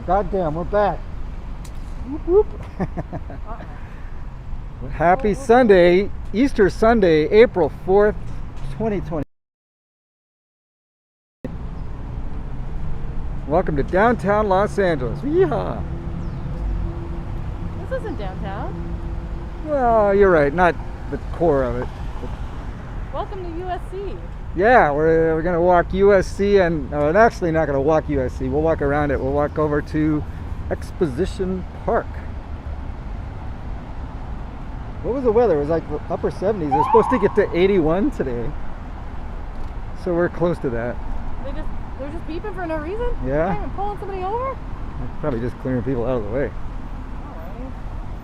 Goddamn, we're back. Whoop, whoop. Happy Sunday, Easter Sunday, April 4th, 2020. Welcome to downtown Los Angeles. Yeehaw. This isn't downtown. Well, you're right, not the core of it. Welcome to USC. Yeah, we're going to walk USC, and we're actually not going to walk USC. We'll walk around it. We'll walk over to Exposition Park. What was the weather? It was like upper 70s. They're supposed to get to 81 today. So we're close to that. They're just beeping for no reason? Yeah. They're not even pulling somebody over? They're probably just clearing people out of the way. Alright.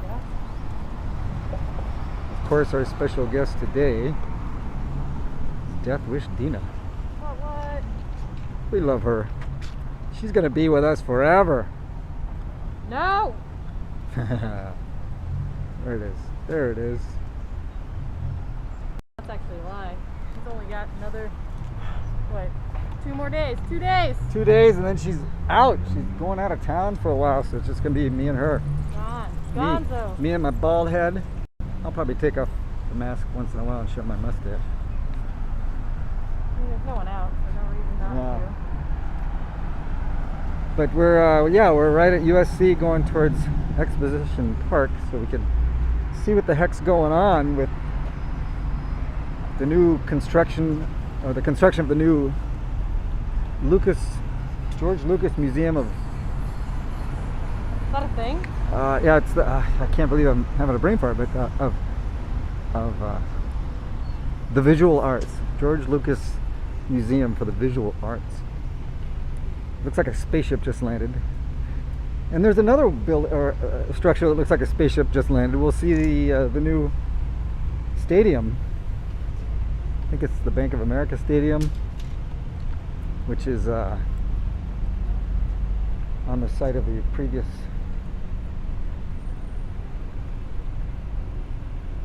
Yeah. Of course, our special guest today is Death Wish Dina. What? We love her. She's going to be with us forever. No! There it is. There it is. That's actually a lie. She's only got another, what, 2 more days? 2 days! 2 days and then she's out. She's going out of town for a while, so it's just going to be me and her. Gone though. Me and my bald head. I'll probably take off the mask once in a while and show my mustache. I mean, there's no one out, so no reason not to. But we're right at USC going towards Exposition Park, so we can see what the heck's going on with the new construction, or the construction of the new George Lucas Museum of... Is that a thing? Yeah, it's the, I can't believe I'm having a brain fart, but of the visual arts. George Lucas Museum for the Visual Arts. Looks like a spaceship just landed. And there's another structure that looks like a spaceship just landed. We'll see the new stadium. I think it's the Bank of America Stadium, which is on the site of the previous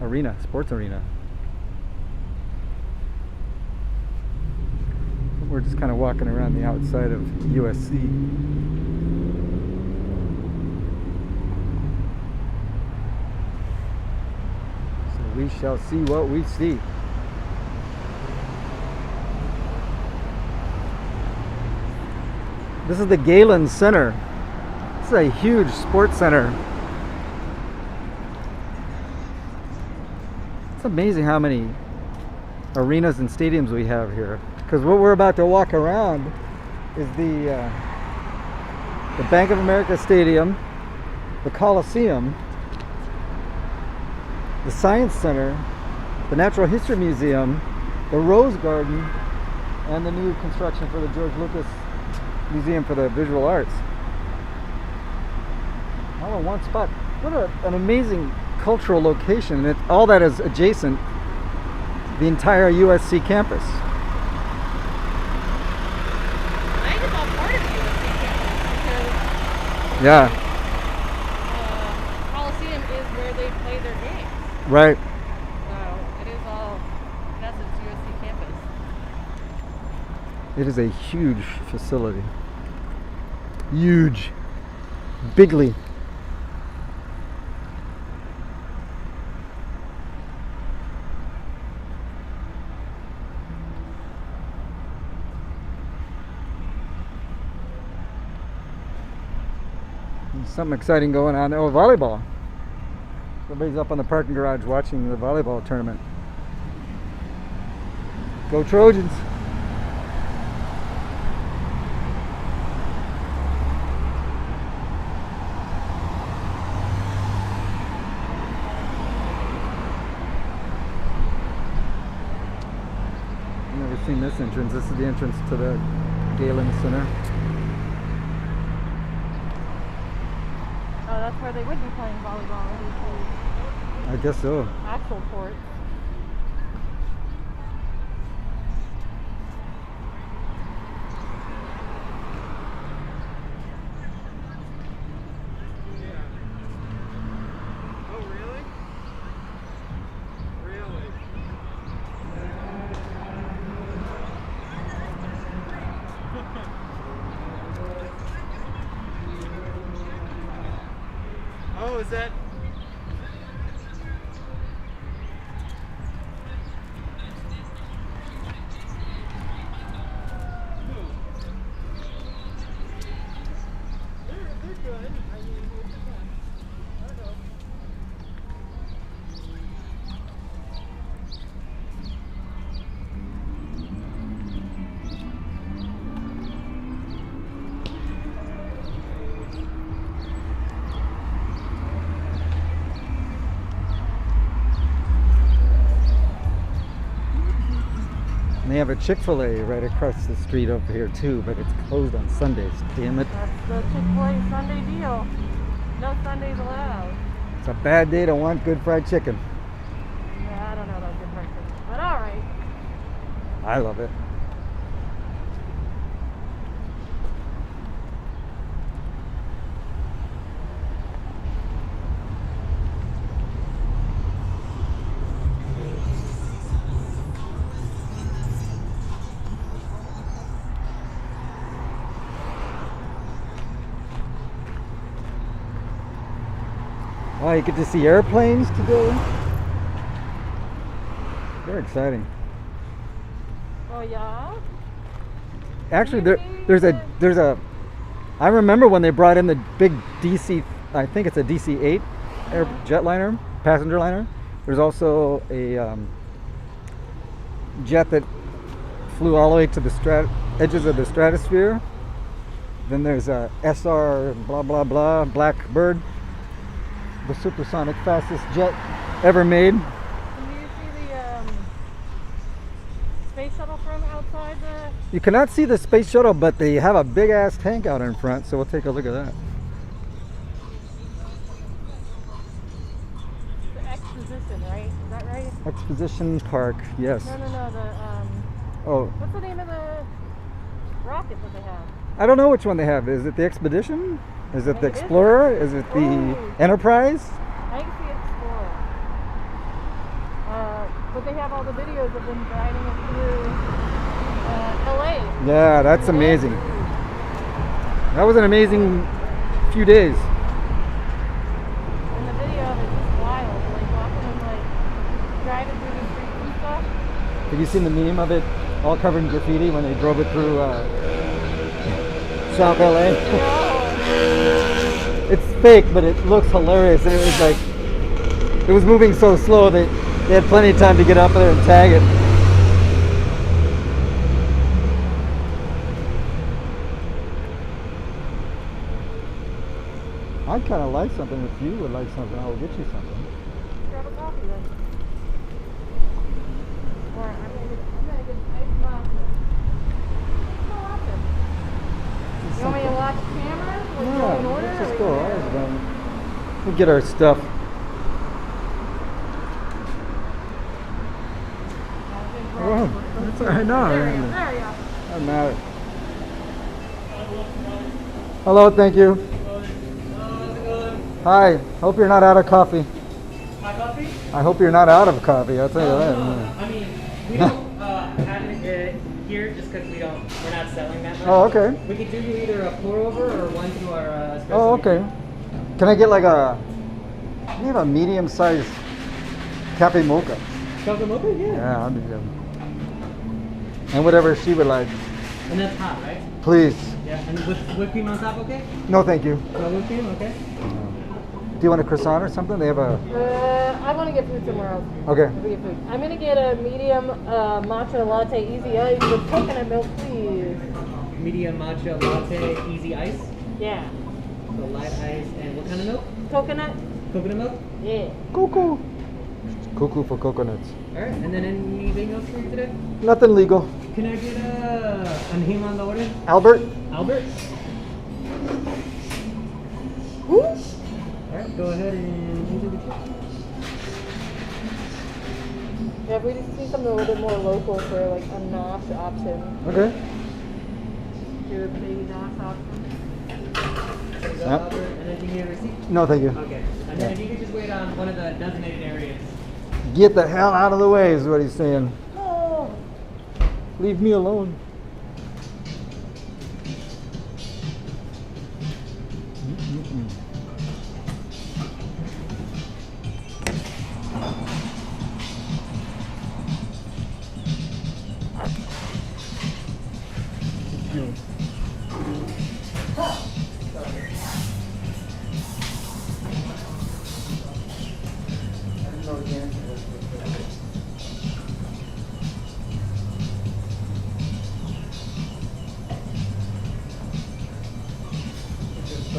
arena, sports arena. We're just kind of walking around the outside of USC. So we shall see what we see. This is the Galen Center. This is a huge sports center. It's amazing how many arenas and stadiums we have here. Because what we're about to walk around is the Bank of America Stadium, the Coliseum, the Science Center, the Natural History Museum, the Rose Garden, and the new construction for the George Lucas Museum for the Visual Arts. All in one spot. What an amazing cultural location, and all that is adjacent to the entire USC campus. Yeah. Coliseum is where they play their games. Right. So it is all, in essence, USC campus. It is a huge facility. Huge. Bigly. Something exciting going on. Oh, volleyball. Everybody's up on the parking garage watching the volleyball tournament. Go Trojans. I've never seen this entrance. This is the entrance to the Galen Center. Oh, that's where they would be playing volleyball. I guess so. Actual court. Oh, really? Really? Oh, is that? They're good. I mean, it depends. I don't know. And they have a Chick-fil-A right across the street over here too, but it's closed on Sundays. Damn it. That's the Chick-fil-A Sunday deal. No Sundays allowed. It's a bad day to want good fried chicken. Yeah, I don't know about good fried chicken, but all right. I love it. Oh, you get to see airplanes today. Very exciting. Oh yeah. Actually, there's a. I remember when they brought in the big DC. I think it's a DC-8 jetliner, passenger liner. There's also a jet that flew all the way to the edges of the stratosphere. Then there's a SR blah blah blah Blackbird, the supersonic fastest jet ever made. Can you see the space shuttle from outside the? You cannot see the space shuttle, but they have a big ass tank out in front, so we'll take a look at that. The Exposition, right? Is that right? Exposition Park, yes. No. The Oh, what's the name of the rocket that they have? I don't know which one they have. Is it the Expedition? Is it the Maybe it is. Explorer? Is it the Ooh. Enterprise? I think it's the Explorer. But they have all the videos of them driving it through LA. Yeah, that's amazing. That was an amazing few days. And the video of it is just wild. Like watching them like driving through the streets and stuff. Have you seen the meme of it all covered in graffiti when they drove it through South LA? No. It's fake, but it looks hilarious. And it was like, it was moving so slow that they had plenty of time to get up there and tag it. I'd kind of like something. If you would like something, I'll get you something. Grab a coffee then. Or I'm gonna get an iced matcha. No matcha. You want me to watch cameras? Like go in Yeah, order? let's or just you go. gonna- I was done. We'll get our stuff. Well, that's all right. No, There we go. doesn't matter. Hello, thank you. Hi. Hope you're not out of coffee. My coffee? I hope you're not out of coffee. I'll tell you that. I mean, we don't have it here just because we're not selling that much. Oh, okay. We could do you either a pour over or one through our espresso Oh, okay. Can I get like a? We have a medium-sized cafe mocha. machine. Chocolate mocha? Yeah. Yeah, I'll do that. And whatever she would like, And that's hot, right? please. Yeah. And with whipped cream on top, okay? No, thank you. No whipped cream, okay? Do you want a croissant or something? They have a. I want to get food somewhere else. Okay. I'm gonna get food. I'm gonna get a medium matcha latte easy ice with coconut milk, please. Medium matcha latte, easy ice. Yeah. So light ice and what kind of milk? Coconut? Coconut milk? Yeah. Cuckoo. Cuckoo for coconuts. Alright, and then anything else for you today? Nothing legal. Can I get a name on the order? Albert? Albert? Who? Alright, go ahead and enter the check. Yeah, if we just need something a little bit more local for like a nosh option. Okay. Your big nosh option. There you go, Yep. Albert. And then do you need a receipt? No, thank you. Okay. And then if you could just wait on one of the designated areas. Get the hell out of the way is what he's saying. Oh. Leave me alone.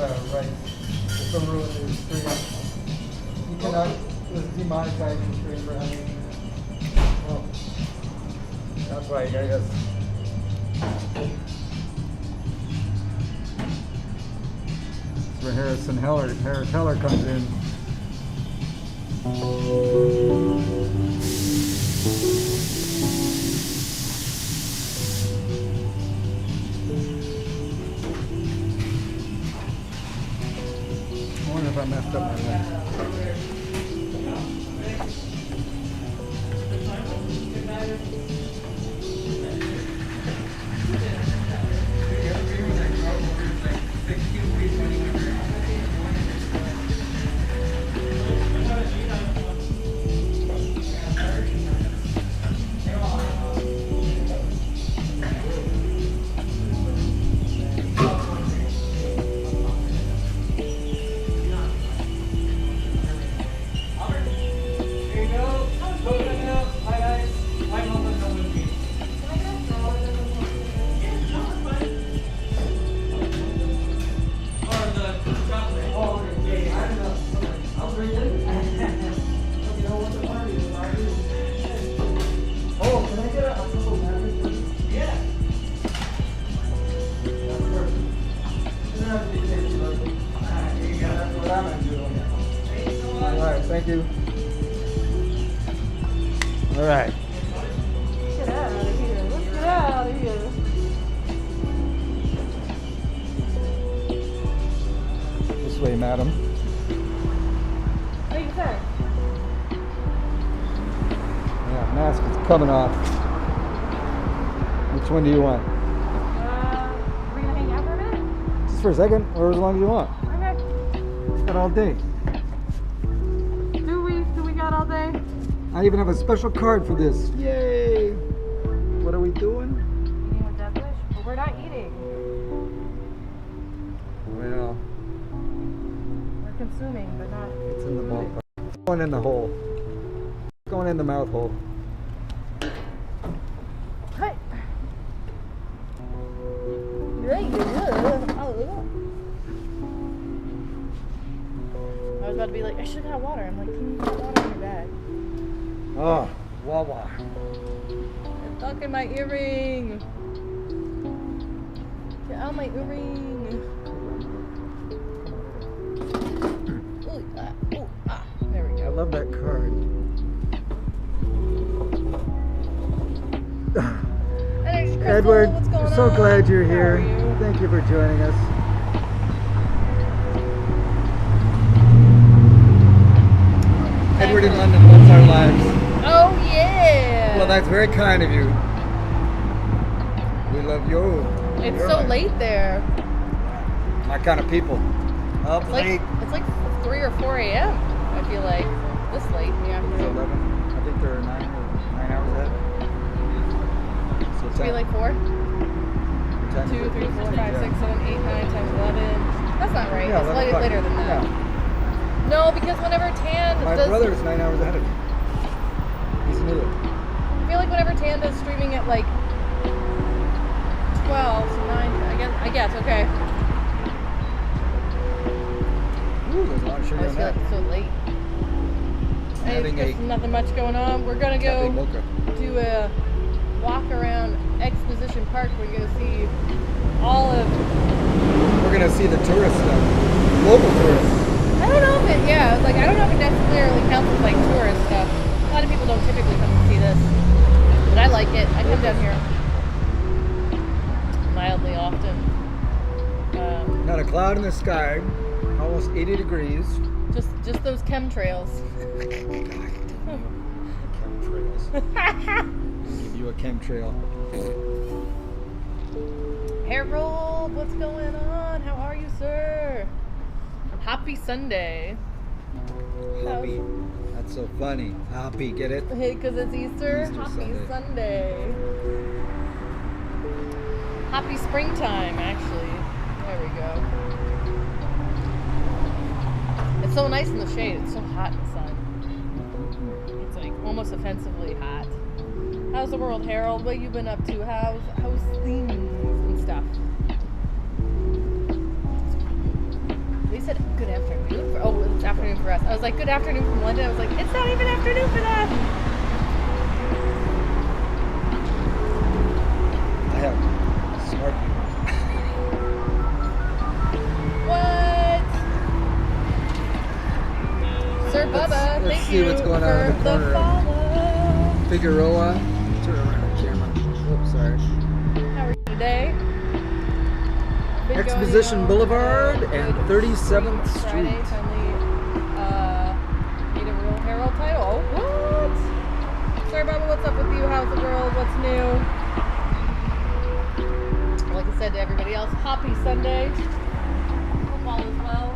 right. It's a ruin the stream. You cannot demonetize the stream for having. Well, that's why you guys. That's where Harris Heller comes in. I wonder if I messed up my lens. Thank you. All right. Get out of here. Let's get out of here. This way, madam. What do you say? Yeah, mask is coming off. Which one do you want? We're gonna hang out for a minute? Just for a second, or as long as you want. Okay. Got all day. Do we got all day? I even have a special card for this. Yay! What are we doing? Eating with Death Wish? But we're not eating. Well, We're consuming, but not. it's in the ballpark. It's going in the hole. It's going in the mouth hole. Hey. I was about to be like, I should have got water. I'm like, can you get water in your bag? Oh, Wawa. It's stuck in my earring. Get out my earring. Ooh, there we I go. love that card. And it's Crystal. Edward, What's going I'm so on? glad you're How here. are you? Thank you for joining us. Edward in London loves our lives. Oh yeah. Well, that's very kind of you. We love you. It's You're so my- late there. My kind of people. Up It's late. like 3 or 4 a.m. I feel like this late in the It's afternoon. 11. I think they're 9 hours ahead. So Should be like 4, 2, 10, 3, 4, 5, 6, 7, 8, 9 yeah. times 11. That's not right. Yeah, it's 11 o'clock. later than that. Yeah. No, because whenever Tan My does, brother is 9 hours ahead of me. He's new. I feel like whenever Tan does streaming at like 12, so 9. I guess. Okay. Ooh, there's a lot of I sugar just in feel like that. it's so late. And Having it's just nothing much going on. We're gonna Cafe go mocha. do a walk around Exposition Park. We're gonna see all of. We're gonna see the tourist stuff. Local tourists. I don't know if it. Yeah, like I don't know if it necessarily counts as like tourist stuff. A lot of people don't typically come to see this, but I like it. I come down here mildly often. Not a cloud in the sky. Almost 80 degrees. Just those chemtrails. Chemtrails. Give you a chemtrail. Harold, what's going on? How are you, sir? Happy Sunday. Hoppy. That's so funny. Hoppy, get it? Hey, because it's Easter. Easter Happy Sunday. Sunday. Happy springtime, actually. There we go. It's so nice in the shade. It's so hot in the sun. It's like almost offensively hot. How's the world, Harold? What you been up to? How's things and stuff? progress. I was like, good afternoon from London. I was like, it's not even afternoon for them. I have smart people. What? Sir Bubba, let's thank see you what's going on for in the corner. follow. Figueroa. Turn around the camera. Oops, sorry. How are you today? Been going, Exposition Boulevard good and 37th Friday, Street. finally made a real Herald title. What? Sorry, Bubba, what's up with you? How's the world? What's new? Like I said to everybody else, happy Sunday. Hope all is well.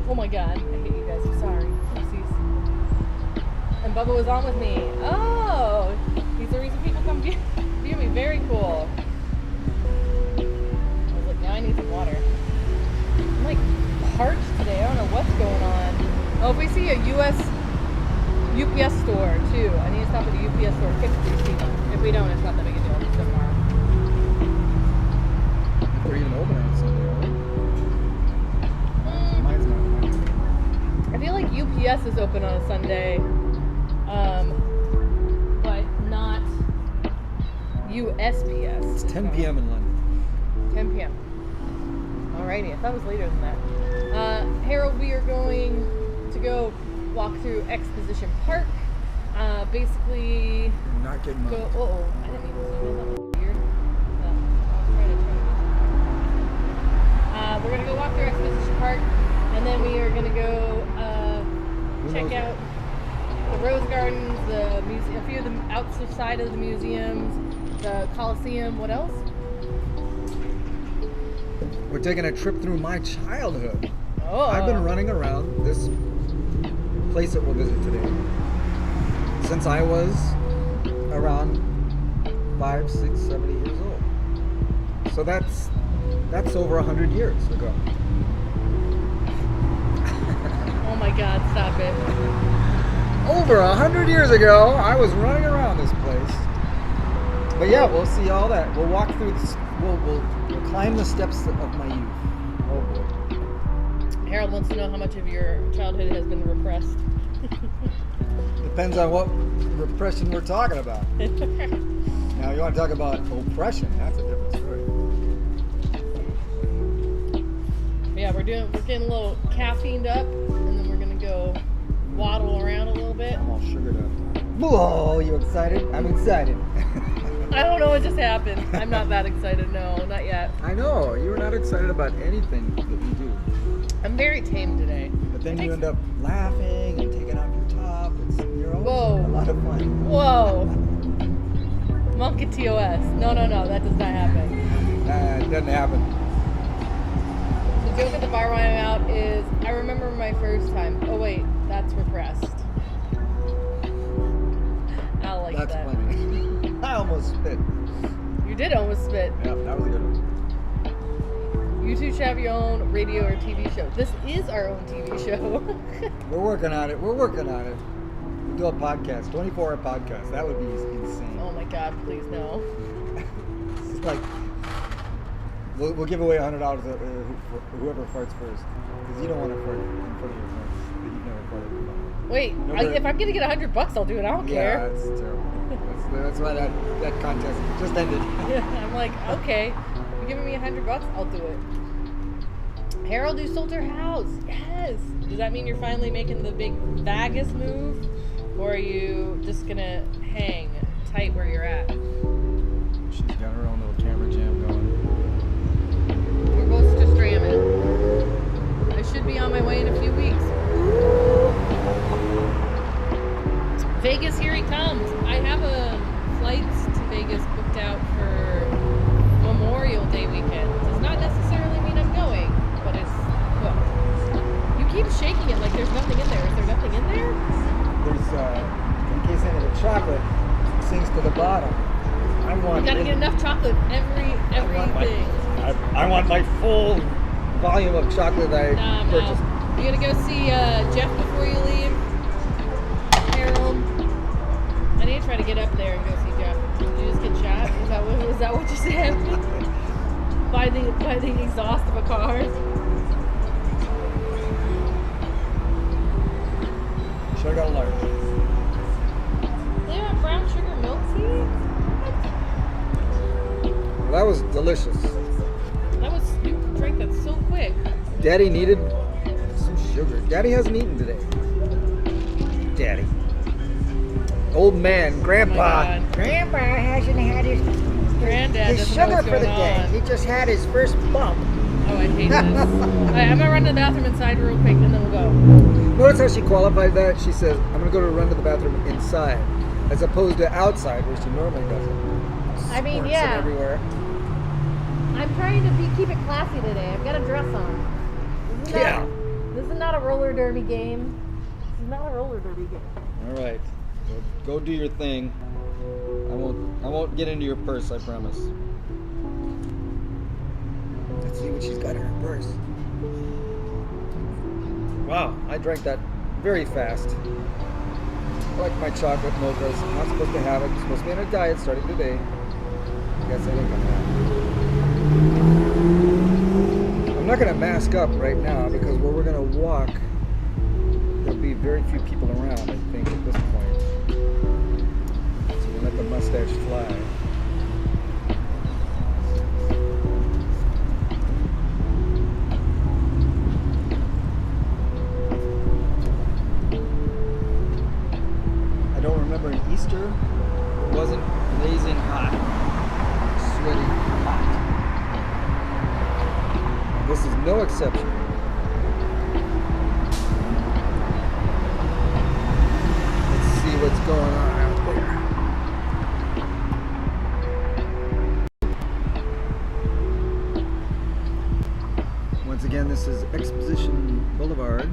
Oh my god, I hate you guys. I'm sorry. Oopsies. And Bubba was on with me. Oh, he's the reason people come view me. Very cool. I was like, now I need some water. I'm like parched today. I don't know what's going on. Oh, if we see a UPS store too, I need to stop at a UPS store, fix the receipt. If we don't, it's not that big a deal. It's tomorrow. They're even open on Sunday, right? Mine's not. I feel like UPS is open on a Sunday, but not USPS. It's 10 p.m. in London. 10 p.m. Alrighty, I thought it was later than that. Harold, we are going to go walk through Exposition Park. Basically, You're not getting go. mugged. Oh, I didn't even zoom in. That was weird. I was trying to turn it. We're gonna go walk through Exposition Park, and then we are gonna go check out the Rose Gardens, the museum, a few of the outside of the museums, the Coliseum. What else? We're taking a trip through my childhood. Oh, I've been running around this place that we'll visit today since I was around 5, 6, 70 years old. So that's over 100 years ago. Oh my God! Stop it. Over 100 years ago, I was running around this place. But yeah, we'll see all that. We'll walk through this. We'll climb the steps of my youth. Oh boy. Harold wants to know how much of your childhood has been repressed. Depends on what repression we're talking about. Now, you want to talk about oppression? That's a different story. Yeah, we're getting a little caffeined up, and then we're gonna go waddle around a little bit. I'm all sugared up. Whoa, you excited? I'm excited. I don't know what just happened. I'm not that excited. No, not yet. I know you were not excited about anything that we do, I'm very tame today. but then you end up laughing and taking off your top. You're always Whoa. a lot of fun. Whoa. Monkey TOS. No, that does not happen. It doesn't happen. The joke at the bar when I'm out is, I remember my first time. Oh wait, that's repressed. I like That's that. funny. I almost spit. You did almost spit. Yeah, that was a good one. You two should have your own radio or TV show. This is our own TV show. We're working on it. We'll do a podcast, 24-hour podcast. That would be insane. Oh my God, please no. It's like we'll give away $100 for whoever farts first, because you don't want to fart in front of your friends that you've never farted before. Wait, if I'm gonna get $100, I'll do it. I don't Yeah, care. that's terrible. That's why that contest just ended. I'm like, okay, you're giving me $100, I'll do it. Harold, you sold your house. Yes. Does that mean you're finally making the big Vegas move, or are you just gonna hang tight where you're at? She's got her own little camera jam going. We're both just ramming. I should be on my way in a few weeks. Vegas, here he comes. I have flights to Vegas booked out for Memorial Day weekend. Does not necessarily mean I'm going, but it's booked. You keep shaking it like there's nothing in there. Is there nothing in there? There's, in case any of the chocolate sinks to the bottom, I want. You gotta get enough chocolate. Everything. I want my full volume of chocolate that I purchased. You gonna go see Jeff before you leave? Harold? I need to try to get up there and go see Jeff. Did you just get shot? Is that what you said? by the exhaust of a car? Should have got a large. They have brown sugar milk tea? Well, that was delicious. That was, you drank that so quick. Daddy needed some sugar. Daddy hasn't eaten today. Daddy. Old man, Grandpa. God. Grandpa hasn't had his Granddad doesn't know sugar what's for the going day. on. He just had his first bump. Oh, I hate this. Alright, I'm gonna run to the bathroom inside real quick and then we'll go. Notice how she qualified that? She says, I'm going to go to run to the bathroom inside, as opposed to outside, where she normally does it. I mean, Squirts it yeah. everywhere. I'm trying to keep it classy today. I've got a dress on. This is not a roller derby game. This is not a roller derby game. All right. Go do your thing. I won't get into your purse, I promise. Let's see what she's got in her purse. Wow, I drank that very fast. I like my chocolate mochas. I'm not supposed to have it. I'm supposed to be on a diet starting today. I guess I think I'm not. I'm not going to mask up right now because where we're going to walk, there'll be very few people around, I think, at this point. So we'll let the mustache fly. I don't remember an Easter. It wasn't blazing hot, sweaty hot. This is no exception. Let's see what's going on out there. Once again, this is Exposition Boulevard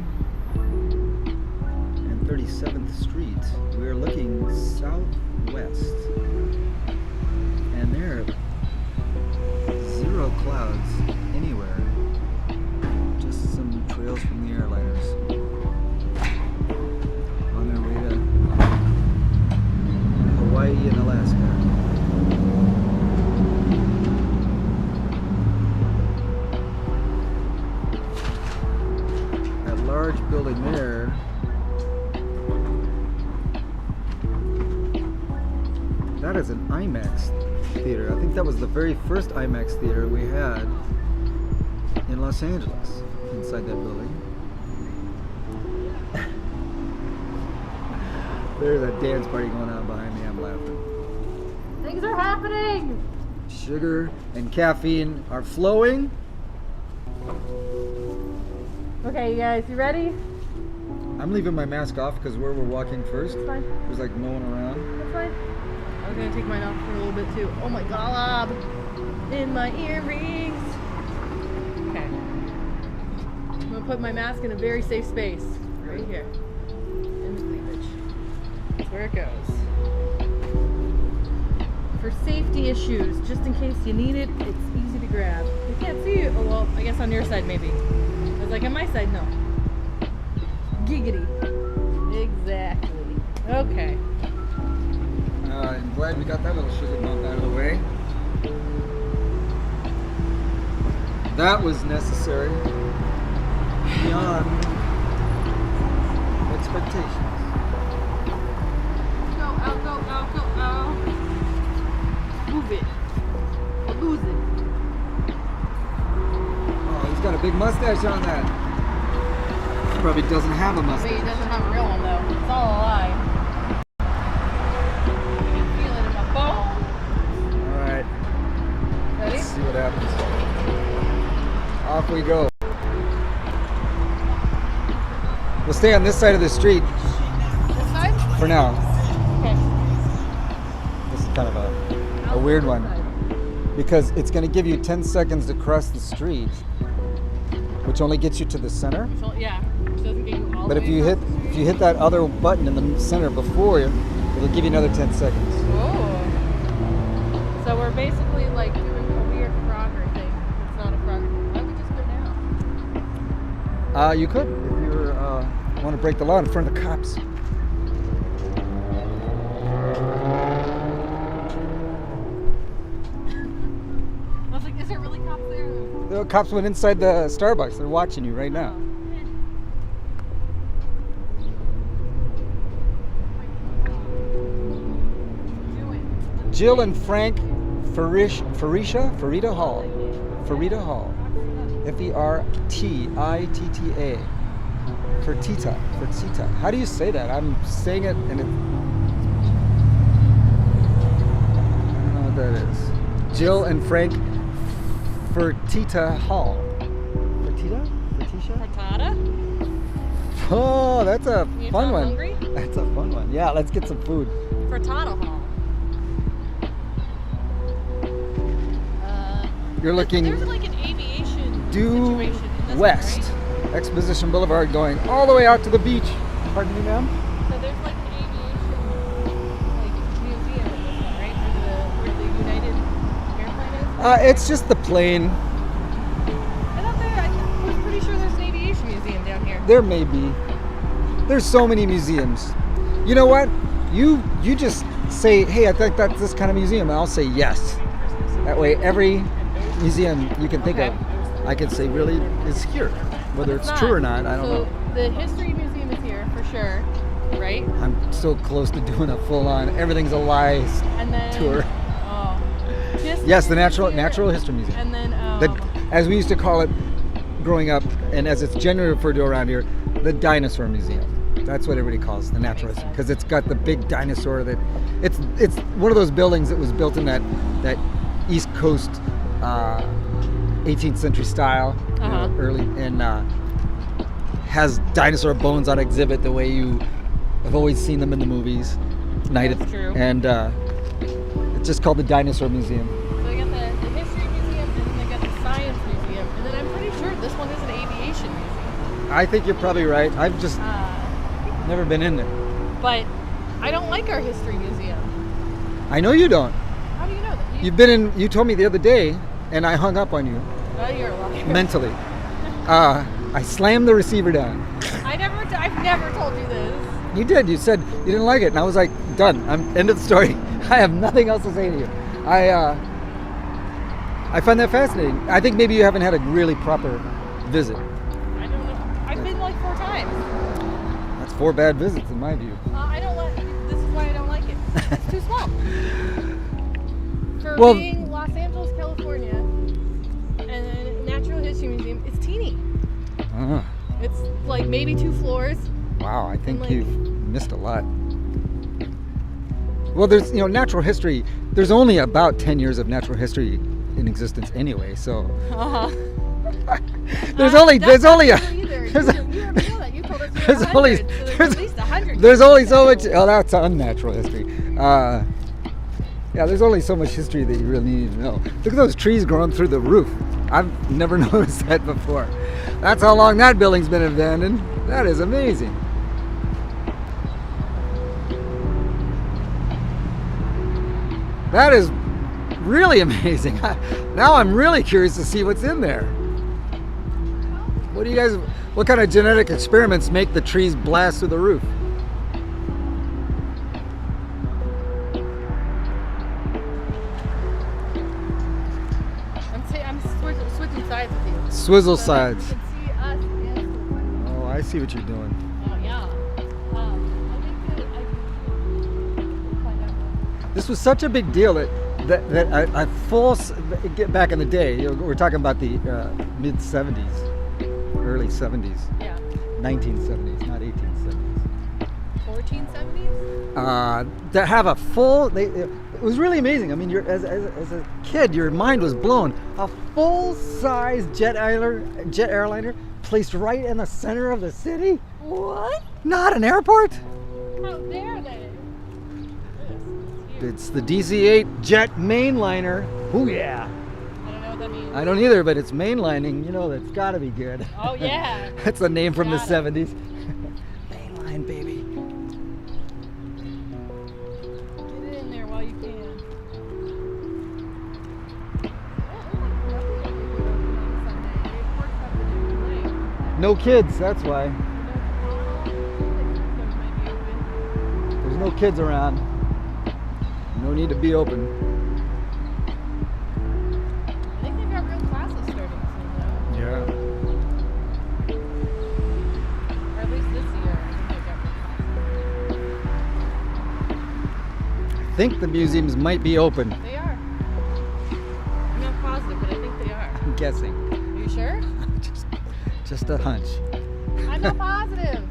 and 37th Street. We are looking southwest, and there are zero clouds anywhere. Just some trails from the airliners on their way to Hawaii and Alaska. That large building there that is an IMAX theater. I think that was the very first IMAX theater we had in Los Angeles, inside that building. There's a dance party going on behind me. I'm laughing. Things are happening! Sugar and caffeine are flowing. Okay, you guys, you ready? I'm leaving my mask off because where we're walking first, That's fine. there's like no one around. That's fine. I was gonna take mine off for a little bit too. Oh my god! In my earrings! Okay. I'm gonna put my mask in a very safe space. Right here. In the cleavage. That's where it goes. For safety issues, just in case you need it, it's easy to grab. You can't see it. Oh, well, I guess on your side maybe. I was like, on my side, no. Giggity. Exactly. Okay. I'm glad we got that little sugar bump out of the way. That was necessary. Beyond expectations. Go, out, go, out, go, out. Move it. Or lose it. Oh, he's got a big mustache on that. He probably doesn't have a I mean, mustache. he doesn't have a real one though. It's all a lie. I can feel it in my bones. Alright, Ready? let's see what happens. Off we go. We'll stay on this side of the street This side? for now. Okay. This is kind of a weird one. Because it's going to give you 10 seconds to cross the street, which only gets you to the center. Yeah. Which doesn't get you all But the if way you across. hit that other button in the center before you, it'll give you another 10 seconds. Oh. So we're basically like doing a weird Frogger thing. It's not a Frogger. Why don't we just go now? You could if you want to break the law in front of the cops. I was like, is there really cops there? The cops went inside the Starbucks. They're watching you right now. Oh, Jill and Frank Farita Hall. Farita Hall. Fertitta. Fertitta. How do you say that? I'm saying it and it. I don't know what that is. Jill and Frank Fertitta Hall. Fertitta? Fertitia? Frittata? Oh, that's a You fun sound one. hungry? That's a fun one. Yeah, let's get some food. Frittata Hall. You're looking There's like an aviation due situation in this west. one, right? Exposition Boulevard going all the way out to the beach. Pardon me, ma'am? So there's like an aviation like museum in this one, right? Where the United airplane is? It's just the plane. I was pretty sure there's an aviation museum down here. There may be. There's so many museums. You know what? You just say, hey, I think that's this kind of museum, and I'll say yes. That way, every museum you can think of, I can say really is here. Whether it's true or not, I don't know. So the history museum is here for sure, right? I'm so close to doing a full-on everything's a lie And then tour. Oh, Yes, the Natural Natural History Museum. And then As we used to call it growing up, and as it's generally referred to around here, the Dinosaur Museum. That's what everybody calls the Natural History, because it's got the big dinosaur that it's one of those buildings that was built in that East Coast 18th century style, early, and has dinosaur bones on exhibit the way you have always seen them in the movies. That's true. And it's just called the Dinosaur Museum. So they got the history museum, and then they got the science museum, and then I'm pretty sure this one is an aviation museum. I think you're probably right. I've just never been in there. But I don't like our history museum. I know you don't. How do you know that? You've been in. You told me the other day, and I hung up on you Oh, you're a liar. mentally. I slammed the receiver down. I've never told you this. You did. You said you didn't like it, and I was like, done. I'm end of the story. I have nothing else to say to you. I find that fascinating. I think maybe you haven't had a really proper visit. I don't know. I've been like 4 times. That's 4 bad visits in my view. I don't like. This is why I don't like it. It's too small. For Well- being Los Angeles, California, and then Natural History Museum, it's teeny. It's like maybe 2 floors. Wow, I think like- you've missed a lot. Well, there's natural history. There's only about 10 years of natural history in existence anyway. So there's only a That's there's not true either. You already know that. You told us you there's were only 100, so there's, there's at least 100. there's only so much. Oh, that's unnatural history. Yeah, there's only so much history that you really need to know. Look at those trees growing through the roof. I've never noticed that before. That's how long that building's been abandoned. That is amazing. That is really amazing. Now I'm really curious to see what's in there. What kind of genetic experiments make the trees blast through the roof? I'm switching sides with you. Swizzle So that sides. You can see us and Oh, I see what you're doing. oh yeah. We'll find out. This was such a big deal that get back in the day. We're talking about the mid 70s, early 70s, Yeah. 1970s, not 1870s. 1470s? To have a full, it was really amazing. I mean, as a kid, your mind was blown. A full-size jet airliner placed right in the center of the city. What? Not an airport. How dare they? It's the DC-8 jet mainliner. Oh yeah. I don't know what that means. I don't either, but it's mainlining. You know, that's got to be good. Oh yeah. That's a name from the Got it. 70s. Mainline, baby. Get in there while you can. No kids, that's why. There's no kids around. No need to be open. I think they've got real classes starting soon though. Yeah. Or at least this year. I think they've got real classes. I think the museums might be open. They are. I'm not positive, but I think they are. I'm guessing. Are you sure? Just a hunch. I'm not positive.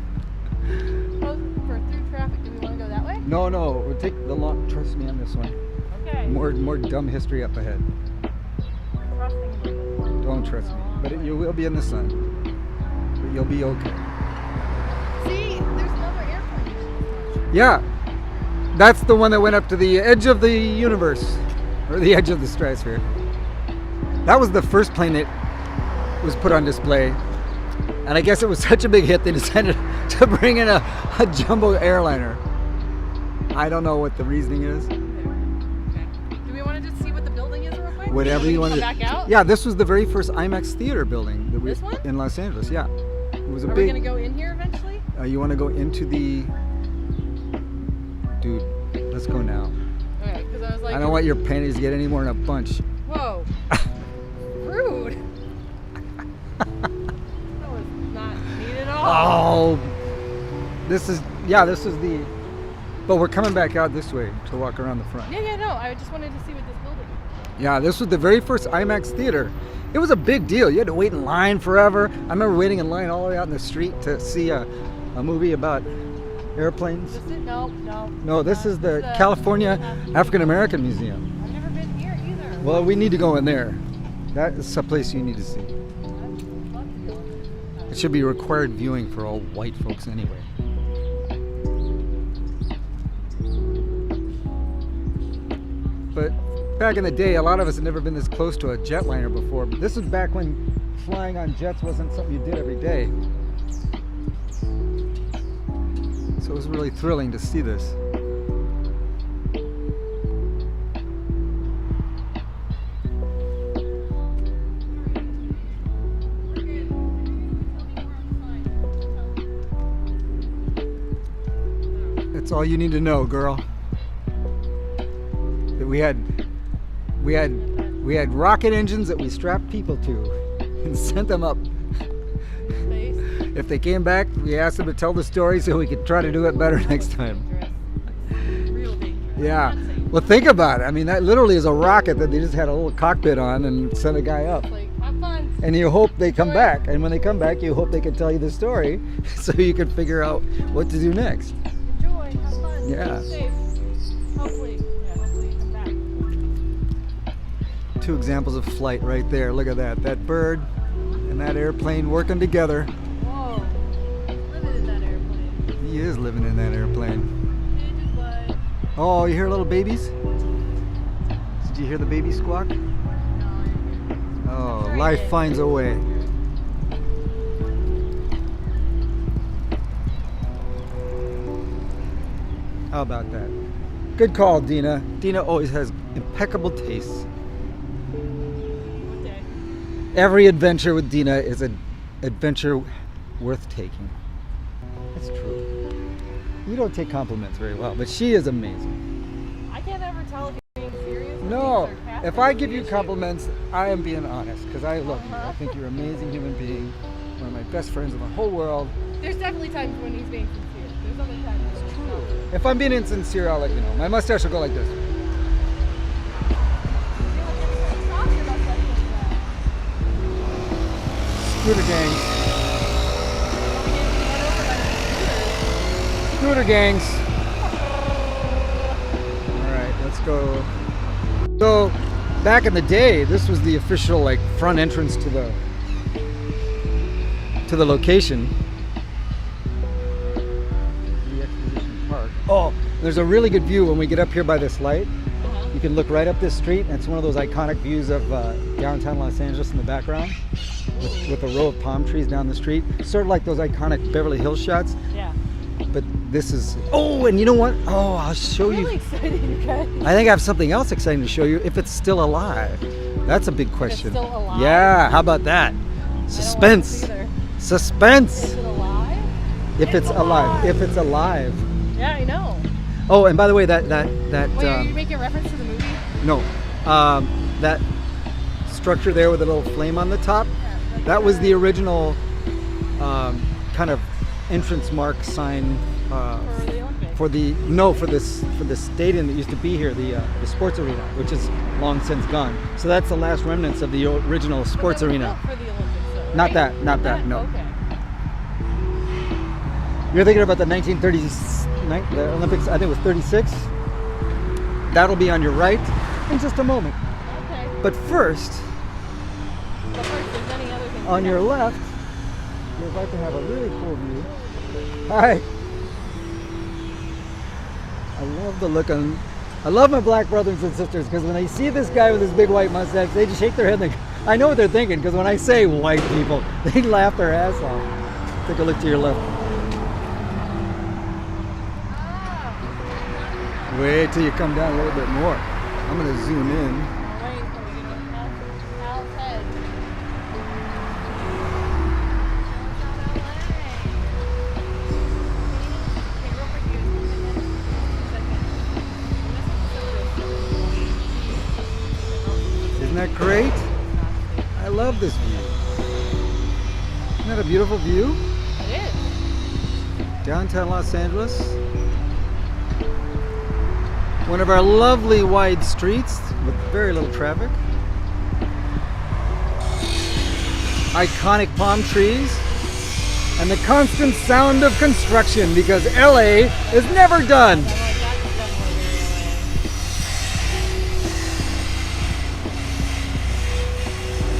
Oh, for through traffic, do we want to go that way? No, we'll take the long. Trust me on this one. Okay. More dumb history up ahead. Trusting in Don't trust me, but you will be in the sun. But you'll be okay. See, there's another airplane. Yeah, that's the one that went up to the edge of the universe, or the edge of the stratosphere. That was the first plane that was put on display, and I guess it was such a big hit they decided to bring in a jumbo airliner. I don't know what the reasoning is. Okay. Do we want to just see what the building is real quick? Whatever you want Come to. back out? Yeah, this was the very first IMAX theater building that This one? in Los Angeles. Yeah, it was a Are big. we gonna go in here eventually? You want to go into the? Dude, let's go now. Okay, because I was like, I don't want your panties to get any more in a bunch. whoa, rude. That was not neat at all. Oh, this is the. But we're coming back out this way to walk around the front. Yeah, no, I just wanted to see what this building is. Yeah, this was the very first IMAX theater. It was a big deal. You had to wait in line forever. I remember waiting in line all the way out in the street to see a movie about airplanes. This is, no. No, this is the California African American Museum. I've never been here either. Well, we need to go in there. That is a place you need to see. I'd love to go in there. It should be required viewing for all white folks anyway. But back in the day, a lot of us had never been this close to a jetliner before. But this was back when flying on jets wasn't something you did every day. So it was really thrilling to see this. That's all you need to know, girl. That we had rocket engines that we strapped people to and sent them up. Space. If they came back, we asked them to tell the story so we could try to do it better next time. Dangerous. Real dangerous. Yeah. Not safe. Well, think about it. I mean, that literally is a rocket that they just had a little cockpit on and sent a guy up. Like, have fun. And you hope they come Enjoy. back. And when they come back, you hope they can tell you the story so you can figure out what to do next. Enjoy. Have fun. Yeah. Be safe. Hopefully you come back. 2 examples of flight right there. Look at that. That bird and that airplane working together. Whoa. Living in that airplane. He is living in that airplane. Digit butt. Oh, you hear little babies? Did you hear the baby squawk? No, you're good. Oh, Sorry, life Dave. finds a way. How about that? Good call, Dina. Dina always has impeccable taste. Good day. Every adventure with Dina is an adventure worth taking. That's true. You don't take compliments very well, but she is amazing. I can't ever tell if you're being serious or No, being sarcastic. if I It's give the you issue. compliments, I am being honest because I love you. I think you're an amazing human being, one of my best friends in the whole world. There's definitely times when he's being sincere. There's other times when it's not. If I'm being insincere, I'll let you know. My mustache will go like this. Talking about stuff like that. Scooter gangs. We get run over by the Scooter gangs. All right, let's go. So, back in the day, this was the official like front entrance to the location. The Exposition Park. Oh, there's a really good view when we get up here by this light. You can look right up this street, and it's one of those iconic views of downtown Los Angeles in the background, with a row of palm trees down the street. Sort of like those iconic Beverly Hills shots. Yeah. But this is. Oh, and you know what? Oh, I'll show Really you. excited, you guys. I think I have something else exciting to show you. If it's still alive, that's a big question. still alive? Yeah. How about that? Suspense. I don't want to Suspense. Is it alive? If it's alive. If it's alive. Yeah, I know. Oh, and by the way, that. Wait, are you making a reference to the movie? No, that structure there with a little flame on the top, that was the original kind of entrance mark sign For the Olympics. for the stadium that used to be here, the sports arena, which is long since gone. So that's the last remnants of the original sports But they were arena. built for the Olympics, though, Not right? that, no. Okay. You're thinking about the 1930s, the Olympics, I think it was 36. That'll be on your right in just a moment. Okay. But first, But first, there's many other things. on to your know. left, you're about to have a really cool view. Hi. I love the look on. I love my black brothers and sisters because when they see this guy with his big white mustache, they just shake their head and I know what they're thinking because when I say white people, they laugh their ass off. Take a look to your left. Wait till you come down a little bit more. I'm going to zoom in. All right, so we get Al's head. Isn't that great? I love this view. Isn't that a beautiful view? It is. Downtown Los Angeles. One of our lovely wide streets with very little traffic. Iconic palm trees. And the constant sound of construction because LA is never done.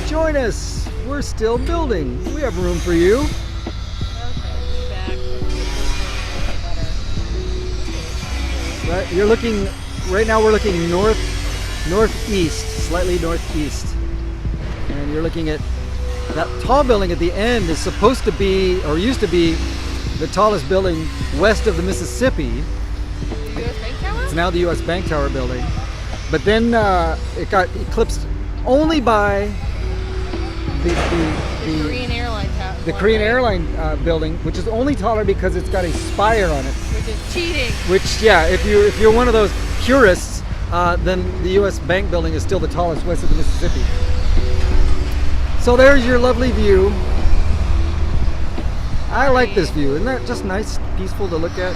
Join us. We're still building. We have room for you. Right, you're looking right now. We're looking northeast, slightly northeast, and you're looking at that tall building at the end. Is supposed to be, or used to be, the tallest building west of the Mississippi. It's now the U.S. Bank Tower building, but then it got eclipsed only by the Korean airline tower. the Korean airline building, which is only taller because it's got a spire on it. Which is cheating. Which, yeah, if you're one of those purists, then the U.S. Bank building is still the tallest west of the Mississippi. So there's your lovely view. I like this view. Isn't that just nice, peaceful to look at?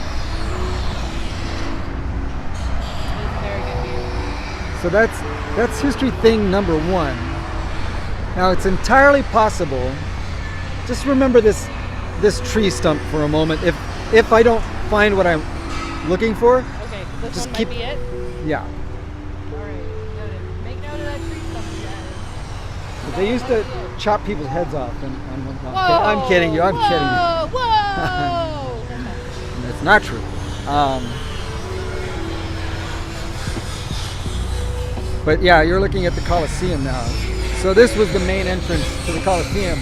It's a very good view. So that's history thing number one. Now it's entirely possible. Just remember this tree stump for a moment. If I don't find what I'm looking for, Okay, this Just one keep- might be it. yeah. All right, noted. Make note of that tree stump again. They used to chop people's heads off. And Whoa! I'm kidding you. I'm kidding you. Whoa! That's not true. But yeah, you're looking at the Coliseum now. So this was the main entrance to the Coliseum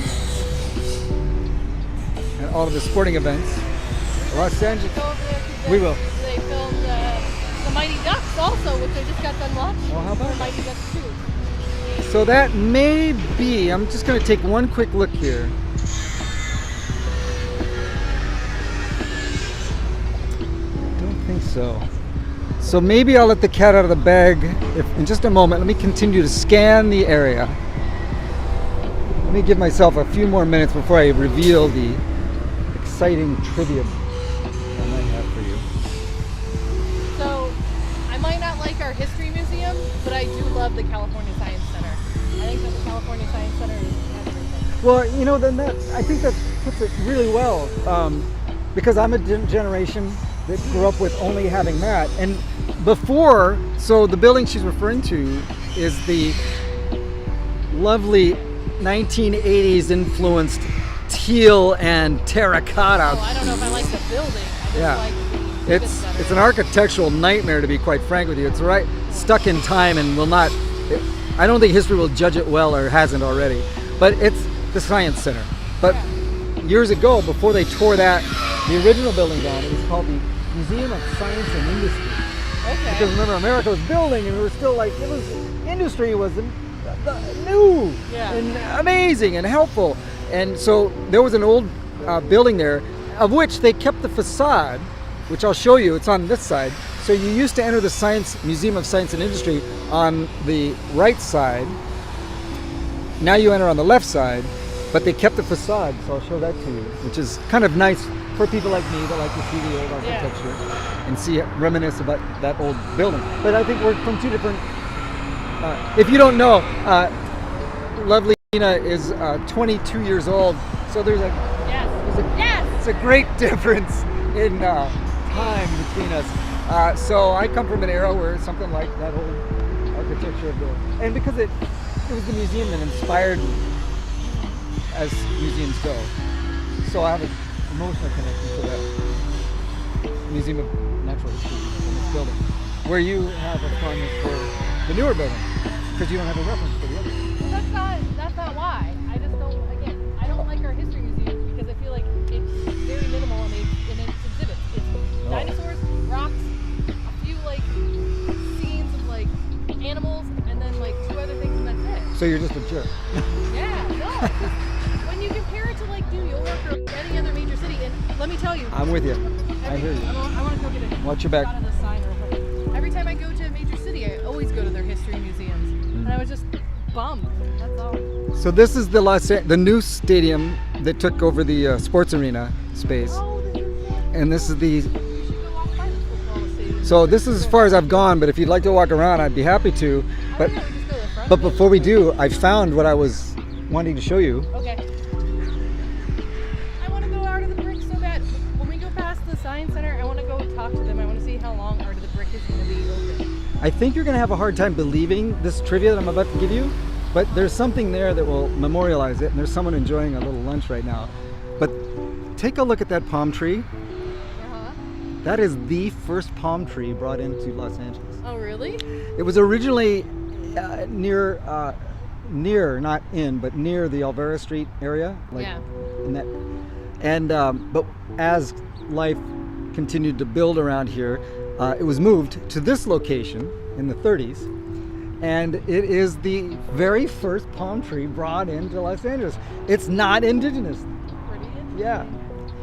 and all of the sporting events. Los Angeles. Go over there 'cause We will. They filmed the Mighty Ducks also, which I just got done watching. Well, how about The Mighty Ducks 2. So that may be, I'm just going to take one quick look here. I don't think so. So maybe I'll let the cat out of the bag in just a moment. Let me continue to scan the area. Let me give myself a few more minutes before I reveal the exciting trivia I might have for you. So, I might not like our history museum, but I do love the California Science Center. I think that the California Science Center is everything. Well, you know, then I think that puts it really well, because I'm a generation that grew up with only having that. And before, so the building she's referring to is the lovely 1980s influenced teal and terracotta. Oh, I don't know if I like the building. I just Yeah. like the It's an architectural nightmare, to be quite frank with you. It's right stuck in time and will not. I don't think history will judge it well or hasn't already. But it's the Science Center. But years ago, before they tore that, the original building down, it was called the Museum of Science and Industry. Okay. Because remember, America was building, and we were still like, industry was new Yeah. and amazing and helpful. And so there was an old building there, of which they kept the facade, which I'll show you. It's on this side. So you used to enter the Museum of Science and Industry on the right side. Now you enter on the left side. but they kept the facade, so I'll show that to you, which is kind of nice for people like me that like to see the old architecture and reminisce about that old building. But I think we're from two different. If you don't know, lovely Nina is 22 years old, so there's it's a great difference in time between us. So I come from an era where something like that old architecture of and because it was the museum that inspired me, as museums go. So I have an emotional connection to the Museum of Natural History in this building, where you have a fondness for the newer building, because you don't have a reference for the other. That's not why. I just don't. Again, I don't like our history museum because I feel like it's very minimal in its exhibits. It's dinosaurs, rocks, a few like scenes of like animals, and then like 2 other things, and that's it. So you're just a jerk. Yeah, no. When you compare it to like New York or any other major city, and let me tell you, I'm with you. I hear you. I want to go get a Watch your back. shot of the sign real quick. Every time I go to a major city, I always go to their history museums, and I was just bummed. That's all. So this is the new stadium that took over the sports arena space, Oh, and this is the. you should go walk by the football stadium. So this is as far as I've gone, but if you'd like to walk around, I'd be happy to. But I would just go to the front. but before we do, I found what I was wanting to show you. Okay. I want to go Art of the Brick so bad. When we go past the Science Center, I want to go talk to them. I want to see how long Art of the Brick is going to be open. I think you're going to have a hard time believing this trivia that I'm about to give you, but there's something there that will memorialize it, and there's someone enjoying a little lunch right now. But take a look at that palm tree. Uh-huh. That is the first palm tree brought into Los Angeles. Oh, really? It was originally near, not in, but near the Alvera Street area. Yeah. In that, and but as life continued to build around here, it was moved to this location in the 30s, and it is the very first palm tree brought into Los Angeles. It's not indigenous. Pretty interesting. Yeah.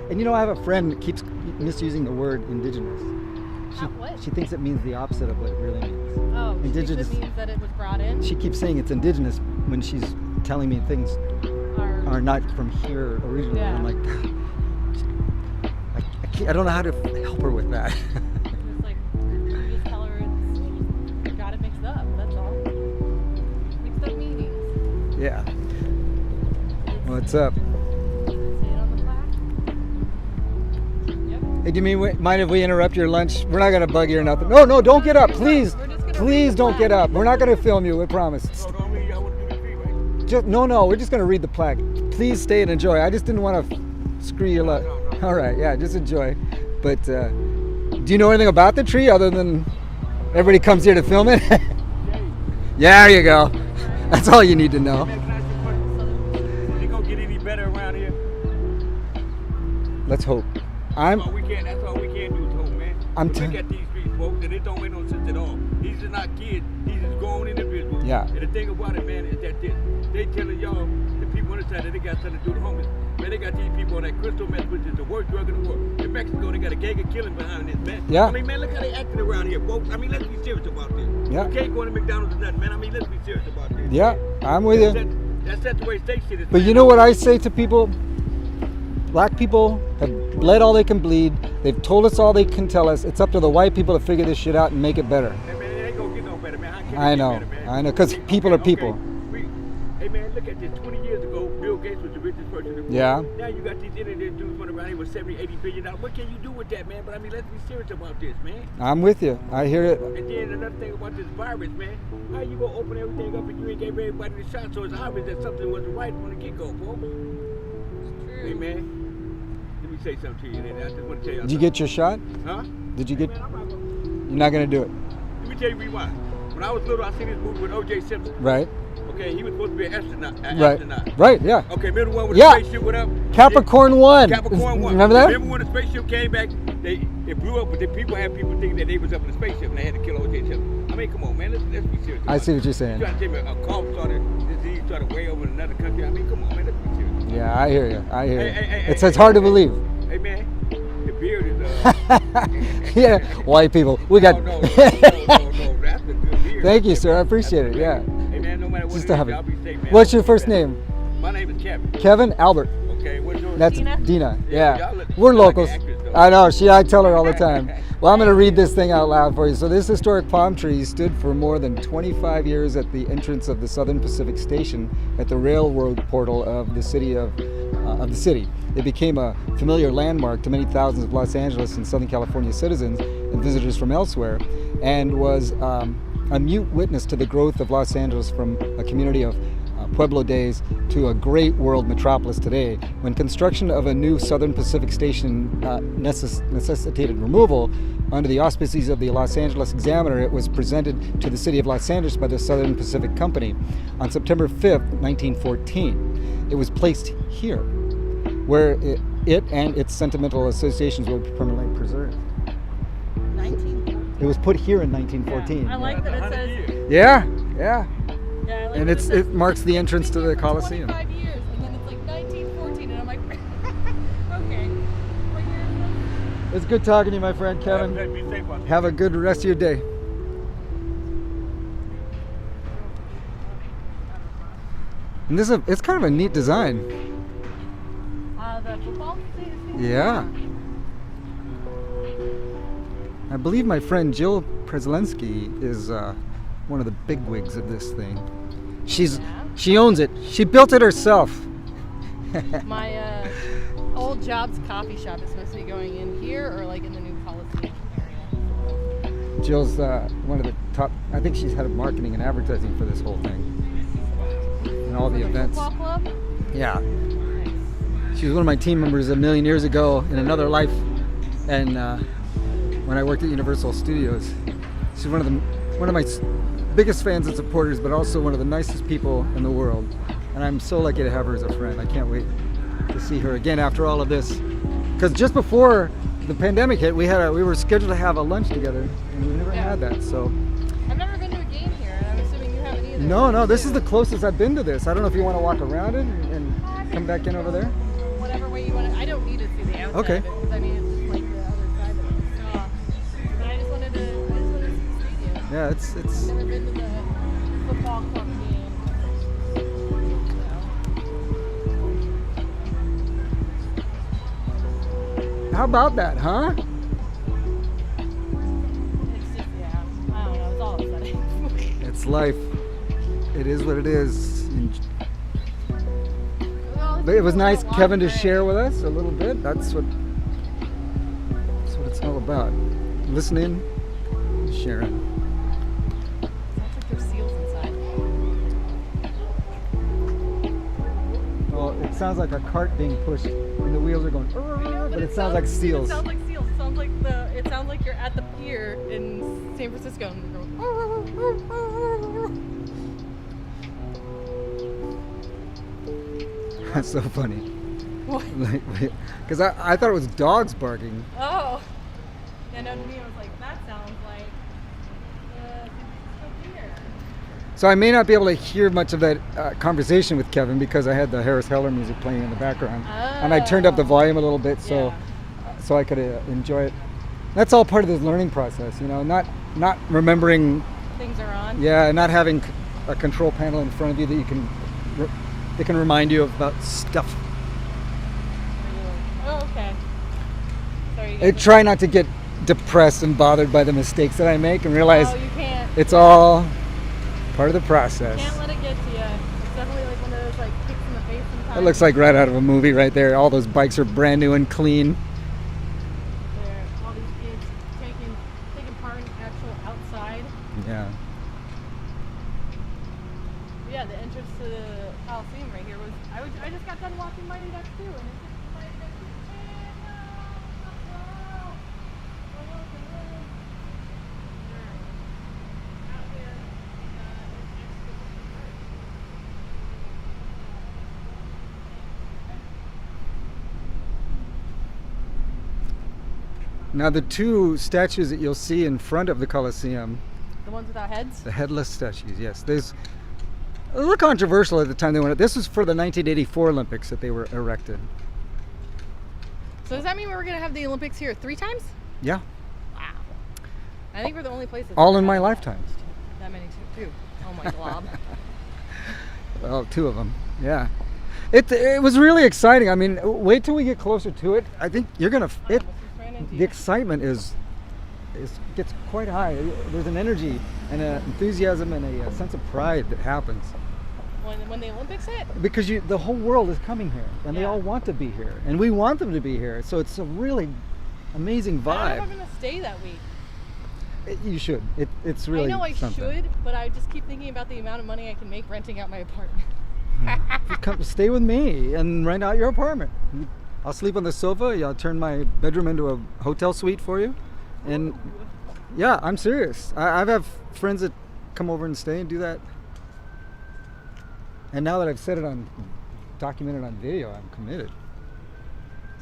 And you know, I have a friend that keeps misusing the word indigenous. What? She thinks it means the opposite of what it really means. Oh, Indigenous. It means that it was brought in? She keeps saying it's indigenous when she's telling me things are not from here originally. Yeah. I'm like, I don't know how to help her with that. It's like, you just tell her you got it mixed up, that's all. Mixed up meanings. Yeah. What's up? Say it on the plaque. Yep. Hey, do you mind if we interrupt your lunch? We're not gonna bug you or nothing. No, don't get up, please. We're just gonna Please read the don't get plaque. up. We're not gonna film you. We promise. No, we're just gonna read the plaque. Please stay and enjoy. I just didn't want to screw your luck. All right, yeah, just enjoy. But do you know anything about the tree other than everybody comes here to film it? Yeah, there you go. That's all you need to know. They gonna get any better around here? Let's hope. That's all we can do, Tom, man. I'm Look t- at these streets, folks, and it don't make no sense at all. These are not kids. These is grown individuals. Yeah. And the thing about it, man, is that they telling y'all, the people on the side, that they got something to do with the homeless. Man, they got these people on that crystal meth, which is the worst drug in the world. In Mexico, they got a gang of killing behind this, man. Yeah. I mean, man, look how they acting around here, folks. I mean, let's be serious about this. Yeah. You can't go to McDonald's or nothing, man. I mean, let's be serious about this. Yeah, I'm with you. That's the way state shit is. But you know what I say to people? Black people have bled all they can bleed. They've told us all they can tell us. It's up to the white people to figure this shit out and make it better. Man, it ain't gonna get no better, man. How can it I get know, better, man? I know, 'cause people are people. Hey, man, look at this. 20 years ago, Bill Gates was the richest person in the world. Yeah. Now you got these internet dudes running around here with 70, 80 billion dollars. What can you do with that, man? But I mean, let's be serious about this, man. I'm with you. I hear it. And then another thing about this virus, man. How you gonna open everything up and you ain't gave everybody the shot? So it's obvious that something wasn't right from the get-go, folks. Hey, man. Let me say something to you. I just want to tell you. Did you get your shot? Huh? Did you Hey, get? man, I'm not gonna... You're not gonna do it, Let me tell you why. When I was little, I seen this movie with O.J. Simpson. right? Okay, he was supposed to be an astronaut. Right. Right. Yeah. Okay, remember the one with Yeah. the spaceship, whatever? Capricorn 1. Capricorn 1. Remember that? Remember when the spaceship came back? It blew up, but the people thinking that they was up in the spaceship and they had to kill O.J. Simpson. I mean, come on, man, let's be serious. I see what you're You saying. trying to tell me a cough started, disease started way over in another country? I mean, come on, man, let's be serious. Yeah, I hear you. I hear you. Hey, It's hard to believe. Hey, man, the beard is Yeah, white people. We got. No, that's a good beard. Thank you, sir. I appreciate it. Yeah. Hey, man, no matter what Just it to is, have y'all it. be safe, man. What's your first name? My name is Kevin. Kevin, Albert. Okay, what's yours? That's Dina. Dina. Yeah, Yeah. y'all look- We're y'all like locals. an actress, though. I know. I tell her all the time. Well, I'm going to read this thing out loud for you. So this historic palm tree stood for more than 25 years at the entrance of the Southern Pacific Station at the railroad portal of the city of the city. It became a familiar landmark to many thousands of Los Angeles and Southern California citizens and visitors from elsewhere, and was a mute witness to the growth of Los Angeles from a community of Pueblo days to a great world metropolis today. When construction of a new Southern Pacific Station necessitated removal under the auspices of the Los Angeles Examiner, it was presented to the city of Los Angeles by the Southern Pacific Company on September 5th, 1914. It was placed here, where it and its sentimental associations will be permanently preserved. 19. It was put here in 1914. I like that it says. Yeah. Yeah, I like And that it marks the entrance to the for Coliseum. 25 years, and then it's like 1914, and I'm like, okay. What year is this? It's good talking to you, my friend Kevin. Be safe out there. Have a good rest of your day. And it's kind of a neat design. The football thing? Yeah. I believe my friend Jill Preslensky is one of the bigwigs of this thing. She owns it. She built it herself. My old job's coffee shop is supposed to be going in here or like in the new Coliseum area. Jill's one of the top. I think she's head of marketing and advertising for this whole thing and all the For events. football club? Yeah. She was one of my team members a million years ago in another life, and when I worked at Universal Studios. She's one of my biggest fans and supporters, but also one of the nicest people in the world. And I'm so lucky to have her as a friend. I can't wait to see her again after all of this. Because just before the pandemic hit, we were scheduled to have a lunch together, and we never had that. So I've never been to a game here, and I'm assuming you haven't either. no, this is the closest I've been to this. I don't know if you want to walk around it and come back in over there. Whatever way you want to. I don't need to see the outside Okay. of it, because I mean it's just like the other side that I saw. But I just wanted to see the stadium. Yeah, it's I've never been to the football club game. how about that, huh? So, it's just, yeah, I don't know, it's all upsetting. It's life. It is what it is. But it was nice, Kevin, to share with us a little bit. That's what it's all about. Listening, sharing. Sounds like there's seals inside. Well, it sounds like a cart being pushed, and the wheels are going. But it sounds like seals. It sounds like seals. It sounds like you're at the pier in San Francisco and they're going. That's so funny. What? Because I thought it was dogs barking. Oh. Yeah, no, to me, I was like, that sounds like San Francisco pier. So I may not be able to hear much of that conversation with Kevin because I had the Harris Heller music playing in the background, and I turned up the volume a little bit so I could enjoy it. That's all part of this learning process, not remembering. Things are on. Yeah, not having a control panel in front of you that you can. They can remind you about stuff. Oh, okay. Sorry. I try not to get depressed and bothered by the mistakes that I make and realize Oh, you can't. it's all part of the process. Can't let it get to you. It's definitely like one of those like kicks in the face sometimes. It looks like right out of a movie right there. All those bikes are brand new and clean. There, all these kids taking part in actual outside. Yeah. Yeah, the entrance to the Coliseum right here was. I just got done watching Mighty Ducks 2, and it's just Mighty Ducks 2. Out here, Now the two statues that you'll see in front of the Coliseum, the ones without heads. the headless statues, yes. There's a little controversial at the time they went. This was for the 1984 Olympics that they were erected. So does that mean we're gonna have the Olympics here 3 times? Yeah. Wow. I think we're the only place that's All ever in my had lifetime. that many too. Oh my glob. Well, 2 of them. Yeah. It was really exciting. I mean, wait till we get closer to it. I think you're gonna. The excitement gets quite high. There's an energy and an enthusiasm and a sense of pride that happens when the Olympics hit. because the whole world is coming here and they all want to be here and we want them to be here. So it's a really amazing I don't know vibe. if I'm gonna stay that week. You should. It's really. I know I something. should, but I just keep thinking about the amount of money I can make renting out my apartment. You come stay with me and rent out your apartment. I'll sleep on the sofa. I'll turn my bedroom into a hotel suite for you. And yeah, I'm serious. I have friends that come over and stay and do that. And now that I've said it documented on video, I'm committed.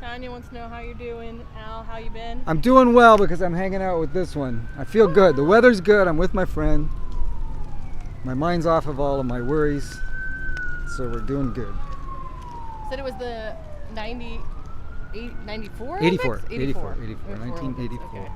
Tanya wants to know how you're doing. Al, how you been? I'm doing well because I'm hanging out with this one. I feel good. The weather's good. I'm with my friend. My mind's off of all of my worries. So we're doing good. Said it was the 94 84, Olympics? 84, 84, 1984. Okay.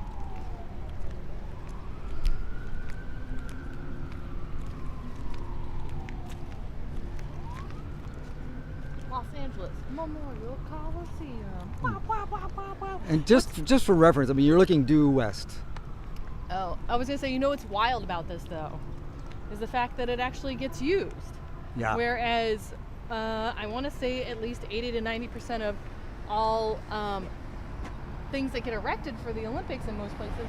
Los Angeles Memorial Coliseum. Wow, wow, wow, wow, wow. And just for reference, I mean, you're looking due west. Oh, I was gonna say, you know what's wild about this though, is the fact that it actually gets used. Yeah. Whereas I want to say at least 80 to 90% of all things that get erected for the Olympics in most places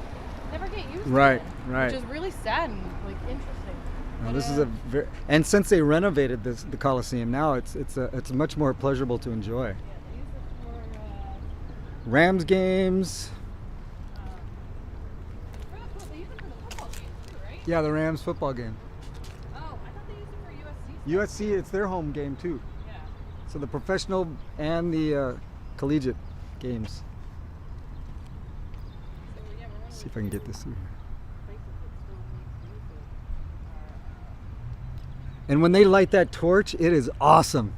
never get used. Right, again, right. Which is really sad and like interesting. Now, But, this is and since they renovated the Coliseum, now it's much more pleasurable to enjoy. Yeah, they use it for, Rams games. they use it for the football games too, right? Yeah, the Rams football game. Oh, I thought they used it for USC. USC, it's their home game too. Yeah. So the professional and the collegiate games. So yeah, we're one of See the if I can get this through. places that still makes use of And when they light that torch, it is awesome,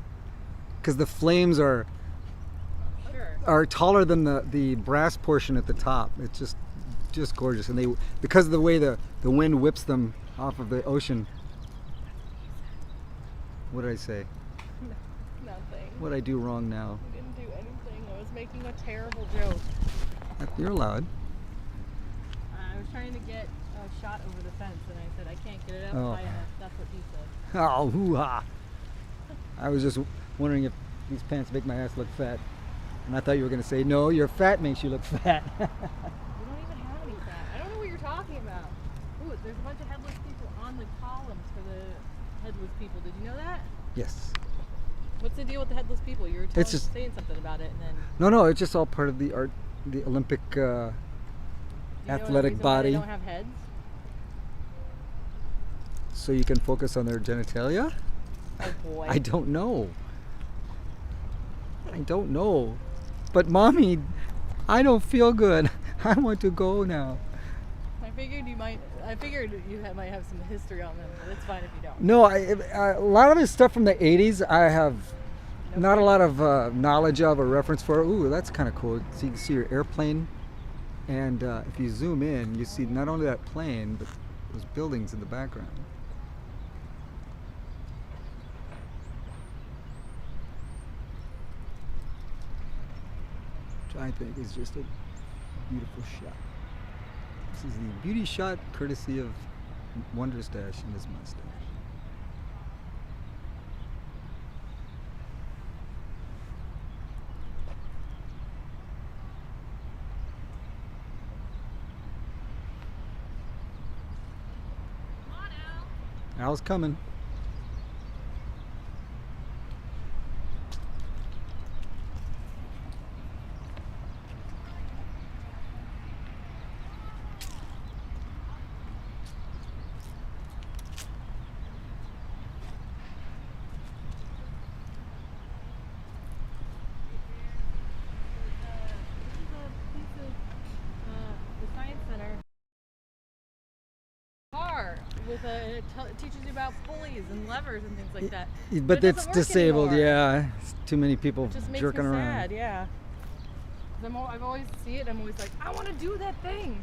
because the flames are taller than the brass portion at the top. It's just gorgeous, and they because of the way the wind whips them off of the ocean. What did I say? Nothing. What did I do wrong now? I didn't do anything. I was making a terrible joke. You're allowed. I was trying to get a shot over the fence, and I said I can't get it up Oh. high enough. That's what he said. Oh, hoo-ha. I was just wondering if these pants make my ass look fat. And I thought you were going to say, no, your fat makes you look fat. We don't even have any fat. I don't know what you're talking about. Ooh, there's a bunch of headless people on the columns for the headless people. Did you know that? Yes. What's the deal with the headless people? You were saying something about it, and then No, it's just all part of the Olympic do you know the athletic reason why body. They don't have heads. So you can focus on their genitalia? Oh boy. I don't know. But mommy, I don't feel good. I want to go now. I figured you might might have some history on them, but it's fine if you don't. No, a lot of this stuff from the 80s I have not a lot of knowledge of or reference for. Ooh, that's kind of cool. So you can see your airplane, and if you zoom in, you see not only that plane, but those buildings in the background. Which I think is just a beautiful shot. This is the beauty shot courtesy of Wonderstache and his mustache. Come on, Al. Al's coming. The Science Center car with teaches you about pulleys and levers and things like that. But it it's doesn't work disabled, anymore. yeah. It's too many people It just makes jerking me around. sad, yeah. 'Cause I've always see it. I'm always like, I want to do that thing.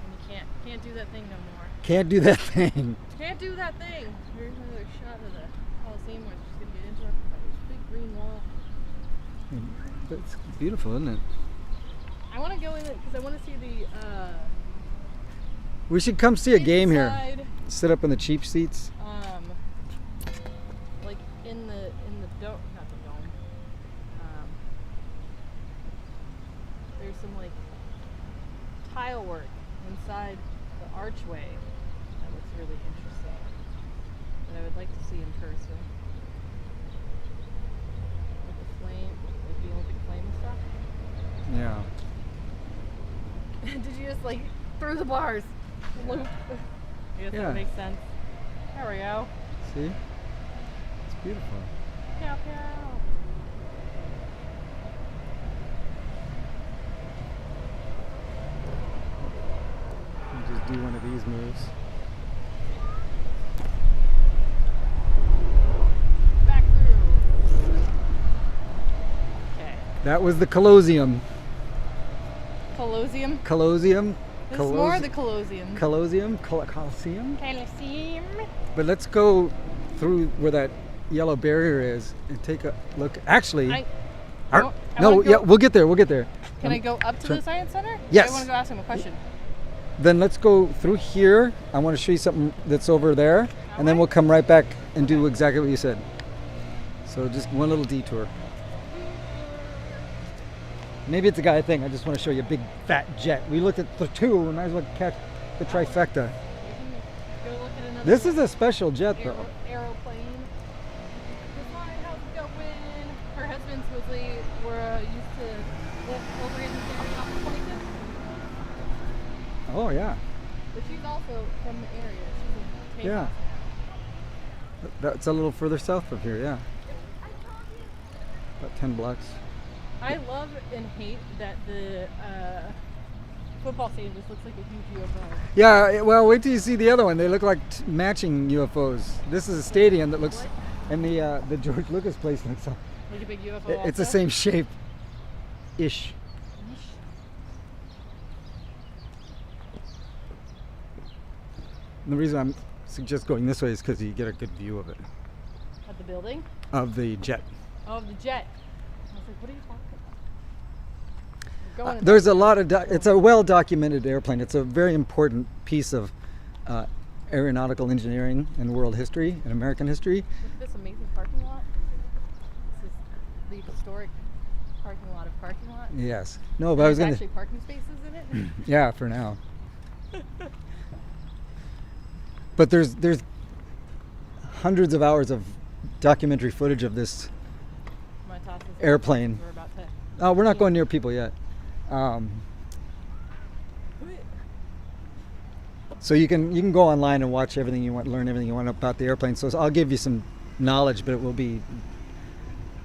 And you can't do that thing no more. Can't do that thing. Can't do that thing. Here's another shot of the Coliseum where she's gonna get interrupted by this big green wall. It's beautiful, isn't it? I want to go in it because I want to see the. We should come see a game here. inside, Sit up in the cheap seats. Like in the dome, not the dome. There's some like tile work inside the archway that looks really interesting. That I would like to see in person. Like the flame, like the Olympic flame and stuff. Yeah. Did you just like through the bars? Loop. I guess Yeah. that makes sense. There we go. See? It's beautiful. Pow pow. I'll just do one of these moves. Back through. Okay. That was the Colosseum. Colosseum. Colosseum? This is more of the Colosseum. Colosseum? Colosseum? Colosseum. But let's go through where that yellow barrier is and take a look. Actually, I our- no, no, yeah, we'll get there. We'll get there. Can I go up to Sure. the Science Center? Yes. I want to go ask him a question. Then let's go through here. I want to show you something that's over there, and then we'll come right back and do exactly what you said. So just one little detour. Maybe it's a guy thing. I just want to show you a big fat jet. We looked at the two, and might as well catch the trifecta. Go look at another This is a special jet, though. aeroplane. This one, how's it going? Her husband supposedly used to live over in the off the 25th. Oh yeah, But she's also from the area. She's in yeah. That's a little further south of here. Yeah, about 10 blocks. I love and hate that the football stadium just looks like a huge UFO. Yeah, well, wait till you see the other one. They look like matching UFOs. This is a stadium that looks, and the George Lucas place looks. Like a big UFO. It's the also. same shape, ish. And the reason I'm suggest going this way is because you get a good view of it, At the building? of the jet. Oh, of the jet. I was like, what are you talking about? We're going in There's that a lot of. It's a well-documented airplane. It's a very important piece of aeronautical engineering in world history and American history. Look at this amazing parking lot. This is the historic parking lot of parking lot. Yes. No, but I was There's gonna. actually parking spaces in it. Yeah, for now. But there's hundreds of hours of documentary footage of this I'm gonna toss this airplane. We're about to. Oh, we're not going near people yet. So you can go online and watch everything you want, learn everything you want about the airplane. So I'll give you some knowledge, but it will be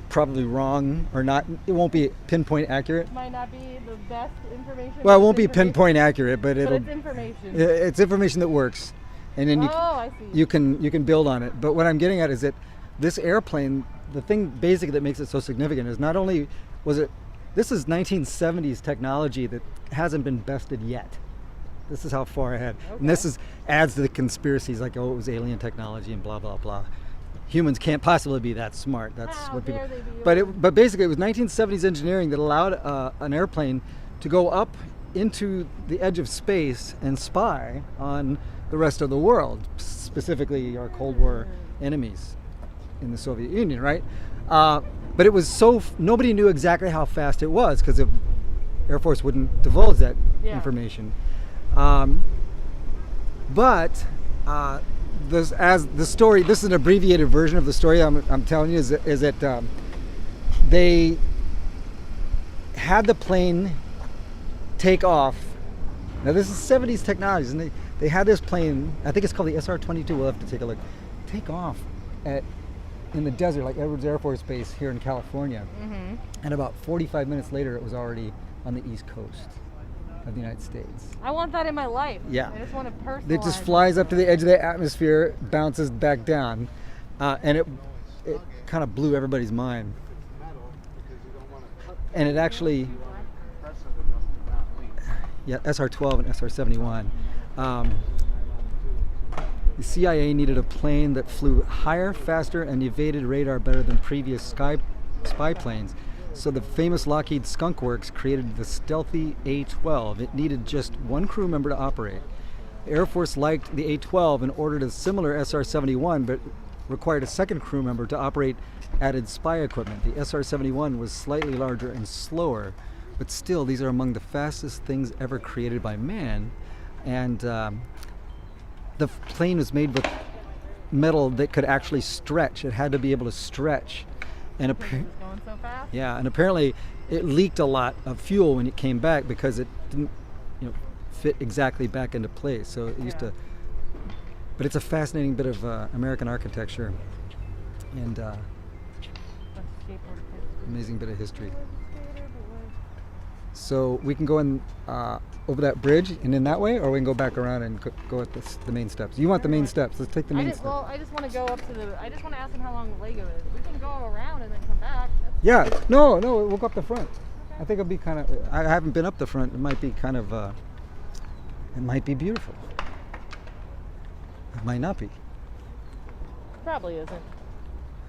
probably wrong or not. It won't be pinpoint accurate. Might not be the best information. Well, it but won't it's be pinpoint accurate, but But it'll. it's information. It's information that works, and then I see. you can build on it. But what I'm getting at is that this airplane, the thing basically that makes it so significant is not only was it. This is 1970s technology that hasn't been bested yet. This is how far ahead. And this is adds to the conspiracies like, oh, it was alien technology and blah blah blah. Humans can't possibly be that smart. That's How what people. dare they be But basically it was 1970s engineering that allowed an airplane to go up into the edge of space and spy on the rest of the world, specifically our Cold War enemies in the Soviet Union, right? But it was so nobody knew exactly how fast it was because the Air Force wouldn't divulge that information. This, as the story, this is an abbreviated version of the story I'm telling you, is that they had the plane take off. Now this is 70s technology, and they had this plane, I think it's called the SR-22, we'll have to take a look, take off in the desert, like Edwards Air Force Base here in California. Mm-hmm. And about 45 minutes later, it was already on the East Coast of the United States. I want that in my life. Yeah. I just want to personalize. It just flies up to the edge of the atmosphere, bounces back down, and it kind of blew everybody's mind. And it actually, yeah, SR-12 and SR-71. The CIA needed a plane that flew higher, faster, and evaded radar better than previous spy planes. So the famous Lockheed Skunk Works created the stealthy A-12. It needed just one crew member to operate. The Air Force liked the A-12 and ordered a similar SR-71, but required a second crew member to operate added spy equipment. The SR-71 was slightly larger and slower, but still, these are among the fastest things ever created by man. And the plane was made with metal that could actually stretch. It had to be able to stretch. And It's going so fast. yeah, and apparently it leaked a lot of fuel when it came back because it didn't, fit exactly back into place. So it used to. But it's a fascinating bit of American architecture, and amazing bit of history. So we can go in over that bridge and in that way, or we can go back around and go at the main steps. You want the main steps? Let's take the main steps. Well, I just want to go up to the. I just want to ask him how long the Lego is. We can go around and then come back. Yeah, no, we'll go up the front. I think it'll be kind of. I haven't been up the front. It might be kind of. It might be beautiful. It might not be. Probably isn't.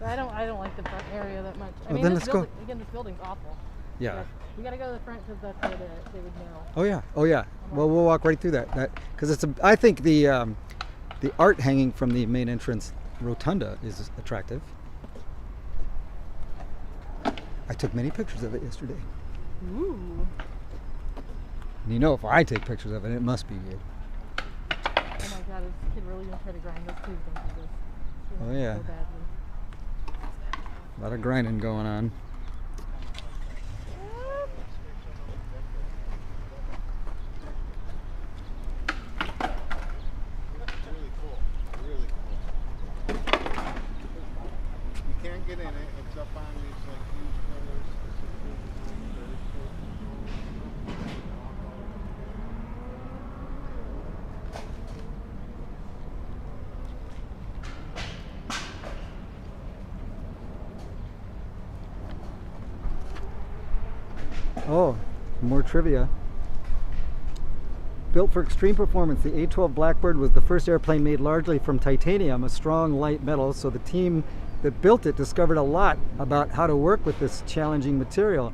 But I don't like the front area that much. I Well, mean, then this let's go. Again, this building's awful. Yeah. But we gotta go to the front because that's where they would know. Oh yeah. Oh yeah. Well, we'll walk right through that. Because it's I think the art hanging from the main entrance rotunda is attractive. I took many pictures of it yesterday. Ooh. And if I take pictures of it, it must be good. Oh my God, is this kid really gonna try to grind this? Please don't do this. Oh, yeah. So badly. A lot of grinding going on. Really cool. Really cool. You can't get in it. It's up on these like huge pillars. Oh, more trivia. Built for extreme performance, the A-12 Blackbird was the first airplane made largely from titanium, a strong light metal, so the team that built it discovered a lot about how to work with this challenging material.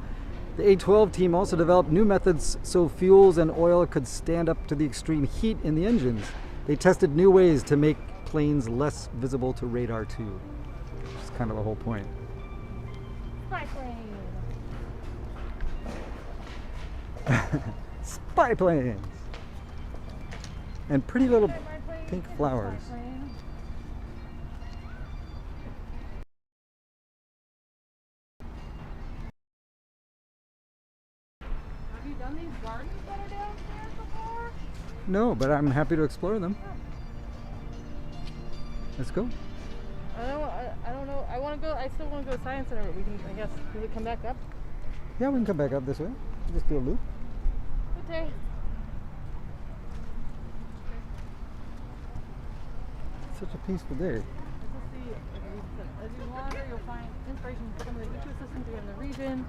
The A-12 team also developed new methods so fuels and oil could stand up to the extreme heat in the engines. They tested new ways to make planes less visible to radar too, which is kind of the whole point. Spy plane. Spy planes! And pretty little pink flowers. Spy plane. Have you done these gardens that are downstairs before? No, but I'm happy to explore them. Let's go. I don't know. I want to go. I still want to go to Science Center. But we can. I guess. Does it come back up? Yeah, we can come back up this way. Just do a loop. Okay. Such a peaceful day. Let's see. As you wander, you'll find inspiration from some of the ecosystems in the region.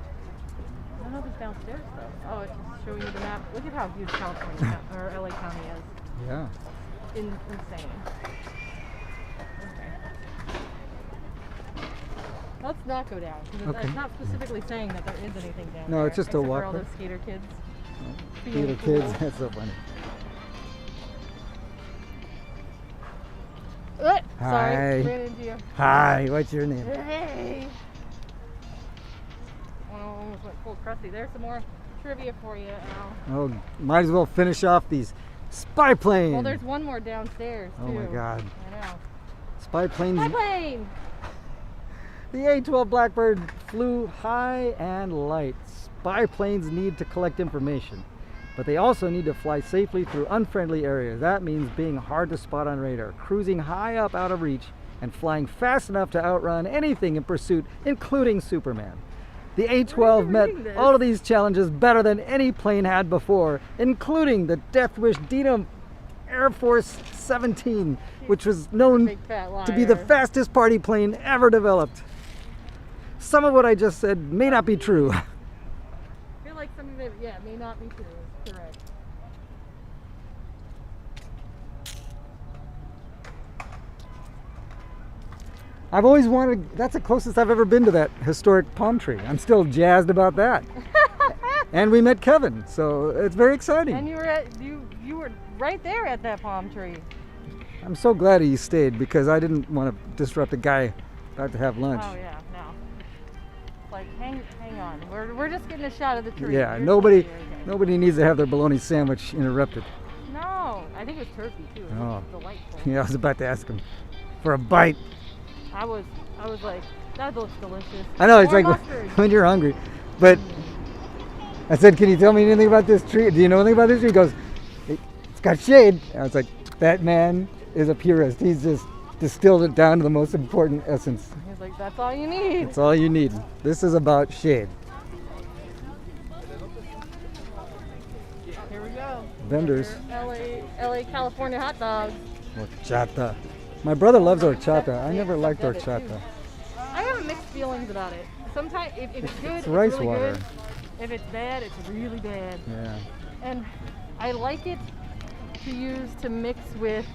I don't know if it's downstairs though. Oh, it's just showing you the map. Look at how huge California or LA County is. Yeah. Insane. Okay. Let's not go down because Okay. it's not specifically saying that there is anything down No, there. it's just a except for all walkway. those skater kids. Little Being kids, cool. that's so funny. Sorry, Hi. ran into you. Hi, what's your name? Hey. Oh, almost went full crusty. There's some more trivia for you, Al. Oh, might as well finish off these spy planes. Well, there's one more downstairs too. Oh my God. I know. Spy planes. Spy plane. The A-12 Blackbird flew high and light. Spy planes need to collect information, but they also need to fly safely through unfriendly areas. That means being hard to spot on radar, cruising high up out of reach, and flying fast enough to outrun anything in pursuit, including Superman. The A-12 met reading this? all of these challenges better than any plane had before, including the Death Wish Dina Air Force 17, which was known Big fat liar. to be the fastest party plane ever developed. Some of what I just said may not be true. I feel like some of it, yeah, may not be true. Correct. I've always wanted. That's the closest I've ever been to that historic palm tree. I'm still jazzed about that. And we met Kevin, so it's very exciting. And you were right there at that palm tree. I'm so glad he stayed because I didn't want to disrupt a guy about to have lunch. Oh yeah, no. It's like hang on. We're just getting a shot of the tree. Yeah, You're nobody totally okay. nobody needs to have their bologna sandwich interrupted. No, I think it was turkey too. It Oh. was delightful. Yeah, I was about to ask him for a bite. I was like, that looks delicious. I know, it's More like mustard. when you're hungry. But I said, can you tell me anything about this tree? Do you know anything about this tree? He goes, it's got shade. And I was like, that man is a purist. He's just distilled it down to the most important essence. He's like, that's all you need. That's all you need. This is about shade. Here we go. Vendors. LA California hot dogs. Horchata. My brother loves horchata. I Yeah, never liked I love it, too. horchata. I have mixed feelings about it. Sometimes if it's good, It's rice really water. good. If it's bad, it's really bad. Yeah. And I like it to use to mix with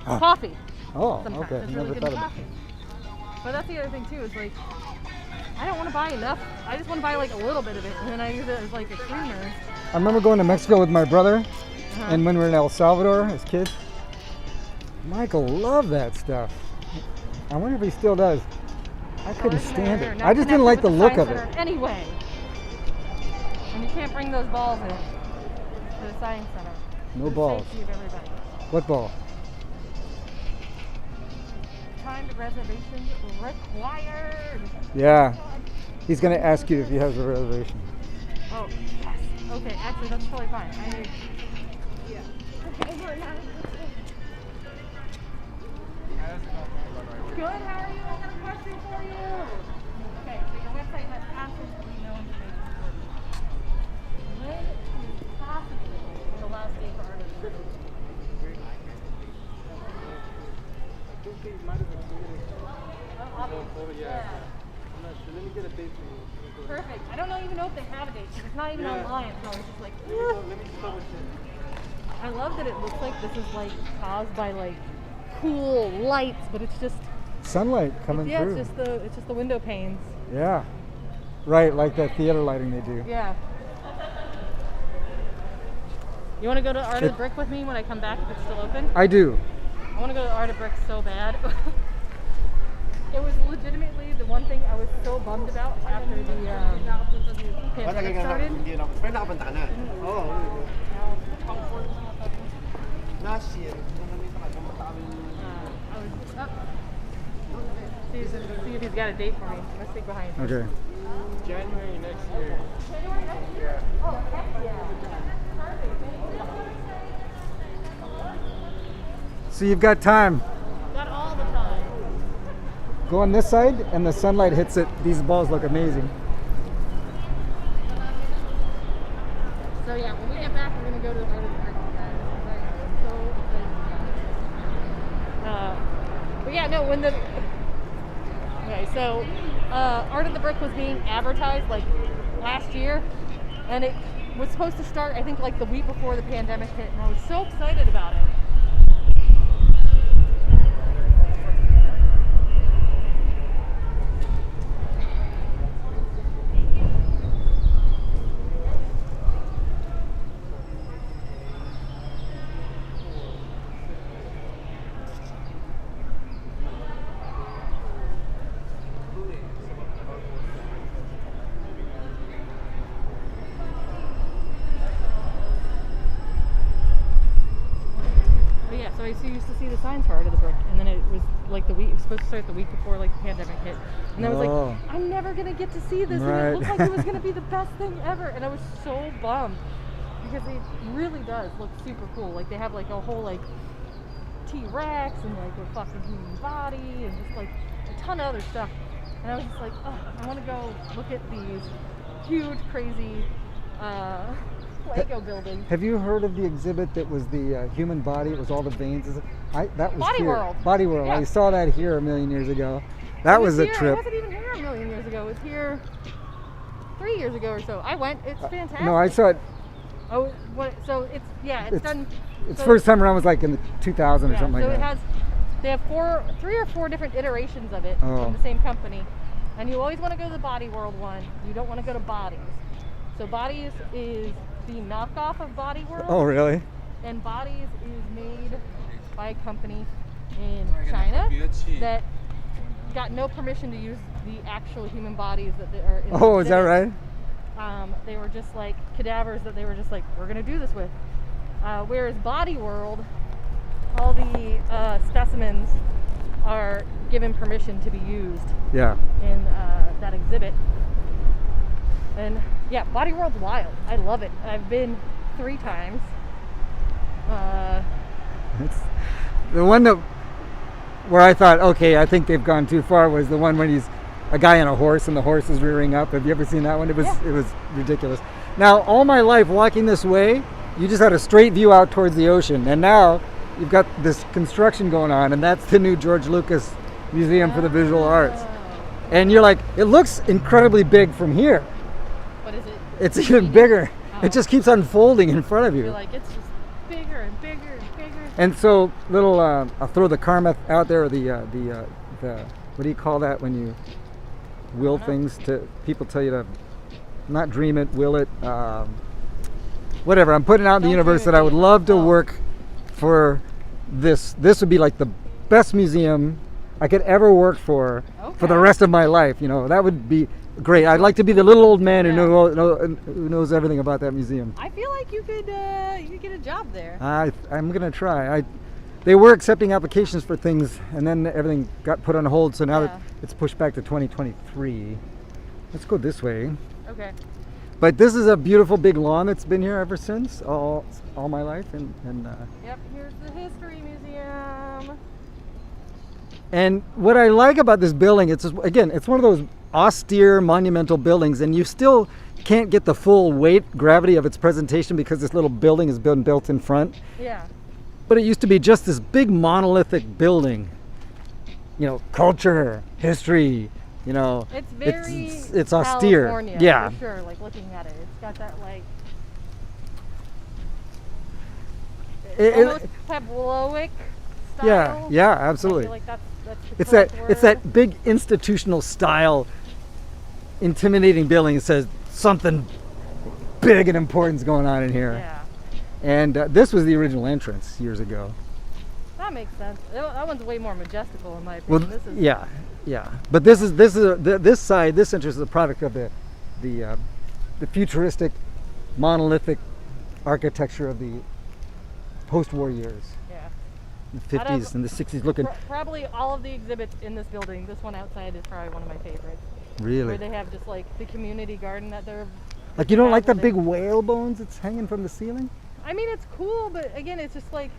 coffee. Oh, Sometimes okay. it's Never really good thought in about coffee. But that's the other thing too. Is like I don't want to buy enough. I just want to buy like a little bit of it, and then I use it as like a creamer. I remember going to Mexico with my brother, Uh-huh. and when we were in El Salvador as kids, Michael loved that stuff. I wonder if he still does. I couldn't Isn't stand there it. not I just didn't connected like the with look Science of it. Center Anyway, and you can't bring those balls in to the Science Center. No For the balls. safety of everybody. What ball? Timed reservations required. Yeah. He's going to ask you if he has a reservation. Oh, yes. Okay, actually, that's totally fine. Yeah. Good, how are you? I got a question for you. Okay, so your website has absolutely no information for you. When is possibly the last day for Art of the River? Yeah. Perfect. I don't even know if they have a date because it's not even online. So I was just like, I love that it looks like this is like caused by like cool lights, but it's just Sunlight coming yeah, through. it's just the window panes. Yeah. Right, like that theater lighting they do. Yeah. You want to go to Art of the Brick with me when I come back if it's still open? I do. I want to go to Art of Brick so bad. It was legitimately the one thing I was so bummed about after the pandemic started. I was up. See if he's got a date for me. Let's stick behind you. Okay. January next year. Oh, heck yeah. Perfect. So you've got time. Got all the time. Go on this side and the sunlight hits it. These balls look amazing. So yeah, when we get back, we're gonna go to the Art of the Brick, guys. I'm so excited. But yeah, no, when the okay, so Art of the Brick was being advertised like last year, and it was supposed to start, I think, like the week before the pandemic hit, and I was so excited about it. But yeah, so I used to see the signs for Art of the Brick, and then it was like the week, it was supposed to start the week before like the pandemic hit, and I was Oh. like, I'm never gonna get to see this, and Right. it looked like it was gonna be the best thing ever, and I was so bummed because it really does look super cool. Like they have like a whole like T-Rex and like a fucking human body and just like a ton of other stuff, and I was just like, oh, I want to go look at these huge, crazy Lego buildings. Have you heard of the exhibit that was the human body? It was all the veins. That was Body here. World. Body World. Yeah. I saw that here a million years ago. That It was a here, It trip. wasn't even here a million years ago. It was here 3 years ago or so. I went. It's fantastic. No, I saw it. Oh, what? So it's It's- done. Its so- first time around was like in the 2000 or yeah, something so like it that. has They have 3 or 4 different iterations of it Oh. from the same company. And you always want to go to the Body World one. You don't want to go to Bodies. So Bodies is the knockoff of Body World. Oh, really? And Bodies is made by a company in China that got no permission to use the actual human bodies that they are in the Oh, is that exhibit. right? They were just like cadavers that they were just like, we're going to do this with. Whereas Body World, all the specimens are given permission to be used Yeah. in that exhibit. And yeah, Body World's wild. I love it. I've been 3 times. It's the one that where I thought, okay, I think they've gone too far was the one when he's a guy on a horse and the horse is rearing up. Have you ever seen that one? It was ridiculous. Now, all my life walking this way, you just had a straight view out towards the ocean, and now you've got this construction going on, and that's the new George Lucas Museum for the Visual Arts. And you're like, it looks incredibly big from here. What is it? It's even bigger. Oh. It just keeps unfolding in front of you. You're like, it's just bigger and bigger and bigger. And so, little, I'll throw the karma out there, or the what do you call that when you will things to people? Tell you to not dream it, will it, whatever. I'm putting out in the Don't universe dream that it, I would will it. love to Oh. work for this. This would be like the best museum I could ever work for the Okay. rest of my life. You know, that would be great. I'd like to be the little old man Yeah. who knows everything about that museum. I feel like you could get a job there. I'm gonna try. They were accepting applications for things, and then everything got put on hold. So now Yeah. it's pushed back to 2023. Let's go this way. Okay. But this is a beautiful big lawn that's been here ever since, all my life, and Yep, here's the History Museum. and what I like about this building, it's just, again, it's one of those austere monumental buildings, and you still can't get the full weight gravity of its presentation because this little building has been built in front. Yeah. But it used to be just this big monolithic building. You know, culture, history, you know. It's very it's austere. California, Yeah. for sure, like looking at it. It's got that like almost Pavlovic style. Yeah, I absolutely. feel like that's the It's correct that word. it's that big institutional style intimidating building that says something big and important's going on in here. Yeah. And this was the original entrance years ago. That makes sense. That one's way more majestical in my Well, opinion. This is yeah. But this side, this entrance is a product of the futuristic, monolithic architecture of the post-war years, yeah. the Out of- 50s and the 60s. Looking Probably all of the exhibits in this building, this one outside is probably one of my favorites. really Where they have just like the community garden that they're like. You don't like the with big it. whale bones that's hanging from the ceiling? I mean, it's cool, but again, it's just like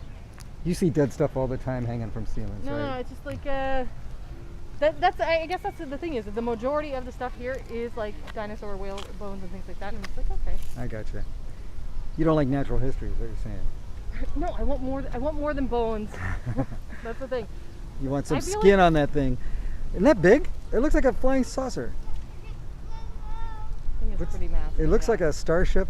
You see dead stuff all the time hanging from ceilings, no, right? it's just like I guess that's the thing is that the majority of the stuff here is like dinosaur whale bones and things like that, and it's like okay. I gotcha. You don't like natural history, is what you're saying. No, I want more. I want more than bones. That's the thing. You want some I feel skin on that thing. Isn't that big? It looks like a flying saucer. I think it's Looks- pretty massive. It looks yeah. like a starship.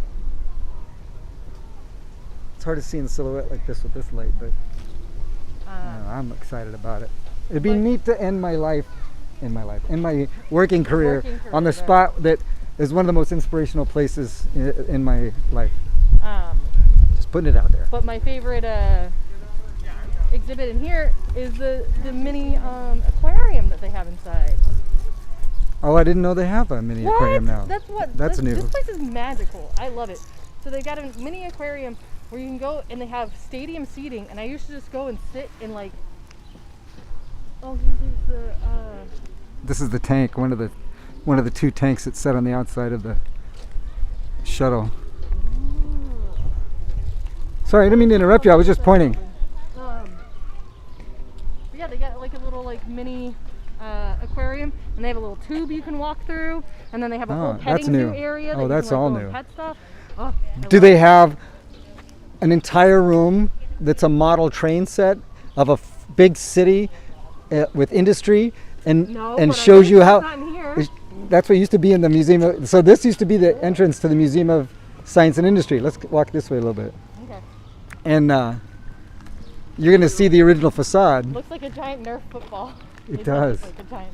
It's hard to see in silhouette like this with this light, but I'm excited about it. It'd be But- neat to end my life, in my working career, Working career, on the right. spot that is one of the most inspirational places in my life. Just putting it out there. But my favorite exhibit in here is the mini aquarium that they have inside. Oh, I didn't know they have a mini aquarium now. That's new. This place is magical. I love it. So they got a mini aquarium where you can go and they have stadium seating, and I used to just go and sit in like. Oh, here's the. This is the tank, one of the 2 tanks that set on the outside of the shuttle. Sorry, I didn't mean to interrupt you. I was just pointing. Yeah, they got like a little like mini aquarium, and they have a little tube you can walk through, and then they have a whole that's petting new. zoo area. Oh, that you that's can, like, all go and new. Pet stuff. Oh, I Do love they it. have an entire room that's a model train set of a big city with industry and No, and but I shows think you that's how? not in here. That's what used to be in the museum. So this used to be the entrance to the Museum of Science and Industry. Let's walk this way a little bit. Okay. And you're gonna see the original facade. Looks like a giant Nerf football. It does. Like a giant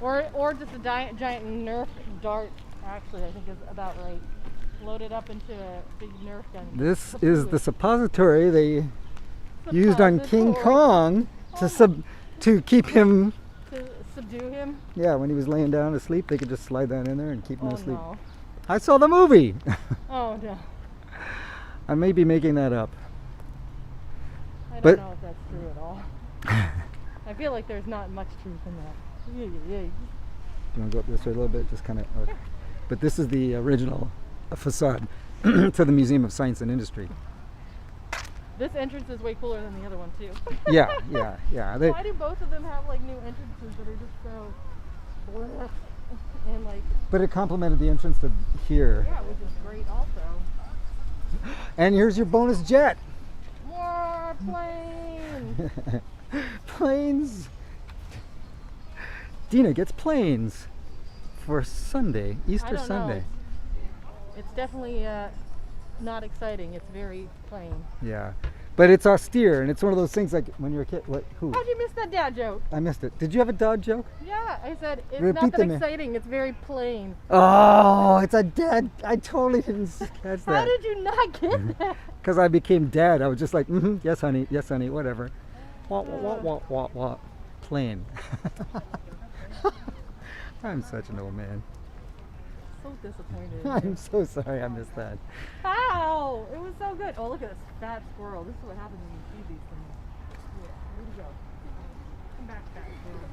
Nerf. Or just a giant Nerf dart. Actually, I think is about right. Loaded up into a big Nerf gun. This is the suppository they used on King Kong to keep him. To subdue him. Yeah, when he was laying down asleep, they could just slide that in there and keep him Oh asleep. no. I saw the movie. Oh no. I may be making that up. I don't But- know if that's true at all. I feel like there's not much truth in that. Yeah. Do you want to go up this way a little bit? Just kind of. Okay. But this is the original facade to the Museum of Science and Industry. This entrance is way cooler than the other one too. Yeah. They, Why do both of them have like new entrances that are just so bleh and like but it complemented the entrance to here. yeah, which is great also. And here's your bonus jet. More planes. Planes. Dina gets planes for Sunday, I Easter don't Sunday. know. It's definitely not exciting. It's very plain. Yeah, but it's austere, and it's one of those things like when you're a kid. What? Who? How'd you miss that dad joke? I missed it. Did you have a dad joke? Yeah, I said it's Repeat not that them. exciting. It's very plain. Oh, it's a dad. I totally didn't catch How that. did you not get that? Because I became dad. I was just like, yes, honey, whatever. Wah. Plain. I'm such an old man. So disappointed. I'm so sorry I missed that. How? It was so good. Oh, look at this fat squirrel. This is what happens when you feed these things. Yeah, where'd he go? Come back, fat squirrel.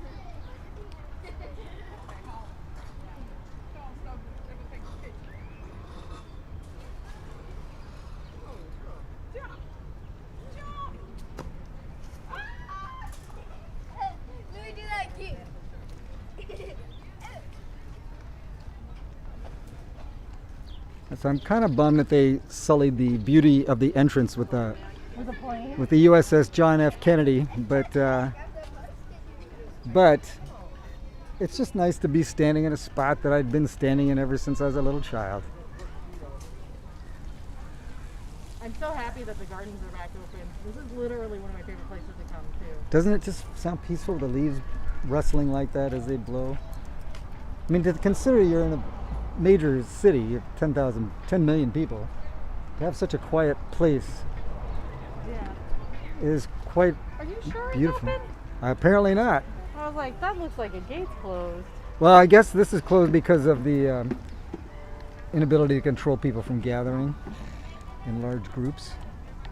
Let me do that cute. So I'm kind of bummed that they sullied the beauty of the entrance with the With a plane? USS John F. Kennedy, but it's just nice to be standing in a spot that I'd been standing in ever since I was a little child. I'm so happy that the gardens are back open. This is literally one of my favorite places to come to. Doesn't it just sound peaceful, the leaves rustling like that as they blow? I mean, to consider you're in a major city, you have 10 million people, to have such a quiet place Yeah. is quite Are you sure beautiful. it's open? Apparently not. I was like, that looks like a gate's closed. Well, I guess this is closed because of the inability to control people from gathering in large groups.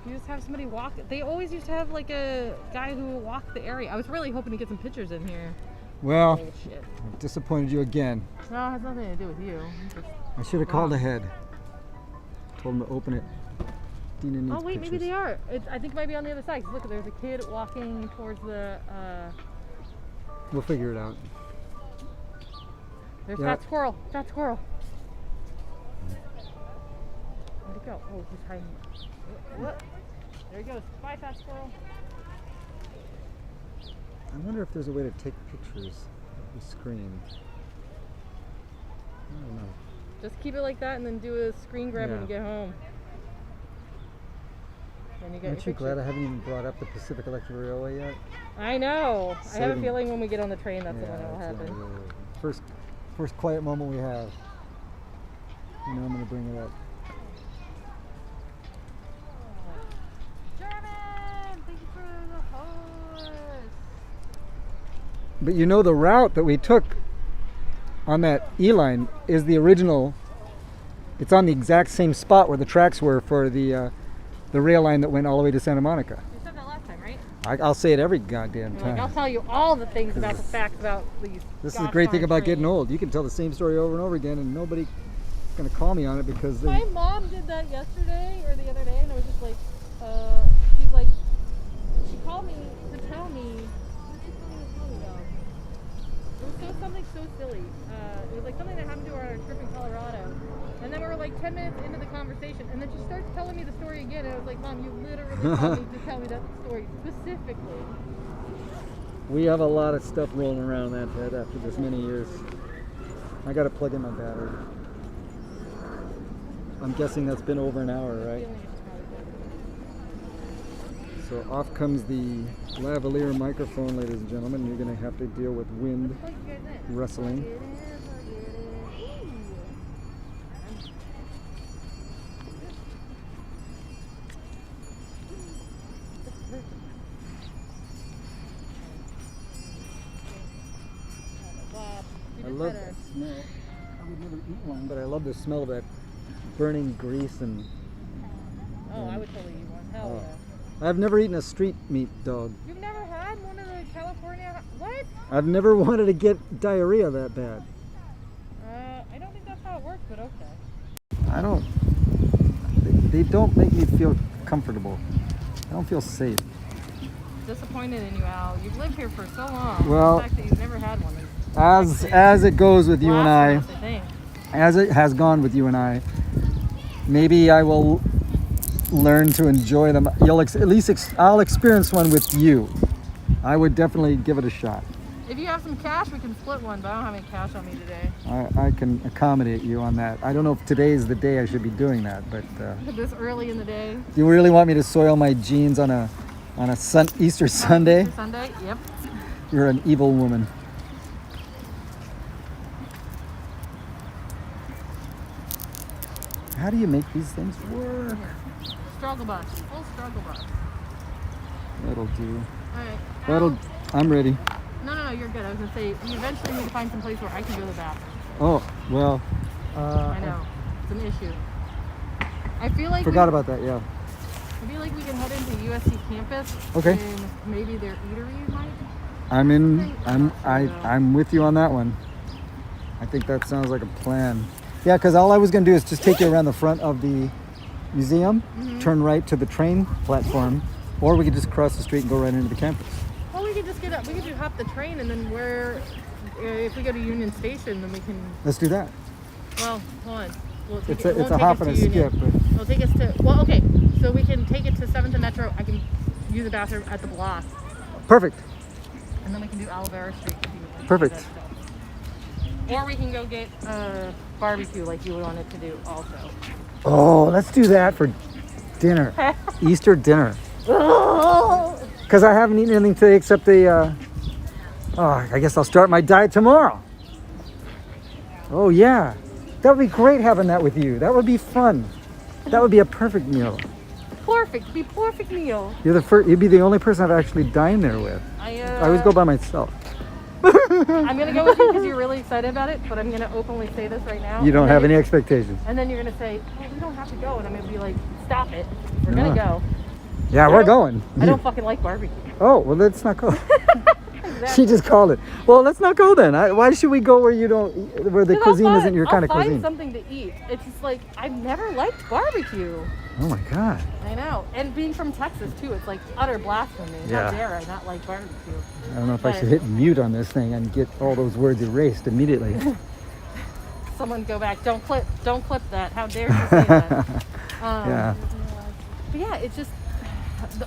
You just have somebody walk. They always used to have like a guy who would walk the area. I was really hoping to get some pictures in here. Well, Bullshit. I've disappointed you again. No, it has nothing to do with you. I'm just- I should have called ahead. Told him to open it. Dina needs Oh wait, pictures. maybe they are. I think it might be on the other side. 'Cause look, there's a kid walking towards the. We'll figure it out. There's Yeah. Fat Squirrel. Fat Squirrel. Where'd he go? Oh, he's hiding. What? There he goes. Bye, Fat Squirrel. I wonder if there's a way to take pictures of the screen. I don't know. Just keep it like that and then do a screen grab when Yeah. you get home. Then you get Aren't your you glad picture. I haven't even brought up the Pacific Electric Railway yet? I know. I have a Saving- feeling when we get on the train that's when it'll it's, happen. first quiet moment we have. You know I'm going to bring it up. German! Thank you for the horse! But you know the route that we took on that E-line is the original. It's on the exact same spot where the tracks were for the rail line that went all the way to Santa Monica. You said that last time, right? I'll say it every goddamn You're like, I'll time. tell you all the things about the facts about these. This is the gosh great thing darn about getting trains. old. You can tell the same story over and over again and nobody's going to call me on it because My they... mom did that yesterday or the other day, and I was just like, she's like, she called me to tell me. What did she tell me to tell me though? It was something so silly. It was like something that happened to her on our trip in Colorado. And then we were like 10 minutes into the conversation, and then she starts telling me the story again, and I was like, Mom, you literally told me to tell me that story specifically. We have a lot of stuff rolling around that head after this many years. I got to plug in my battery. I'm guessing that's been over an hour, right? Feeling it's probably good. So off comes the lavalier microphone, ladies and gentlemen. You're going to have to deal with wind wrestling. I love that smell. I would never eat one, but I love the smell of that burning grease and... Oh, I would totally eat one. Hell yeah. I've never eaten a street meat dog. You've never had one of the California... What? I've never wanted to get diarrhea that bad. I don't think that's how it works, but okay. I don't... They don't make me feel comfortable. I don't feel safe. Disappointed in you, Al. You've lived here for so long. Well, the fact that you've never had one is as it goes with you and I, blasphemous, I think. as it has gone with you and I, maybe I will learn to enjoy them. I'll experience one with you. I would definitely give it a shot. If you have some cash, we can split one, but I don't have any cash on me today. I can accommodate you on that. I don't know if today is the day I should be doing that, but This early in the day. do you really want me to soil my jeans on a Easter Sunday? Easter Sunday? Yep. You're an evil woman. How do you make these things work? Struggle bus. Full struggle bus. That'll do. Alright. I'm ready. No, you're good. I was going to say, we eventually need to find some place where I can go to the bathroom. Oh, well. I know. It's an issue. I feel like Forgot about that, yeah. I feel like we can head into USC campus. Okay. And maybe their eatery might. I'm with you on that one. I think that sounds like a plan. Yeah, because all I was going to do is just take you around the front of the museum, turn right to the train platform, or we could just cross the street and go right into the campus. Well, we could just get up. We could just hop the train, and then if we go to Union Station, then we can. Let's do that. Well, hold on. It's a hop and a skip. But It'll take us to. Well, okay. So we can take it to 7th and Metro. I can use the bathroom at the block, perfect. and then we can do Olivera Street. If you want to do Perfect. that stuff. Or we can go get barbecue like you wanted to do also. Oh, let's do that for dinner. Easter dinner. Because I haven't eaten anything today except the... I guess I'll start my diet tomorrow. Oh, yeah. That would be great having that with you. That would be fun. That would be a perfect meal. Perfect. Be perfect meal. You'd be the only person I've actually dined there with. I always go by myself. I'm going to go with you because you're really excited about it, but I'm going to openly say this right now. You don't have any expectations. And then you're going to say, oh, we don't have to go. And I'm going to be like, stop it. We're going to go. Yeah, we're going. I don't fucking like barbecue. Oh, well, let's not go. Exactly. She just called it. Well, let's not go then. Why should we go where the cuisine isn't your kind of I'll cuisine? find something to eat. It's just like, I've never liked barbecue. Oh my God. I know. And being from Texas, too, it's like utter blasphemy. Yeah. How dare I not like barbecue? I don't know if I should hit mute on this thing and get all those words erased immediately. Someone go back. Don't clip that. How dare you say that? Yeah. But yeah, it's just,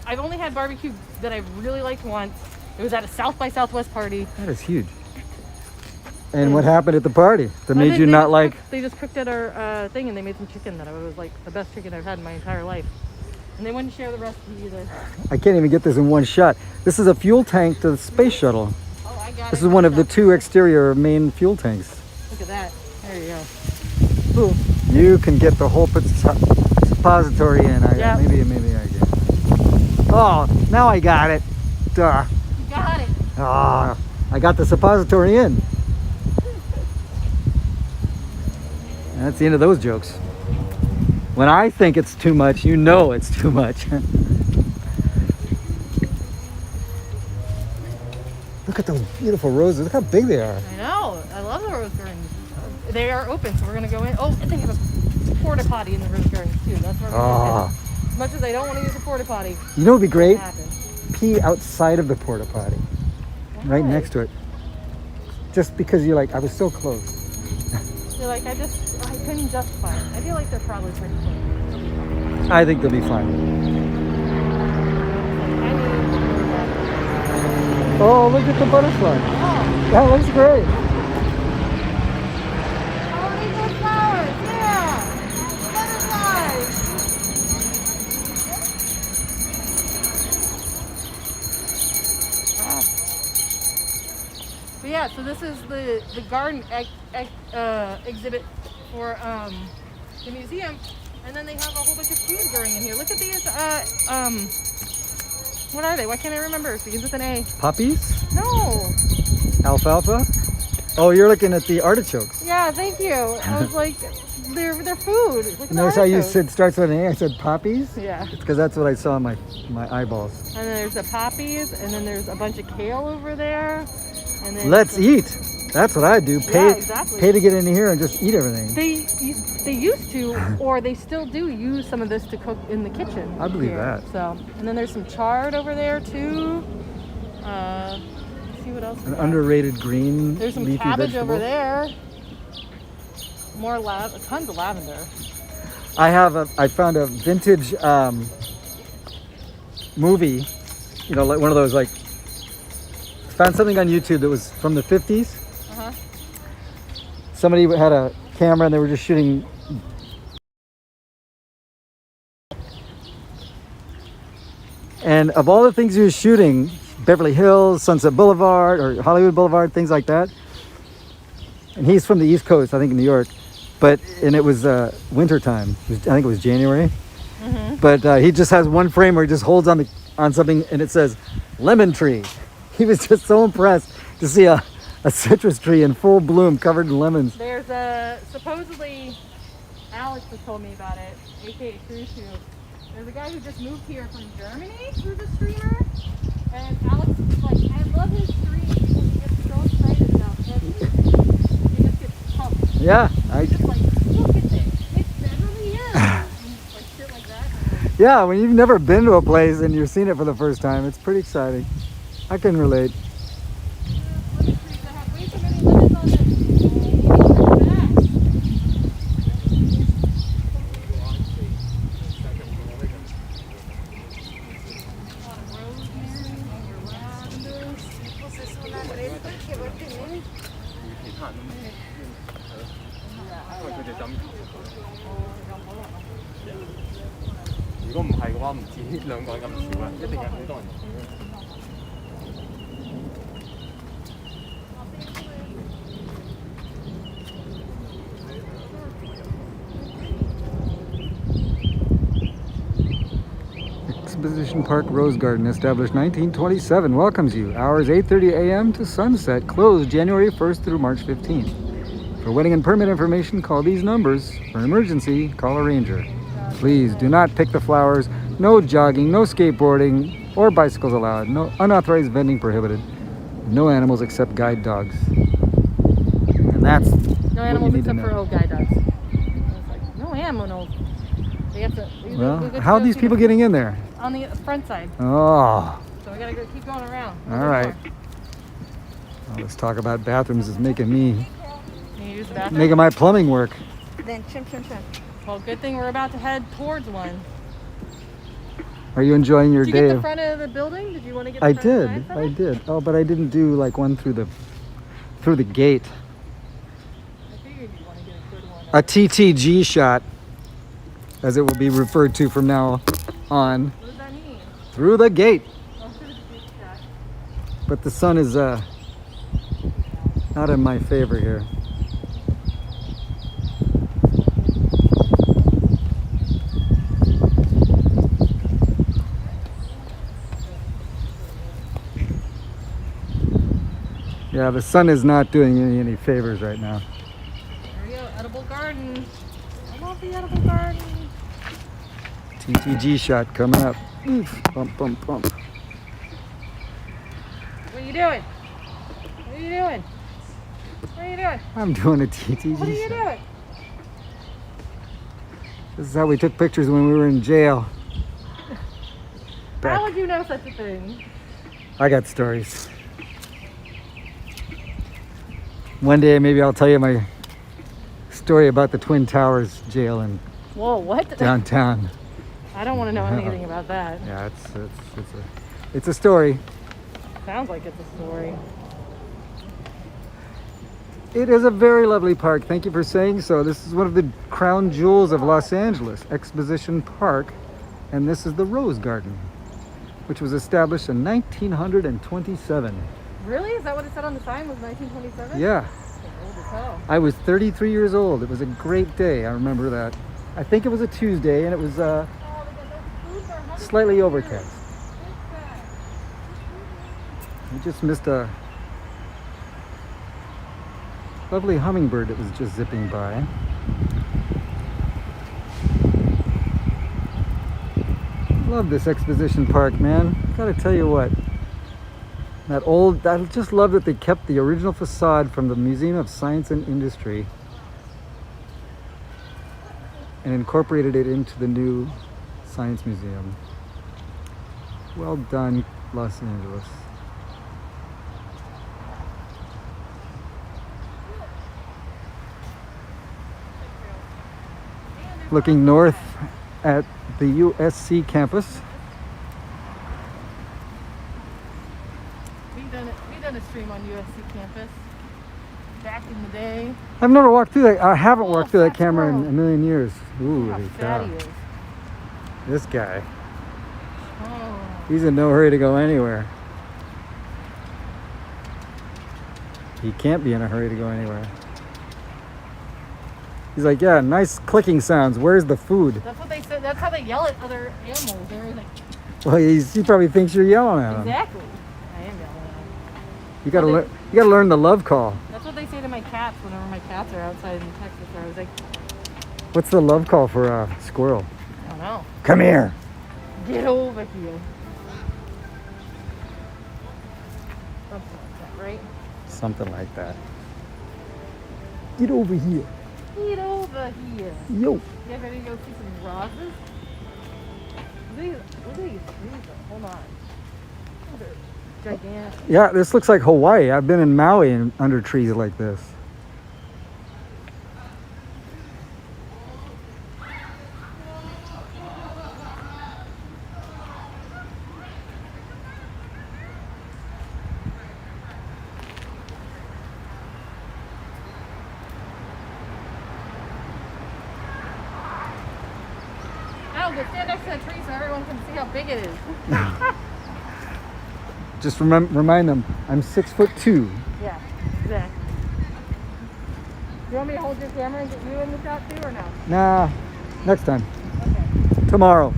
I've only had barbecue that I really liked once. It was at a South by Southwest party. That is huge. And what happened at the party that made you not like? They just cooked at our thing, and they made some chicken that was like the best chicken I've had in my entire life. And they wouldn't share the recipe either. I can't even get this in one shot. This is a fuel tank to the space shuttle. Oh, I got it. This is one of the 2 exterior main fuel tanks. Look at that. There you go. Boom. You can get the whole suppository in. Yep. Maybe I get it. Oh, now I got it. Duh. You got it. Ah, I got the suppository in. And that's the end of those jokes. When I think it's too much, you know it's too much. Look at those beautiful roses. Look how big they are. I know. I love the rose gardens. They are open, so we're going to go in. Oh, and they have a porta potty in the rose gardens, too. That's where we're going to As much as I don't want to use a porta potty. You know what would be great? It happens. Pee outside of the porta potty. Right next to it. Just because you're like, I was so close. You're like, I couldn't justify it. I feel like they're probably pretty close. I think they'll be fine. Oh, look at the butterfly. Oh. That looks great. Oh, these are flowers. Yeah. Butterflies. this is the garden exhibit for the museum, and then they have a whole bunch of food growing in here. Look at these. What are they? Why can't I remember? It begins with an A. Poppies? No. Alfalfa? Oh, you're looking at the artichokes. Yeah, thank you. I was like, they're food. Look at Notice the how you artichokes. said starts with an A? I said poppies? Yeah. It's because that's what I saw in my eyeballs. And then there's the poppies, and then there's a bunch of kale over there. And then Let's eat. That's what I do. Pay, Yeah, exactly. pay to get in here and just eat everything. They used to, or they still do use some of this to cook in the kitchen. I believe here. that. So, and then there's some chard over there too. Let's see what else. we An got. underrated green There's some leafy cabbage vegetable. over there. More tons of lavender. I found a vintage movie, you know, like one of those like, found something on YouTube that was from the 50s. Uh-huh. Somebody had a camera and they were just shooting. And of all the things he was shooting, Beverly Hills, Sunset Boulevard, or Hollywood Boulevard, things like that. And he's from the East Coast, I think in New York. And it was winter time. I think it was January. Mm-hmm. But he just has one frame where he just holds on something and it says lemon tree. He was just so impressed to see a citrus tree in full bloom covered in lemons. There's supposedly, Alex has told me about it, aka Cruise Tube. There's a guy who just moved here from Germany who's a streamer. And Alex is like, I love his stream because he gets so excited about everything. He just gets pumped. Yeah, He's just like, look at this. It's Beverly Hills. And like shit like that. And like, yeah. When you've never been to a place and you're seeing it for the first time, it's pretty exciting. I can relate. lemon trees that have way too many lemons on them. Exposition Park Rose Garden, established 1927, welcomes you. Hours 8:30 a.m. to sunset. Closed January 1st through March 15th. For wedding and permit information, call these numbers. For an emergency, call a ranger. Please do not pick the flowers. No jogging, no skateboarding, or bicycles allowed. No unauthorized vending prohibited. No animals except guide dogs. And that's No what you animals need to except for know. old guide dogs. I was like, no animals. They have to. we Well, get to how are go these see people the- getting in there? On the front side. Oh, So we gotta keep going around. all right. Well, let's talk about bathrooms. It's making Can you use the bathroom? my plumbing work. Then chim. Well, good thing we're about to head towards one. Are you enjoying your Did you day? get the front of the building? Did you want to get the I front side did. from I it? did. Oh, but I didn't do like one through the gate. I figured you'd want to get a good one. A TTG shot, as it will be referred to from now on, What does that mean? through the gate. Oh, should have just shot. But the sun is not in my favor here. Yeah, the sun is not doing me any favors right now. There we go, edible garden. I love the edible garden. TTG shot coming up. Oof. Bump, bump, bump. What are you doing? What are you doing? What are you doing? I'm doing a TTG What are you shot. doing? This is how we took pictures when we were in jail. How Back. would you know such a thing? I got stories. One day maybe I'll tell you my story about the Twin Towers jail in Whoa, what? downtown. I don't want to know anything about that. Yeah, it's a story. Sounds like it's a story. It is a very lovely park. Thank you for saying so. This is one of the crown jewels of Los Angeles, Exposition Park, and this is the Rose Garden, which was established in 1927. Really? Is that what it said on the sign? Was 1927? Yeah. Old as hell. I was 33 years old. It was a great day. I remember that. I think it was a Tuesday, and it was Oh, those foods are 100 slightly years. overcast. We just missed a lovely hummingbird that was just zipping by. Love this Exposition Park, man. Gotta tell you what. I just love that they kept the original facade from the Museum of Science and Industry and incorporated it into the new Science Museum. Well done, Los Angeles. Looking north at the USC campus. We done a stream on USC campus back in the day. I've never walked through that. I haven't Oh, walked through that fat camera in squirrel. a million years. Ooh, How holy fat cow. he is. This guy. Oh. He's in no hurry to go anywhere. He can't be in a hurry to go anywhere. He's like, yeah, nice clicking sounds. Where's the food? That's what they said. That's how they yell at other animals. They're like, Well, he probably thinks you're yelling at him. exactly. I am yelling at them. You gotta, Well, you gotta learn the love call. That's what they say to my cats whenever my cats are outside in Texas. I was like, What's the love call for a squirrel? I don't know. Come here. Get over here. Something like that, right? Something like that. Get over here. Get over here. Yo. You guys ready to go see some roses? Look at these trees though. Hold on. They're gigantic. Yeah, this looks like Hawaii. I've been in Maui and under trees like this. Now go stand next to the tree so everyone can see how big it is. Just remind them, I'm 6'2". Yeah, exactly. You want me to hold your camera and get you in the shot too or no? Nah, next time. Okay. Tomorrow.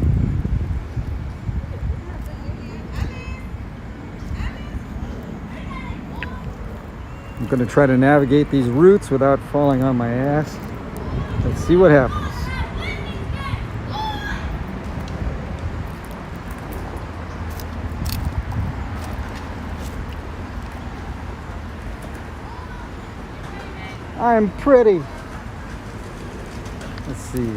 I'm gonna try to navigate these routes without falling on my ass. Let's see what happens. I'm pretty. Let's see.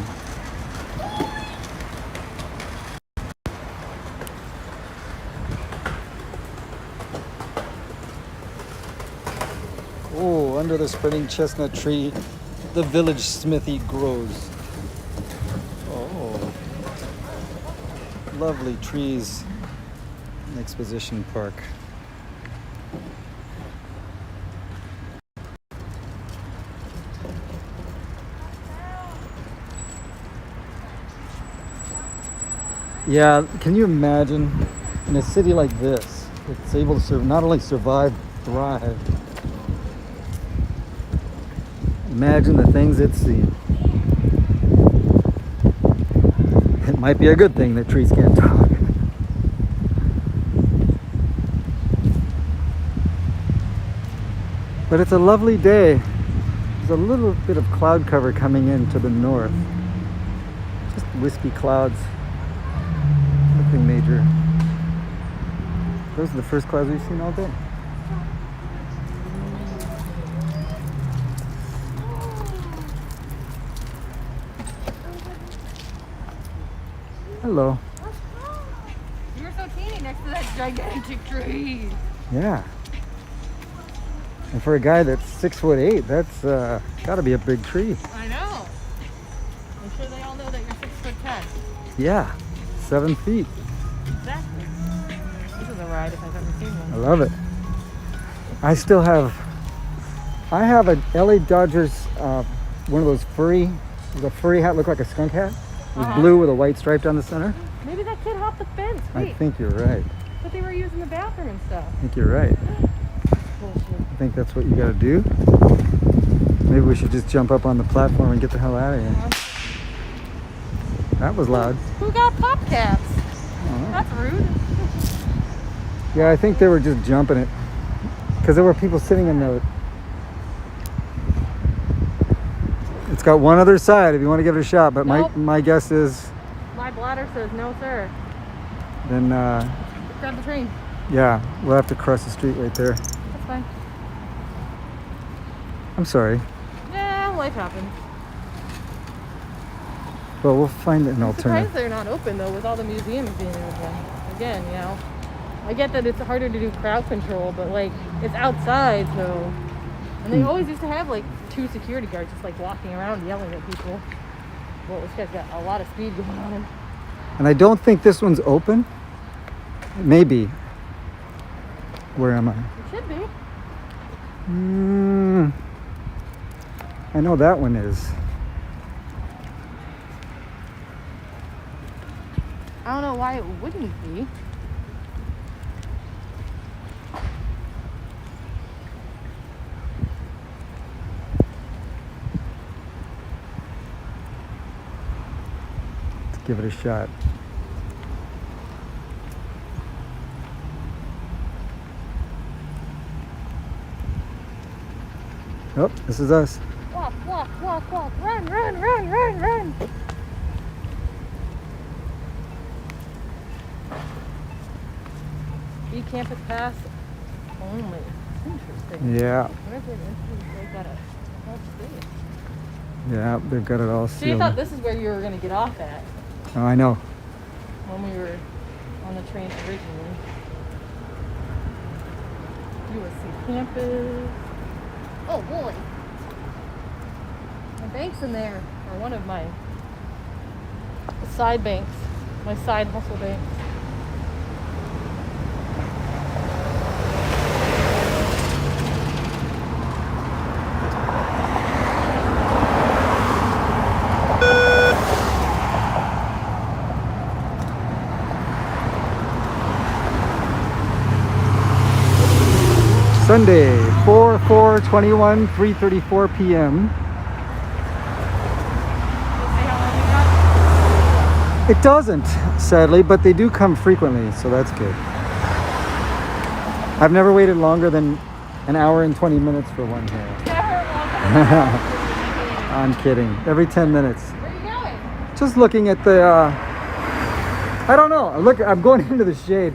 Oh, under the spreading chestnut tree, the village smithy grows. Oh, lovely trees in Exposition Park. Yeah, can you imagine in a city like this, it's able to not only survive, thrive. Imagine the things it's seen. It might be a good thing that trees can't talk. But it's a lovely day. There's a little bit of cloud cover coming in to the north. Just wispy clouds. Nothing major. Those are the first clouds we've seen all day. Hello. You were so teeny next to that gigantic tree. Yeah. And for a guy that's 6'8", that's gotta be a big tree. I know. I'm sure they all know that you're 6'10". Yeah. 7 feet. Exactly. This is a ride if I've ever seen I one. love it. I have a LA Dodgers, one of those furry, the furry hat, look like a skunk hat. It was blue with a white stripe down the center. Maybe that kid hopped the fence. I Wait, think you're right. but they were using the bathroom and stuff. I think you're right. I think that's what you gotta do. Maybe we should just jump up on the platform and get the hell out of here. That was loud. Who got pop caps? Oh. That's rude. Yeah, I think they were just jumping it. Because there were people sitting in the... It's got one other side if you want to give it a shot, but Nope. my guess is My bladder says no, sir. then, Grab the train. yeah, we'll have to cross the street right there. That's fine. I'm sorry. Yeah, life happens. Well, we'll find an I'm alternative. surprised they're not open though, with all the museums being open. Again, you know, I get that it's harder to do crowd control, but like it's outside, so. And they always used to have like 2 security guards just like walking around yelling at people. Well, this guy's got a lot of speed going on. And I don't think this one's open. Maybe. Where am I? It should be. I know that one is. I don't know why it wouldn't be. Let's give it a shot. Oh, this is us. Walk, walk, walk, walk. Run, run, run, run, run. E-campus pass only. Interesting. Yeah, Where's it? They got a whole space. yeah, they've got it all See, I sealed. thought this is where you were going to get off at Oh, I know. when we were on the train originally. USC campus. Oh boy. My bank's in there, or one of my side banks, my side hustle banks. Sunday, 4/4/21, 3:34 p.m. It doesn't, sadly, but they do come frequently, so that's good. I've never waited longer than an hour and 20 minutes for one here. I'm kidding. Every 10 minutes. Where are you going? Just looking at the, I don't know. Look, I'm going into the shade.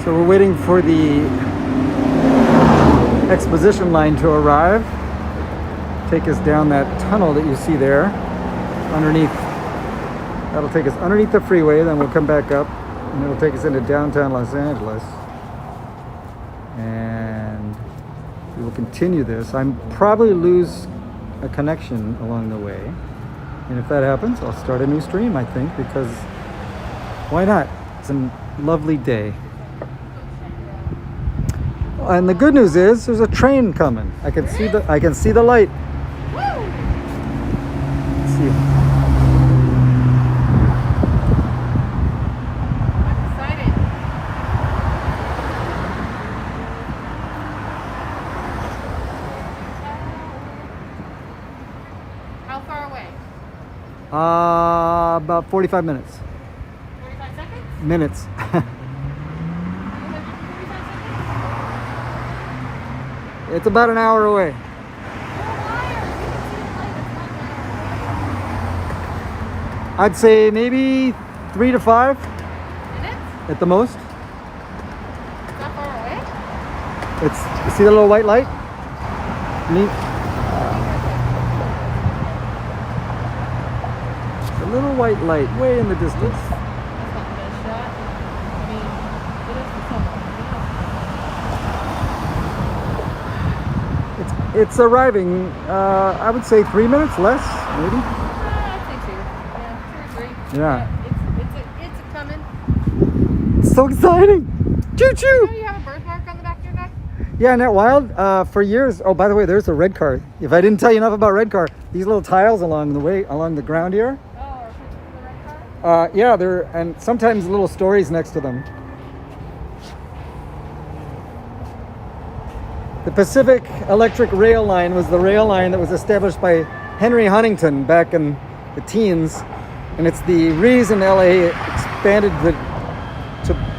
So we're waiting for the Exposition line to arrive. Take us down that tunnel that you see there underneath. That'll take us underneath the freeway, then we'll come back up and it'll take us into downtown Los Angeles. And we will continue this. I'm probably lose a connection along the way. And if that happens, I'll start a new stream, I think, because why not? It's a lovely day. And the good news is there's a train coming. I can see the light. Let's see. I'm excited. How far away? About 45 minutes. 45 seconds? Minutes. It's about an hour away. I'd say maybe 3 to 5 Minutes? at the most. That far away? It's, you see the little white light? Neat. The little white light way in the distance. That's not the best shot. I mean, it is for someone. It's arriving, I would say 3 minutes less, maybe. I'd say 2. Yeah, 2 or 3. Yeah. It's a coming. so exciting. Choo choo. You have a birthmark on the back of your neck? Yeah, isn't that wild? For years. Oh, by the way, there's a red car. If I didn't tell you enough about red car, these little tiles along the ground here. Oh, are pictures of the red car? Yeah, and sometimes little stories next to them. The Pacific Electric Rail Line was the rail line that was established by Henry Huntington back in the teens, and it's the reason LA expanded to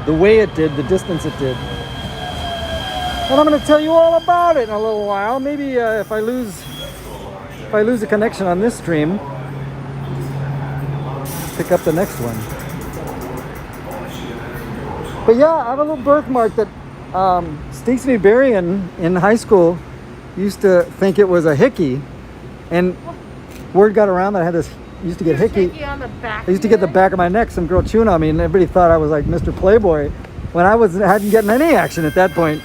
the way it did, the distance it did. And I'm going to tell you all about it in a little while. Maybe if I lose a connection on this stream, pick up the next one. But yeah, I have a little birthmark that Stacey Berrien in high school used to think it was a hickey, and word got around that I had this. Used to get hickey. On the back I used to get the back of my neck. Some girl chewing on me, and everybody thought I was like Mr. Playboy, when I hadn't gotten any action at that point.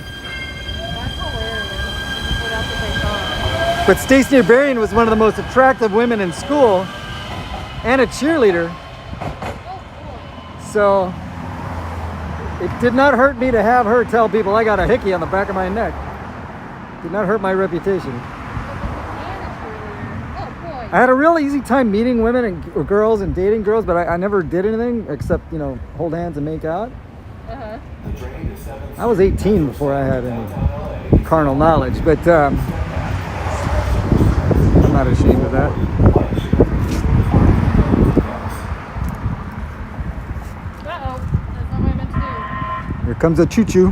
That's hilarious. Without the face on. But Stacey Berrien was one of the most attractive women in school, and a cheerleader. So it did not hurt me to have her tell people I got a hickey on the back of my neck. Did not hurt my reputation. I had a real easy time meeting women or girls and dating girls, but I never did anything except, hold hands and make out. Uh-huh. I was 18 before I had any carnal knowledge, but I'm not ashamed of that. Uh-oh. That's not what I meant to do. Here comes a choo-choo.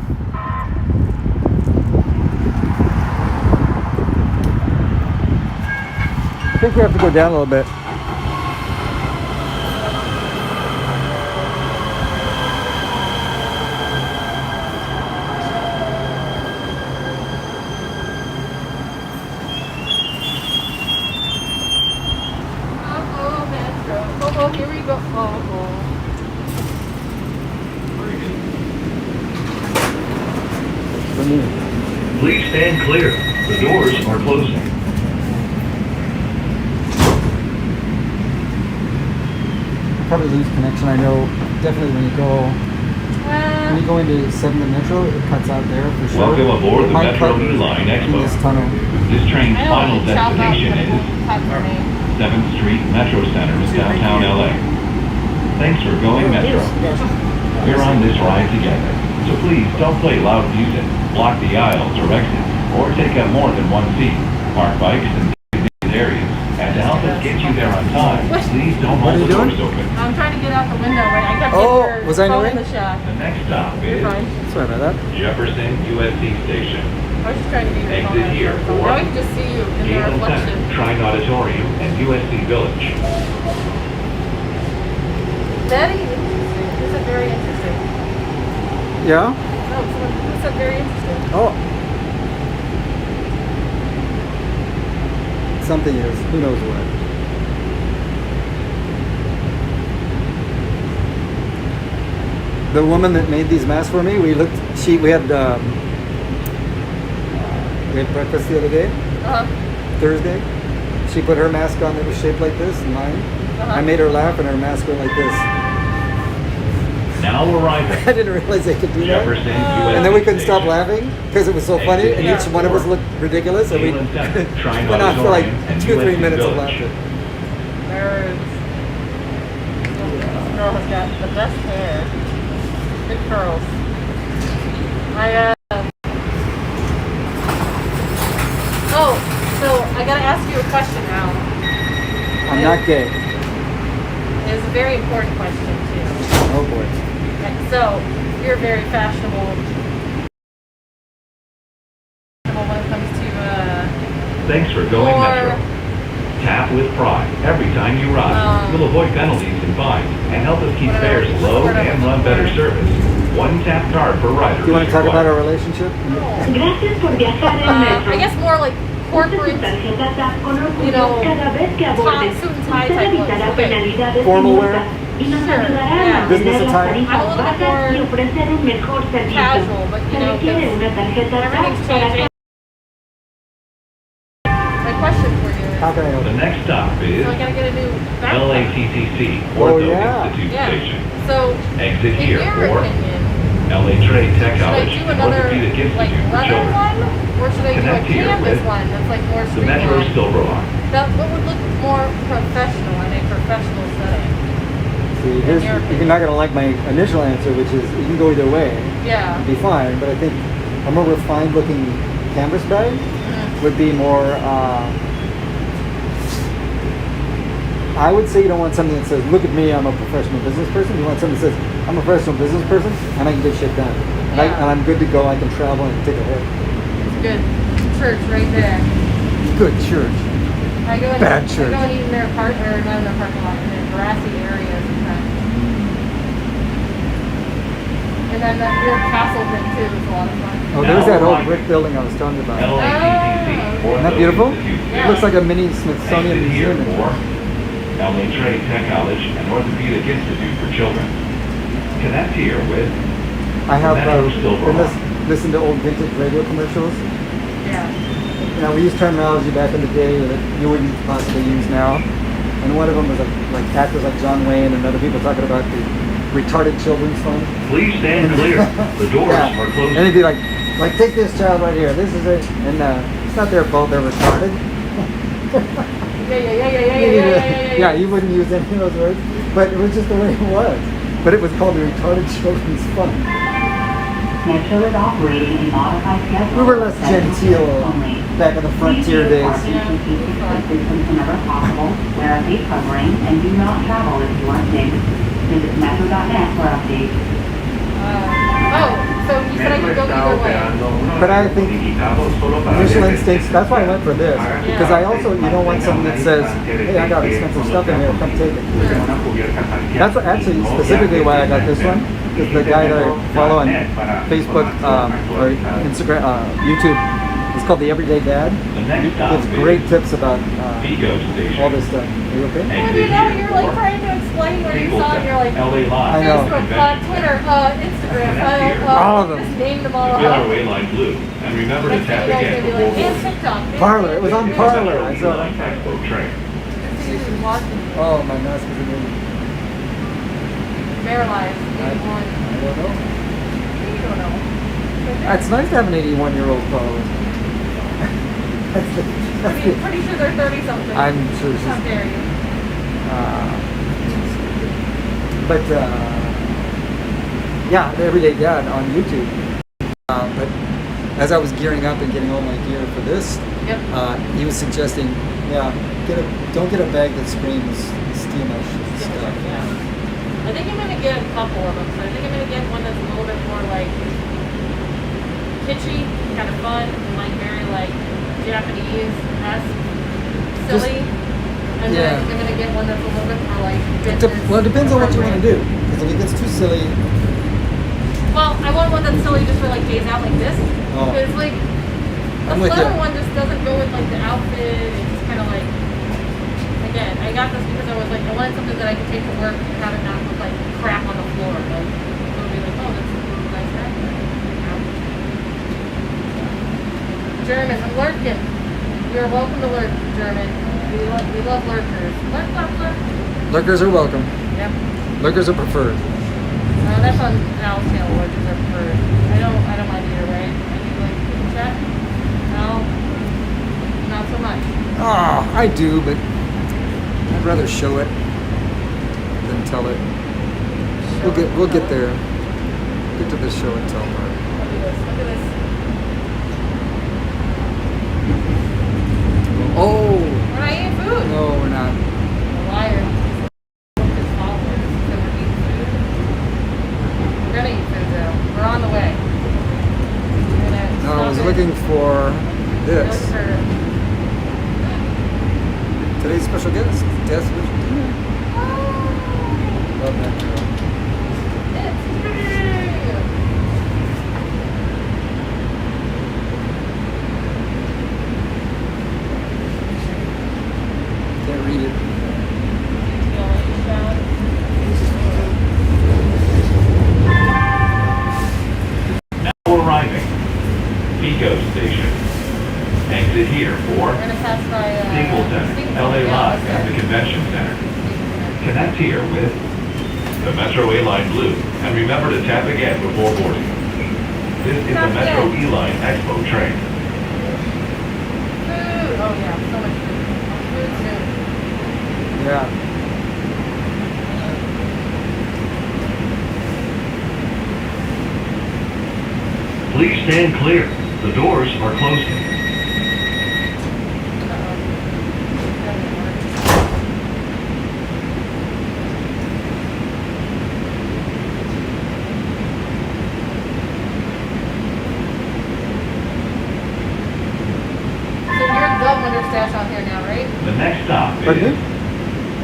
I think we have to go down a little bit. Oh, Metro. Oh, here we go. Oh. For me. Please stand clear. The doors are closing. Probably lose connection. I know definitely when you go into 7th and Metro, it cuts out there for sure. Welcome aboard It the might Metro cut Blue Line in this Expo. tunnel. This train's I final don't chop up destination the is cut for me. 7th Street Metro Center in downtown LA. Thanks for going Metro. We're on this ride together, so please don't play loud music, block the aisles or exits, or take up more than one seat. Park bikes in these areas. And to help us get you there on time, please don't What are hold you the doing? doors open. I'm trying to get out the window, but I kept Oh, getting your was I phone annoying? in the shot. The next stop You're is fine. Sorry about that. Jefferson USC Station. I was just trying to get your phone Exit out. here for Now I can just see you in the Galen reflection. Center, Trine Auditorium, and USC Village. Very interesting. This is very interesting. Yeah? No, this is very interesting. Oh. Something is. Who knows what. The woman that made these masks for me, we had breakfast the other day, Uh-huh. Thursday. She put her mask on that was shaped like this, and mine. Uh-huh. I made her laugh, and her mask went like this. Now arriving. I didn't realize they could do that. Jefferson USC And then we couldn't stop Station. laughing because it was so funny, and each one of us looked ridiculous, and we Galen Center, Trine went on for like Auditorium, and 2 or 3 USC minutes of Village. laughter. Nerds. This girl has got the best hair. Big curls. Oh, so I gotta ask you a question now. I'm not gay. It's a very important question too. Oh boy. So you're very fashionable when it comes to Thanks for going Or- Metro. Tap with pride every time you ride. You'll avoid penalties and fines and help us keep Whatever. fares low and run better service. One tap card per rider. Do you want to is talk about required. our relationship? Gracias por viajar en Metro. I guess more like Use corporate, su tarjeta TAP con orgullo you know, cada vez que aborde. suit and tie Usted type evitará looks. Okay. penalidades y Formal wear? multas y nos Sure, ayudará yeah. a Business mantener las attire? tarifas I'm a little bit bajas more y ofrecer un mejor servicio. casual, but, you Se know, requiere because una tarjeta TAP everything's para changing. My question for you is, How can I help The you? next stop is so I gotta get a new backpack. LATCC Oh, Ortho yeah. Institute Yeah. Station. So, Exit in here your for opinion, LA Trade Tech Should I College, do and another Orthopedic Institute like for leather Children. one, or should I do a Connect here canvas with one that's like more The Metro streamlined? Silver Line. What would look more professional in a professional setting? See, here's, you're not gonna like my initial answer, which is you can go either way. Yeah. It'd be fine, but I think a more refined looking canvas bag would be more. I would say you don't want something that says, "Look at me, I'm a professional business person." You want something that says, "I'm a professional business person, and I can get shit done, and, Yeah. and I'm good to go. I can travel and take a hit." It's good. Church right there. Good church. I go and Bad I church. go and eat in their park or not in their parking lot, in their grassy areas sometimes. And then that weird castle thing too is a lot of fun. Oh, there's that old brick building I was telling you about. LATTC. Isn't that beautiful? Yeah. It looks like a mini Smithsonian Exit here museum. for LA Trade Tech College and Orthopedic Institute for Children. Connect here with I have Metro Silver been Line. listened to old vintage radio commercials. Yeah. You know, we used terminology back in the day that you wouldn't possibly use now. And one of them was like actors like John Wayne and other people talking about the retarded children's fund. Please stand clear. The doors Yeah. are closing. And he'd be like take this child right here. This is it. And it's not their fault they're retarded. Yeah, you wouldn't use any of those words, but it was just the way it was. But it was called the Retarded Children's Fund. Metro is operating a modified schedule. We were less genteel back in the frontier days. Whenever possible, wear a face covering, and do not travel if you are sick. Visit metro.net for updates. So you said I could go either way. But I think initial instincts, that's why I went for this. Because I also, you don't want something that says, hey, I got expensive stuff in here, come take it. That's actually specifically why I got this one. Because the guy that I follow on Facebook or Instagram, YouTube, it's called The Everyday Dad. He gives great tips about all this stuff. Are you okay? Well, you know, you're like trying to explain what you saw, and you're like, LA Live. I know. Facebook, Twitter, Instagram, all of them. Just name them all Feel our up. way line blue. And remember to Next tap thing you guys again are gonna be like, before and TikTok. Parlor, it was on Parlor. I saw Line that. Expo train. Watching you. Oh, my mask is amazing. Paralyzed. I 81. don't know. You don't know. It's nice to have an 81-year-old follower. Pretty sure they're 30 something. I'm sure How she's. dare you? But yeah, the Everyday Dad on YouTube. But as I was gearing up and getting all my gear for this, Yep. he was suggesting, don't get a bag that screams steal my stuff. Yeah. I think I'm gonna get a couple of them. So I think I'm gonna get one that's a little bit more like kitschy, kind of fun, and like very like Japanese-esque, silly. And then Yeah. I'm gonna get one that's a little bit more like Well, it depends on what you want to appropriate. do. Because if it gets too silly, Well, I want one that's silly just for like days out like this. Oh. Because like the I'm with leather you. one just doesn't go with like the outfit. It's just kind of like, again, I got this because I was like, I wanted something that I could take to work and have it not look like crap on the floor. Like, it'll be like, oh, that's a nice bag. German, I'm lurking. You're welcome to lurk, German. We love lurkers. Lurk, lurk, lurk. lurkers are welcome. Yep. Lurkers are preferred. That's on Al's channel, lurkers are preferred. I don't mind either way. I do like people chat. No, not so much. Oh, I do, but I'd rather show it than tell it. We'll get there. Get to the show and tell part. Look at this. Look at this. Oh We're not eating food. no, we're not. A liar. His followers said we're eating food. We're gonna eat food though. We're on the way. We're gonna No, I was stop it. looking for Look this. for Today's special guest, Des with dinner. Love that girl. Can't read it. Now arriving. Eco Station. Exit here for We're gonna pass by Staples Center, LA Live at the Convention Center. Connect here with the Metro A-Line Blue, and remember to tap again before boarding. This is the Metro E-Line Expo train. Food. Oh yeah, so much food. Food soon. Yeah. Please stand clear. The doors are closing. So you're the Wonderstache on here now, right? The next stop Pardon is me?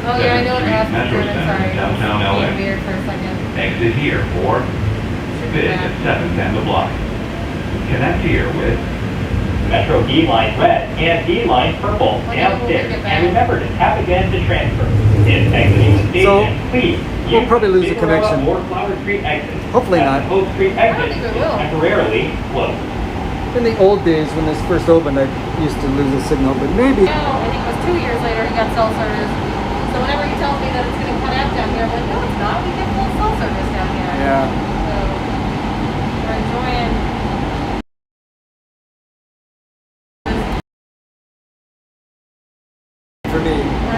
Oh yeah, I know what 7th it Street has. Metro Center, downtown LA. Being weird for a second. Exit here for Bid at 7th and the block. Connect here with Metro E-Line Red and E-Line Purple downstairs. And remember to tap again to transfer. If exiting the station, please we'll probably lose the connection. Or Flower Street exit. Hopefully As not. the Hope Street I don't exit think is it will. temporarily closed. In the old days when this first opened, I used to lose the signal, but maybe. No, I think it was 2 years later he got cell service. So whenever he tells me that it's going to cut out down here, I'm like, no, it's not. We get full cell service down here. Yeah. So we're enjoying. For me.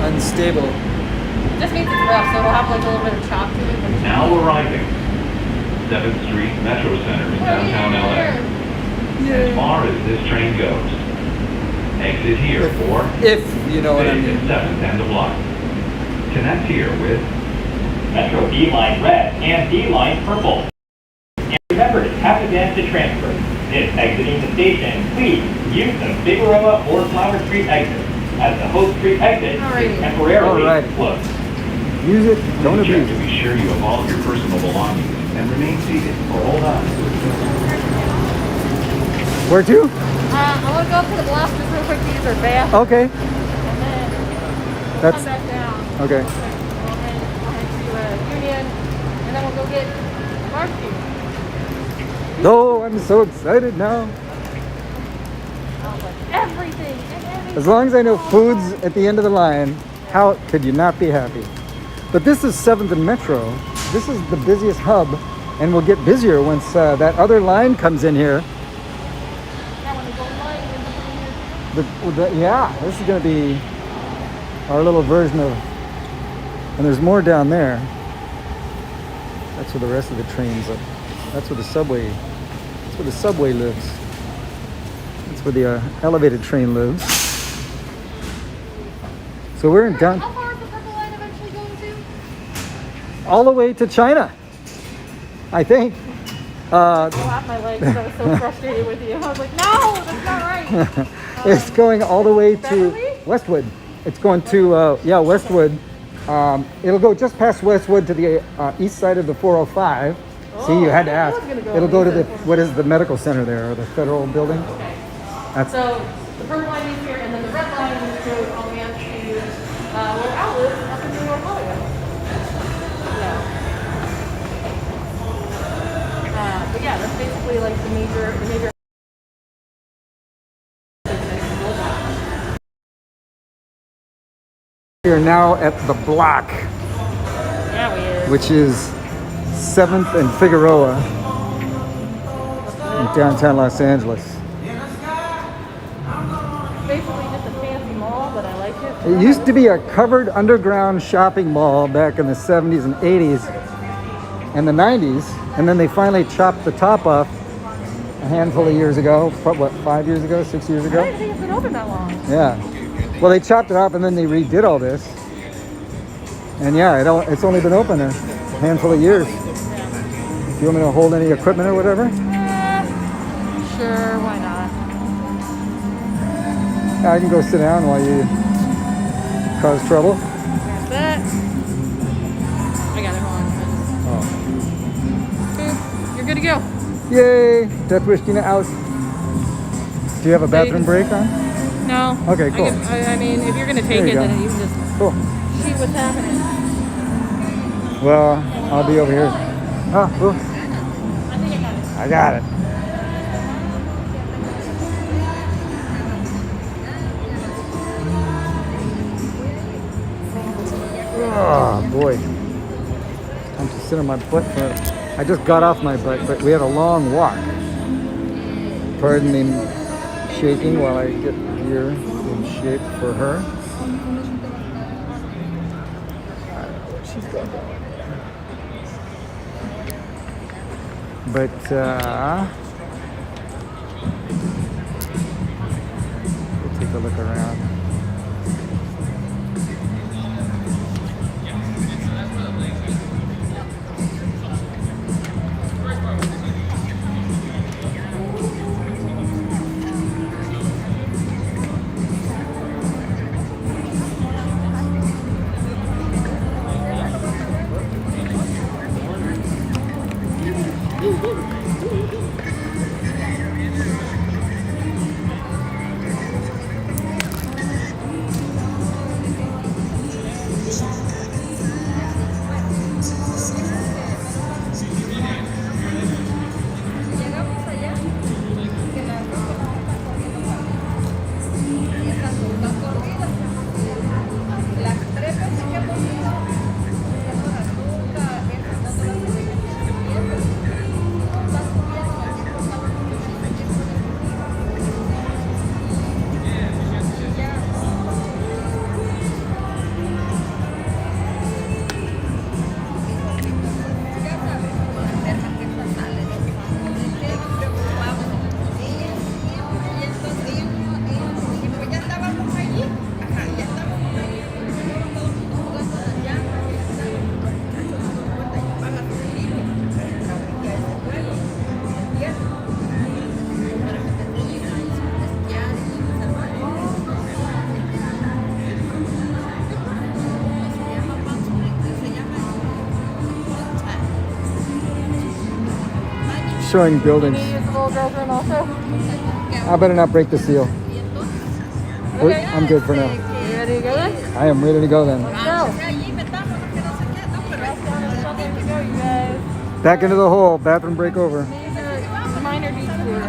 Unstable. It just means it's rough, so it'll have like a little bit of chop to it. but- now arriving 7th Street Metro Center in downtown LA. As far as this train goes, exit here for If you know what I Bid mean. at 7th and the block. Connect here with Metro E-Line Red and E-Line Purple. And remember to tap again to transfer. If exiting the station, please use the Figueroa or Flower Street exit. As the Hope Street exit Alrighty. is temporarily Alrighty. closed. Use it, don't check abuse to it. be sure you have all of your personal belongings and remain seated or hold on. Where to? I want to go up to the blast just real quick to use our bath. Okay. And then That's come back down. okay. We'll head to Union. And then we'll go get barbecue. Oh, I'm so excited now. Everything. And everything. As long as I know food's at the end of the line, how could you not be happy? But this is 7th and Metro. This is the busiest hub, and we'll get busier once that other line comes in here. That one is all line in between here. Yeah, this is going to be our little version of, and there's more down there. That's where the rest of the trains are. That's where the subway, that's where the subway lives. That's where the elevated train lives. So we're in down, How far is the purple line eventually going to? all the way to China, I think. Slap my legs. I was so frustrated with you. I was like, no, that's not right. It's going all the way to Beverly? Westwood. It's going to, yeah, Westwood. It'll go just past Westwood to the east side of the 405. See, you had to I ask. was gonna go It'll on go to the the, east side. what is the medical center there, or the federal building? That's, So the purple line is here, and then the red line goes all the way up to where Al lives, up in North Hollywood. Yeah. But yeah, that's basically like the major. we are now at the block, Yeah, we is. which is 7th and Figueroa in downtown Los Angeles. Basically just a fancy mall, but I like it. It used to be a covered underground shopping mall back in the 70s and 80s and the 90s, and then they finally chopped the top off a handful of years ago. What, 5 years ago, 6 years I ago? didn't think it's been open that long. Yeah. Well, they chopped it off and then they redid all this. And yeah, it's only been open a handful of years. Do you want me to hold any equipment or whatever? Sure, why not? Yeah, I can go sit down while you cause trouble. There's that. I got it, hold on. Oh. You're good to go. Yay! Death Wish Tina out. Do you have a bathroom break on? No. Okay, cool. I mean, if you're gonna take There you it, go. then you can just Cool. see what's happening. Well, I'll be over here. Oh, cool. I think I got it. I got it. Oh boy. Time to sit on my butt for. I just got off my butt, but we had a long walk. Pardon me shaking while I get gear in shape for her. I don't know where she's going. But we'll take a look around. Showing buildings. Can you use the little girl's room also? I better not break the seal. Okay. I'm good for now. You ready to go then? I am ready to go then. Let's go. Let's go, you guys. Back into the hole. Bathroom break over. These are minor detour.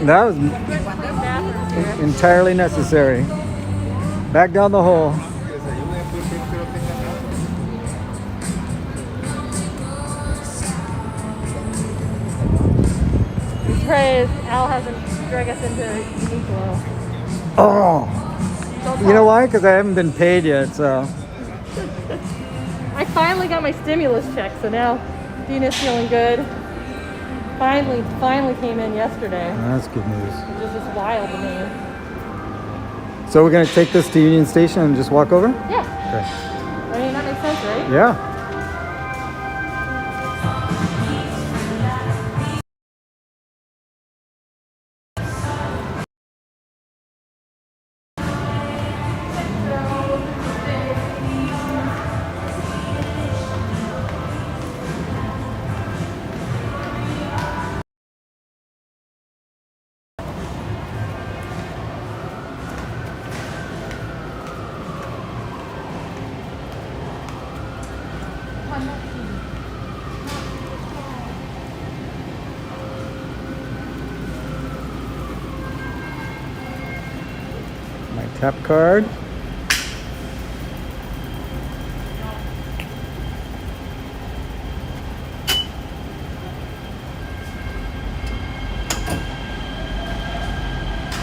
That was Bathrooms here. entirely necessary. Back down the hole. Let's pray Al hasn't dragged us into Uniqlo. Oh. You know why? Because I haven't been paid yet, so. I finally got my stimulus check, so now Dina's feeling good. Finally came in yesterday, That's good news. which is just wild to me. So we're going to take this to Union Station and just walk over? Yeah. Okay. I mean, that makes sense, right? Yeah. My tap card.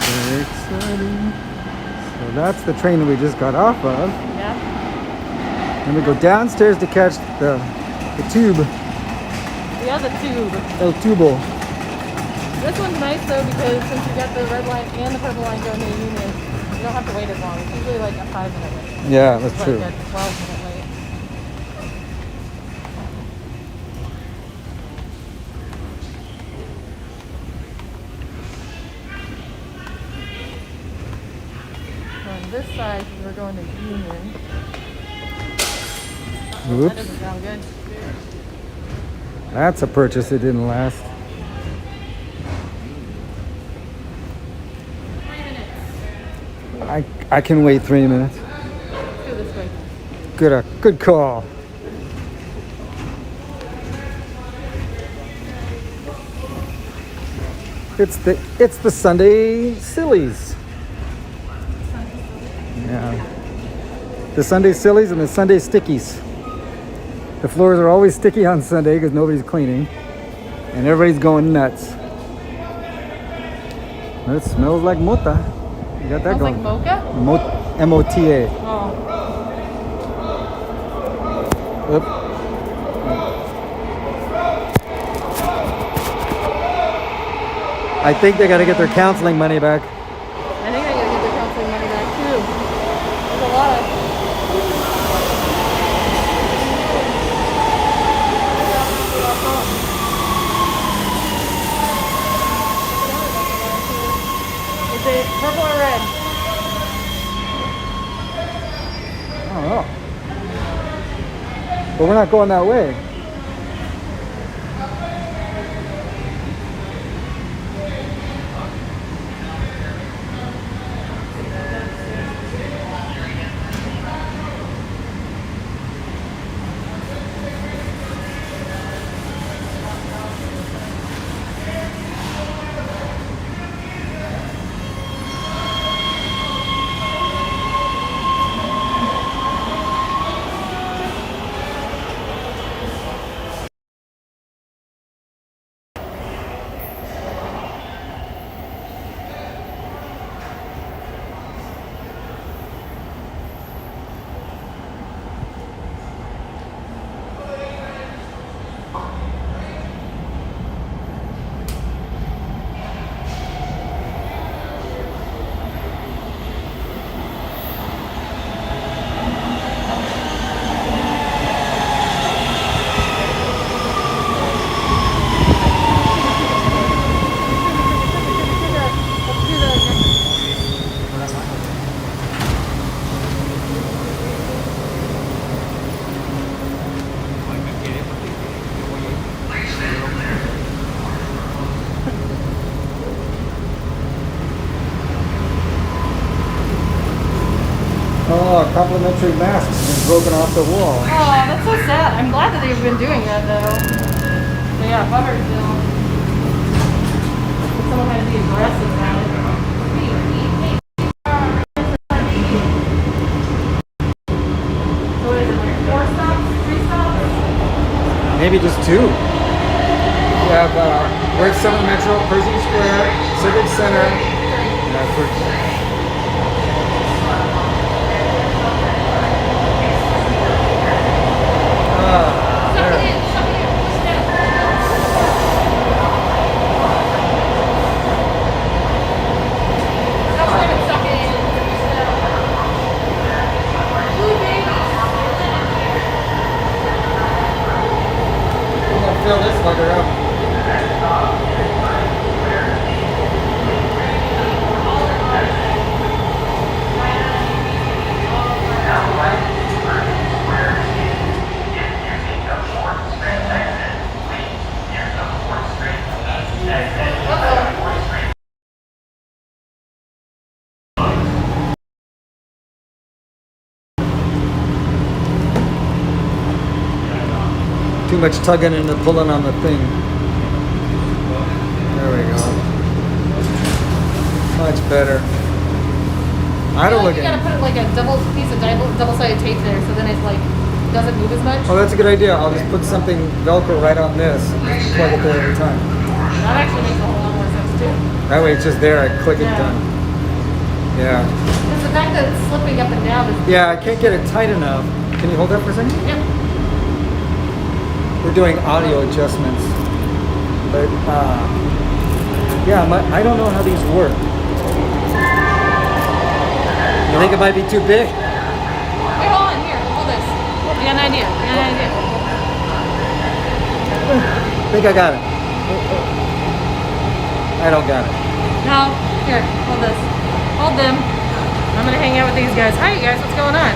Very exciting. So that's the train that we just got off of. Yeah. And we go downstairs to catch the tube, The other tube. El Tubo. This one's nice though because since you got the red line and the purple line going to the Union, you don't have to wait as long. It's usually like a 5-minute wait. Yeah, that's It's true. like a 12-minute wait. So on this side, we're going to Union. That Oops. doesn't sound good. That's a purchase that didn't last. 3 minutes. I can wait 3 minutes. Let's go this way. Good call. It's the Sunday Sillies. Yeah. The Sunday Sillies and the Sunday Stickies. The floors are always sticky on Sunday because nobody's cleaning, and everybody's going nuts. It smells like mota. You got that Smells like going. mocha? M-O-T-A. Oh. Oop. I think they got to get their counseling money back. I think I gotta get the counseling money back too. There's a lot of. Is it purple or red? I don't know. But we're not going that way. Oh, complimentary masks have been broken off the wall. Oh, that's so sad. I'm glad that they've been doing that though. But yeah, bummer still. Someone had to be aggressive about it. So what is it, like 4 stops? 3 stops? Maybe just 2. We have we're at 7 Metro, Pershing Square, Civic Center. Fill this fucker up. Too much tugging and pulling on the thing. There we go. Much better. I don't look You at gotta put like a double piece of double-sided tape there, so then it's like doesn't move as much. Oh, that's a good idea. I'll just put something Velcro right on this. Plug it there every time. That actually makes a whole lot more sense too. That way it's just there. I click it, Yeah. done. Yeah. Because the fact that it's slipping up and down is. Yeah, I can't get it tight enough. Can you hold that for a second? Yep. We're doing audio adjustments. But, yeah, I don't know how these work. You think it might be too big? Wait, hold on. Here, hold this. I got an idea. I think I got it. I don't got it. No. Here, hold this. Hold them. I'm gonna hang out with these guys. Hi, you guys. What's going on?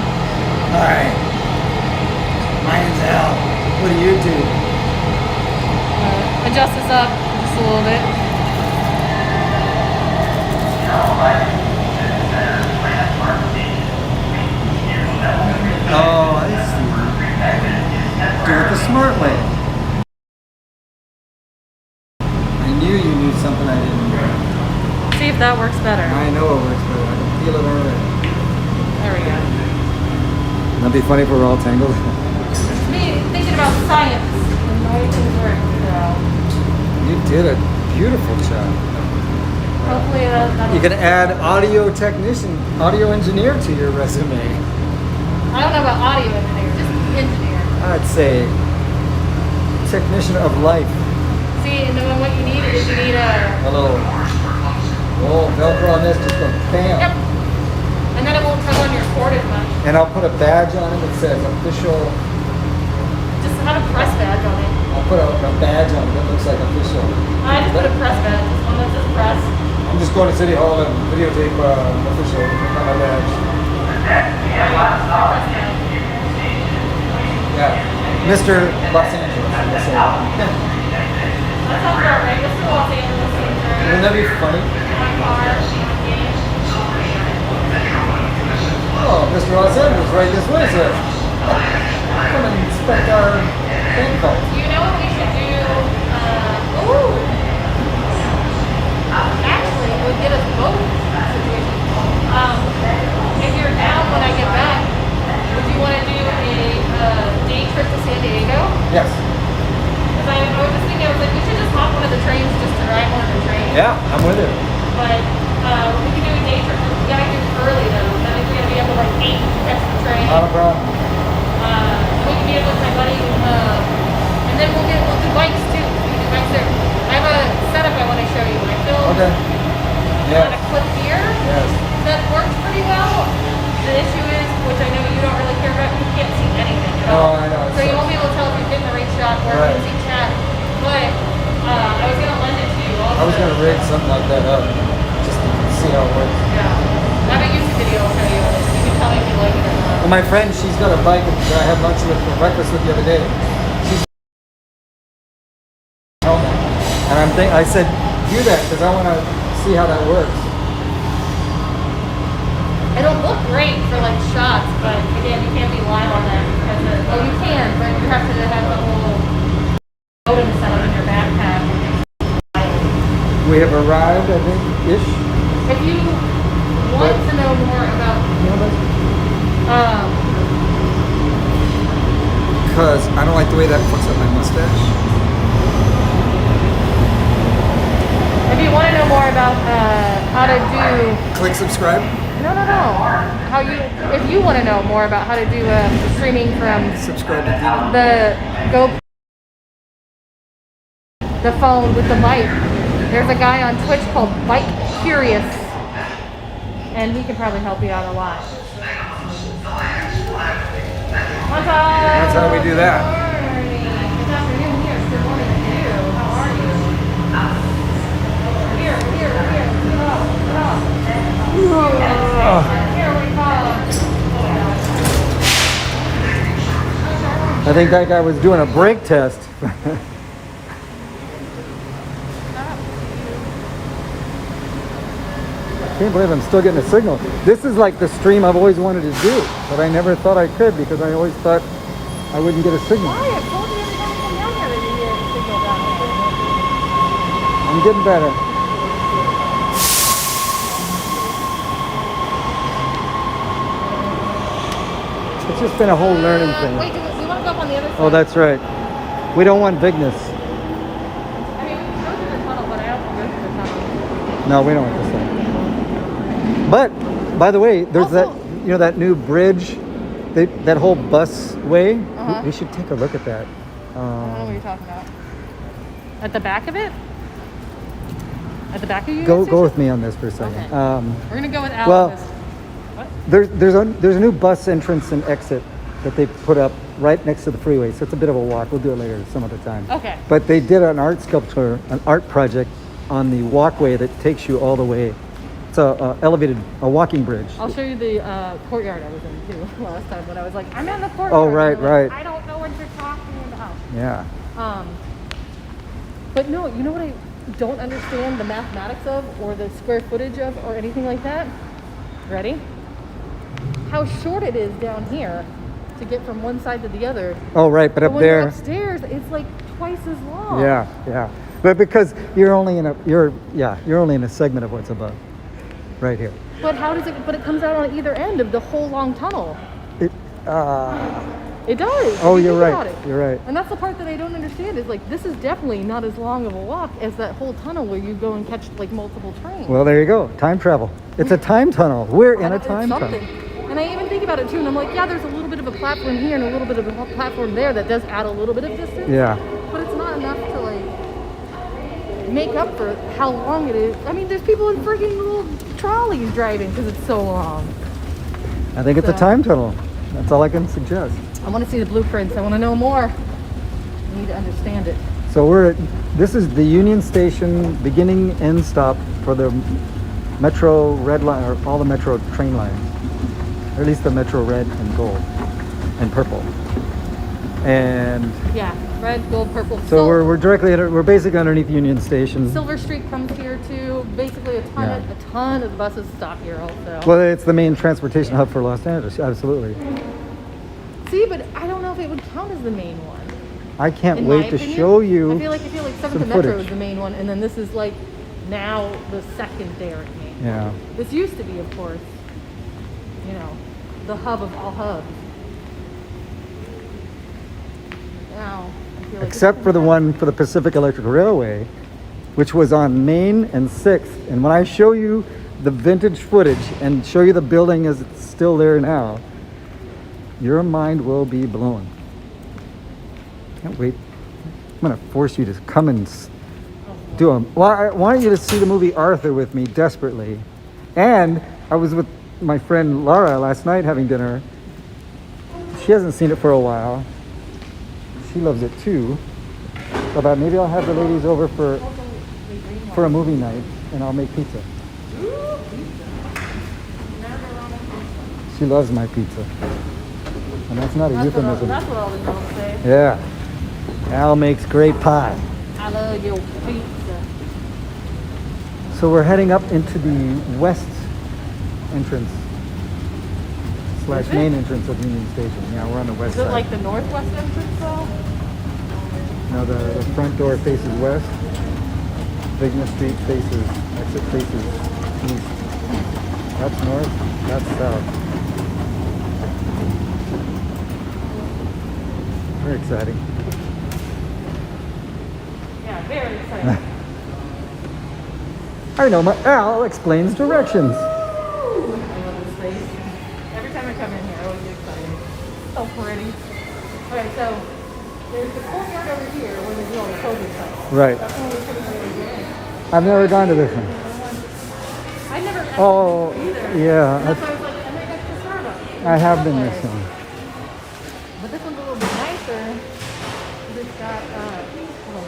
Hi. My name's Al. What do you do? Adjust this up just a little bit. Oh, I see. Do it the smart way. I knew you knew something I didn't know. See if that works better. I know it works better. I can feel it already. There we go. That'd be funny if we were all tangled. It's me thinking about science and why things work. You did a beautiful job. Hopefully that'll... You can add audio technician, audio engineer to your resume. I don't know about audio engineer, just engineer. I'd say technician of life. See, and then what you need is you need a... A little Velcro on this, just go bam. Yep. And then it won't tug on your cord as much. And I'll put a badge on it that says official. Just have a press badge on it. I'll put a badge on it that looks like official. I just put a press badge, just one that says press. I'm just going to City Hall and videotape official on my badge. Yeah. Mr. Los Angeles. That sounds about right. This is Los Angeles. Wouldn't that be funny? Oh, Mr. Los Angeles, right this way, sir. Come and inspect our bank vault. You know what we should do? Actually, it would get us both situation. If you're down when I get back, would you want to do a day trip to San Diego? Yes. Because I was just thinking, I was like, we should just hop one of the trains just to ride one of the trains. Yeah, I'm with it. But we can do a day trip. We gotta do it early though. That means we gotta be up at like 8 to catch the train. Not a problem. We can meet up with my buddy, and then we'll do bikes too. We can do bikes there. I have a setup I want to show you. I filmed on a clip here. Yes. That works pretty well. The issue is, which I know you don't really care about, you can't see anything at all. Oh, I know. So you won't be able to tell if you're getting the right shot or if you can see chat. But I was gonna lend it to you. Also. I was gonna rig something like that up just to see how it works. Yeah. I have a YouTube video I'll show you. You can tell me if you like it or not. Well, my friend, she's got a bike that I had lunch with for breakfast with the other day. She's and I said, do that because I want to see how that works. It'll look great for like shots, but again, you can't be live on that because you can, but you have to have the whole modem set up in your backpack. We have arrived, I think, ish. If you want to know more about, because I don't like the way that fucks up my mustache. if you want to know more about how to do, Click subscribe. no, how you, if you want to know more about how to do streaming from Subscribe to Dina. the the phone with the mic. There's a guy on Twitch called Bike Curious, and he can probably help you out a lot. That's how we do that. Good afternoon here. Good morning to you. How are you? Here. Get up. Here we come. I think that guy was doing a brake test. I can't believe I'm still getting a signal. This is like the stream I've always wanted to do, but I never thought I could because I always thought I wouldn't get a signal. Why? I told you every time you come down here that you get a signal down. I'm getting better. It's just been a whole learning thing. Wait, do we want to go up on the other side? Oh, that's right. We don't want bigness. I mean, we can go through the tunnel, but I don't want to go through the tunnel. No, we don't want this thing. But, by the way, there's Also- that new bridge, that whole bus way. Uh-huh. We should take a look at that. I don't know what you're talking about. At the back of it? At the back of you? Go with me on this for a second. Okay. We're gonna go with Alice. well, What? there's a new bus entrance and exit that they put up right next to the freeway, so it's a bit of a walk. We'll do it later some other time. Okay. But they did an art sculpture, an art project on the walkway that takes you all the way. It's a walking bridge. I'll show you the courtyard I was in too last time when I was like, I'm in the courtyard. Oh, right, And they're like, right. I don't know what you're talking about. Yeah. But no, you know what I don't understand the mathematics of or the square footage of or anything like that? Ready? How short it is down here to get from one side to the other. Oh, right, but up when you're there. upstairs, it's like twice as long. Yeah, yeah. But because you're only in a you're only in a segment of what's above, right here. But how does it? But it comes out on either end of the whole long tunnel. It. It does. Oh, if you you're think right. about it. You're right. And that's the part that I don't understand is like this is definitely not as long of a walk as that whole tunnel where you go and catch like multiple trains. Well, there you go. Time travel. It's a time tunnel. We're in a It's time tunnel. something. And I even think about it too, and I'm like, yeah, there's a little bit of a platform here and a little bit of a platform there that does add a little bit of distance. Yeah. But it's not enough to like make up for how long it is. I mean, there's people in freaking little trolleys driving because it's so long. I think it's a So- time tunnel. That's all I can suggest. I want to see the blueprints. I want to know more. I need to understand it. So this is the Union Station beginning end stop for the Metro Red Line, or all the Metro train lines. Or at least the Metro Red and Gold and Purple. And Yeah, red, gold, purple. so we're directly we're basically underneath Union Station. Silver Street comes here too. Basically, a ton of buses stop here also. Well, it's the main transportation hub for Los Angeles. Absolutely. See, but I don't know if it would count as the main one. I can't In wait my to opinion. show you. I feel like some of the some Metro footage. is the main one, and then this is like now the secondary main. Yeah. This used to be, of course, you know, the hub of all hubs. Now, I feel like Except for the one for the Pacific Electric Railway, which was on Main and 6th. And when I show you the vintage footage and show you the building as it's still there now, your mind will be blown. Can't wait. I'm gonna force you to come and do them. Well, I want you to see the movie Arthur with me desperately. And I was with my friend Laura last night having dinner. She hasn't seen it for a while. She loves it too. So that maybe I'll have the ladies over for a movie night and I'll make pizza. She loves my pizza. And that's not a euphemism. That's what all the girls say. Yeah. Al makes great pie. I love your pizza. So we're heading up into the west entrance / main entrance of Union Station. Yeah, we're on the west Is it side. like the northwest entrance though? No, the front door faces west. Vigna Street exit faces east. That's north, that's south. Very exciting. Yeah, very exciting. I know, Al explains directions. I love this place. Every time I come in here, I always get excited. So pretty. Okay, so there's the courtyard over here where they do all the children's stuff. Right. That's one of the things they do. I've never gone to this one. I never actually Oh, been either. yeah. That's why I was like, I might get to Starbucks. I have been Subway. this one. But this one's a little bit nicer. 'Cause it's got, hold on.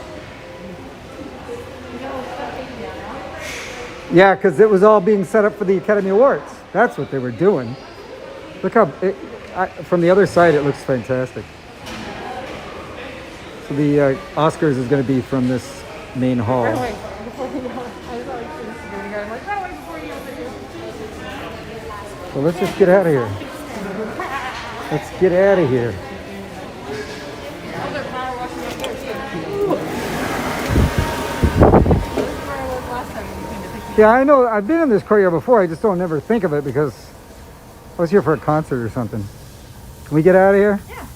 You got a little stuff taken down now. Yeah, because it was all being set up for the Academy Awards. That's what they were doing. Look how, from the other side, it looks fantastic. So the Oscars is going to be from this main hall. Right away. Before you know it, I was always to the security guard. I'm like, right away before you open it. So let's just get out of here. Let's get out of here. Oh, they're power washing up there too. This is where I was last time when you came to pick me Yeah, I know. I've been in this courtyard before. I just don't never think of it because I was here for a concert or something. Can we get out of here? Yeah, that's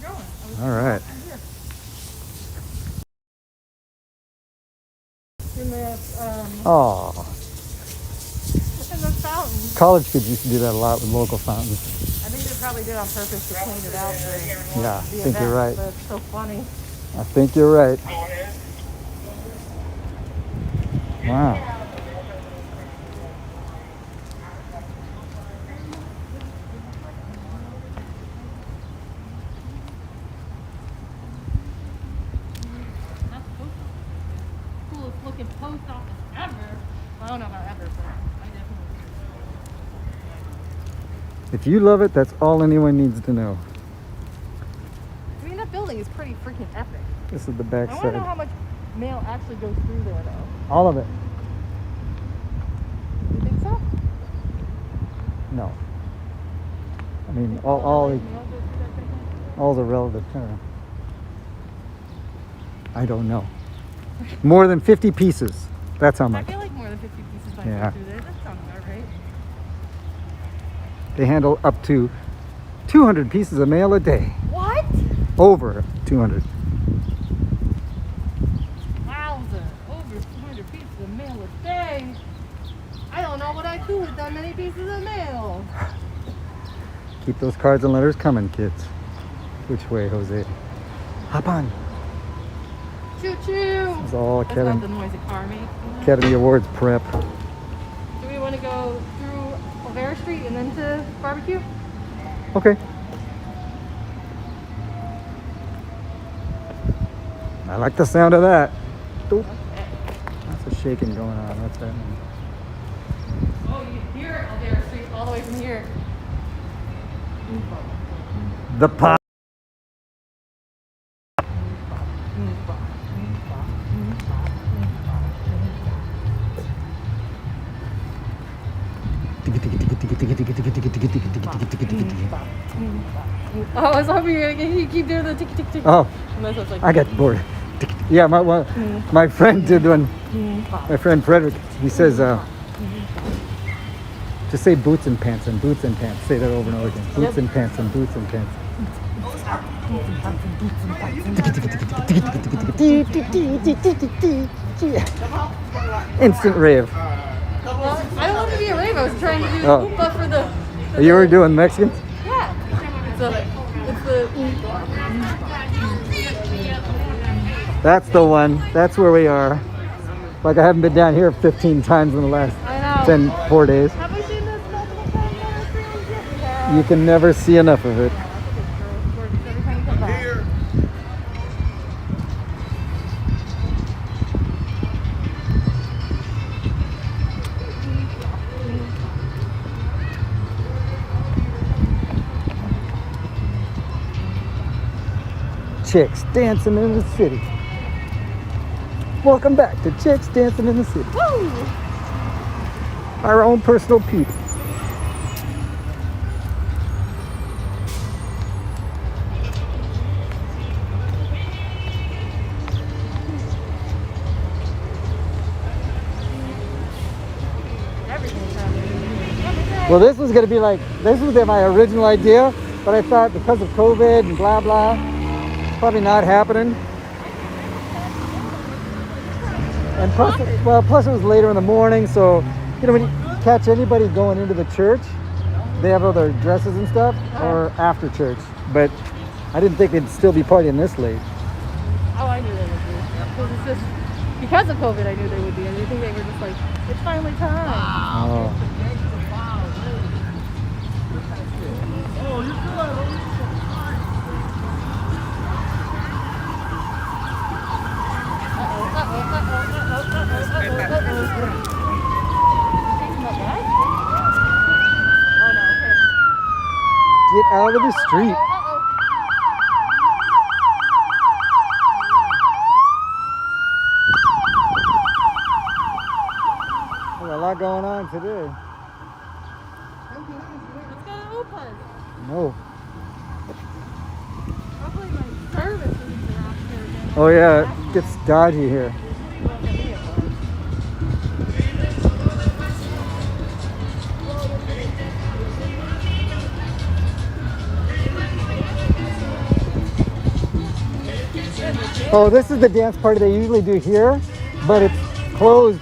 where we're going. All right. In the, Oh, in the fountain. college kids used to do that a lot with local fountains. I think they probably did on purpose to clean it out for Yeah, I the think you're event, right. but it's so funny. I think you're right. Wow. That's coolest looking post office ever. Well, I don't know about ever, but I definitely. If you love it, that's all anyone needs to know. I mean, that building is pretty freaking epic. This is the back I want to know side. how much mail actually goes through there, though. All of it. You think so? No. I mean, all Mail goes through that pretty All's a relative term. I don't know. More than 50 pieces. That's how I much. feel like more than 50 pieces might Yeah. go through there. That sounds about right. They handle up to 200 pieces of mail a day. What? Over 200. Wowza. Over 200 pieces of mail a day. I don't know what I'd do with that many pieces of mail. Keep those cards and letters coming, kids. Which way, Jose? Hop on. Choo choo. It's all That's not the Academy, noise a car makes. Academy Awards prep. Do we want to go through Olvera Street and then to barbecue? Okay. I like the sound of that. Oop. That's a shaking going on. What's that mean? Oh, you hear Olvera Street all the way from here. The pop. Oh, I was hoping you were gonna you keep doing the tick tick tick. Oh, Unless it's like I got bored. Yeah, my friend did one. My friend Frederick, he says, just say boots and pants and boots and pants. Say that over and over again. Boots and pants and boots and pants. Instant rave. Well, I don't want to be a rave. I was trying to do the Oh. oompa for the You were doing Mexicans? yeah. It's the That's the one. That's where we are. Like I haven't been down here 15 times in the last I know. 4 days. Have we seen this multiple times on our streams? Yes, we have. You can never see enough of it. Every time you come back. Chicks dancing in the city. Welcome back to Chicks Dancing in the City. Woo! Our own personal people. Everything's happening. Well, this was going to be like, this was my original idea, but I thought because of COVID and blah, blah, it's probably not happening. And plus, plus it was later in the morning, so, you know, when you catch anybody going into the church, they have all their dresses and stuff, or after church. But I didn't think they'd still be partying this late. Oh, I knew they would be. Because it's just because of COVID, I knew they would be. And I think they were just like, it's finally time. Oh. Get out of the street. There's a lot going on today. Let's go to Upas. No. Hopefully my service isn't around here again. Oh yeah, it gets dodgy here. Oh, this is the dance party they usually do here, but it's closed.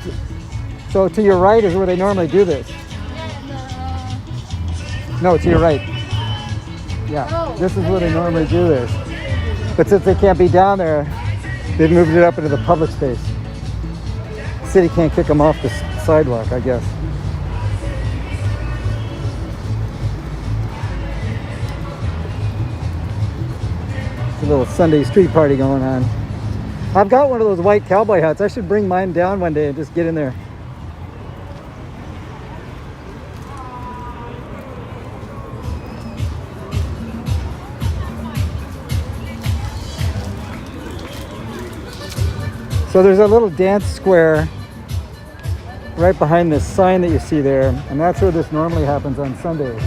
So to your right is where they normally do this. No, to your right. Yeah, this is where they normally do this. But since they can't be down there, they've moved it up into the public space. The city can't kick them off the sidewalk, I guess. It's a little Sunday street party going on. I've got one of those white cowboy hats. I should bring mine down one day and just get in there. So there's a little dance square right behind this sign that you see there, and that's where this normally happens on Sundays.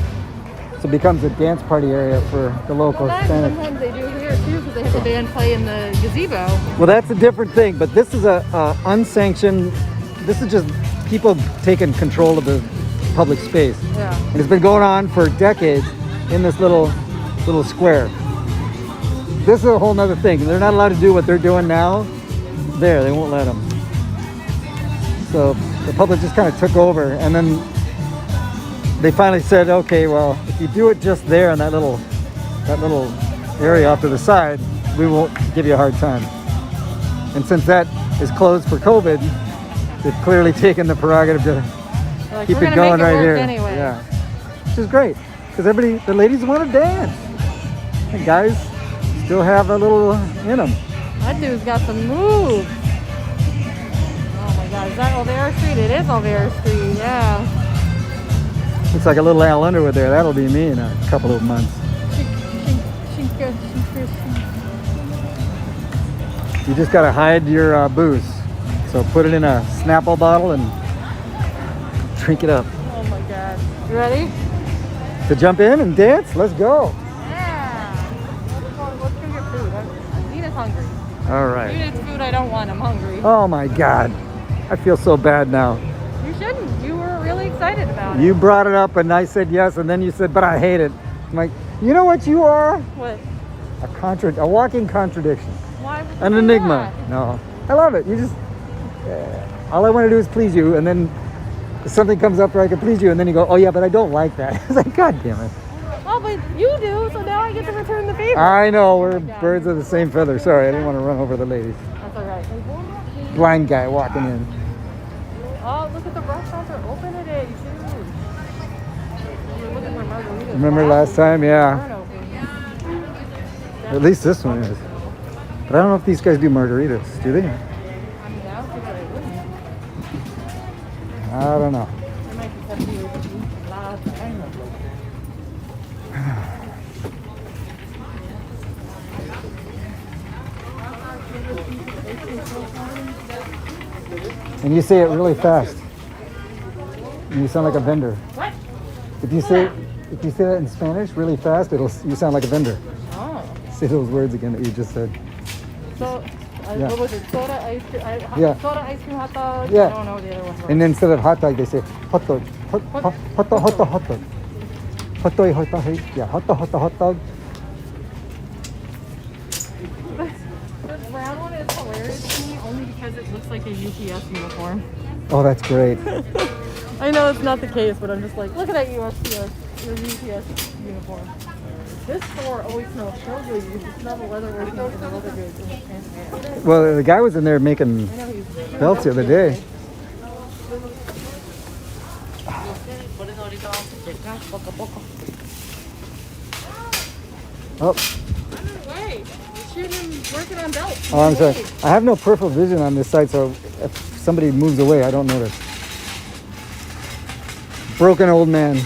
So it becomes a dance party area for the local Well, Hispanic. sometimes they do here too because they have the band play in the gazebo. Well, that's a different thing, but this is a unsanctioned. This is just people taking control of the public space, Yeah. and it's been going on for decades in this little square. This is a whole nother thing. They're not allowed to do what they're doing now. There, they won't let them. So the public just kind of took over, and then they finally said, okay, well, if you do it just there in that little area off to the side, we won't give you a hard time. And since that is closed for COVID, they've clearly taken the prerogative to Like, keep we're it gonna going make it right work here. anyway. Yeah, which is great because the ladies want to dance, and guys still have a little in them. That dude's got some moves. Oh my God, is that Olvera Street? It is Olvera Street, yeah. Looks like a little Al Underwood there. That'll be me in a couple of months. You just gotta hide your booze. So put it in a Snapple bottle and drink it up. Oh my God. You ready? To jump in and dance? Let's go. Yeah. Let's go get food. Nina's hungry. All right. Nina's food I don't want. I'm hungry. Oh my God. I feel so bad now. You shouldn't. You were really excited about it. You brought it up and I said yes, and then you said, but I hate it. I'm like, you know what you are? What? A walking contradiction. Why would you An do enigma. that? No. I love it. You just, all I want to do is please you, and then something comes up where I can please you, and then you go, oh yeah, but I don't like that. It's like, God damn it. Oh, but you do, so now I get to return the favor. I know, we're birds of the same feather. Sorry, I didn't want to run over the ladies. That's all right. Blind guy walking in. Oh, look at the restaurants are open today, too. We were looking for margaritas. Remember last time? Yeah. Aren't open. At least this one is. But I don't know if these guys do margaritas. Do they? I mean, I don't think they wouldn't. I don't know. They might be something with a lot of time. And you say it really fast. You sound like a vendor. What? If you say that in Spanish really fast, you sound like a vendor. Oh. Say those words again that you just said. So, Yeah. what was it? Soda, ice cream, Yeah. soda, ice cream, hot dog? Yeah. I don't know the other one. And then instead of hot dog, they say hot dog. Hot dog. Hot dog. Hot dog. Hot dog. Hot dog. Hot dog. Yeah. Hot dog. Hot dog. Hot dog. The brown one is hilarious to me only because it looks like a UPS uniform. Oh, that's great. I know it's not the case, but I'm just like, look at that UPS uniform. This store always smells so good. You can smell the leather working and the leather goods in the transparent. Well, the guy was in there making I know he's belts the other day. Oh, Wait, shoot him working on belts. oh, I'm sorry. I have no peripheral vision on this side, so if somebody moves away, I don't notice. Broken old man.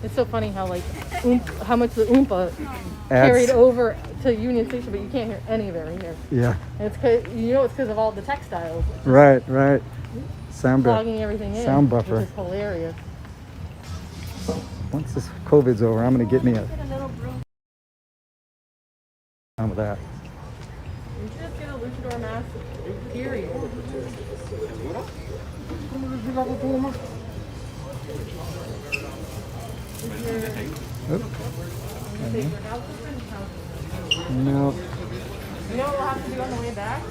It's so funny how like how much the Oompa Adds- carried over to Union Station, but you can't hear any of it right here. Yeah. And it's cause, it's because of all the textiles Right. Sound clogging everything in. Sound buffer. Which is hilarious. Once this COVID's over, I'm gonna get me a. On with that. You should just get a luchador mask. Period. Oop. No. You know what we'll have to do on the way back?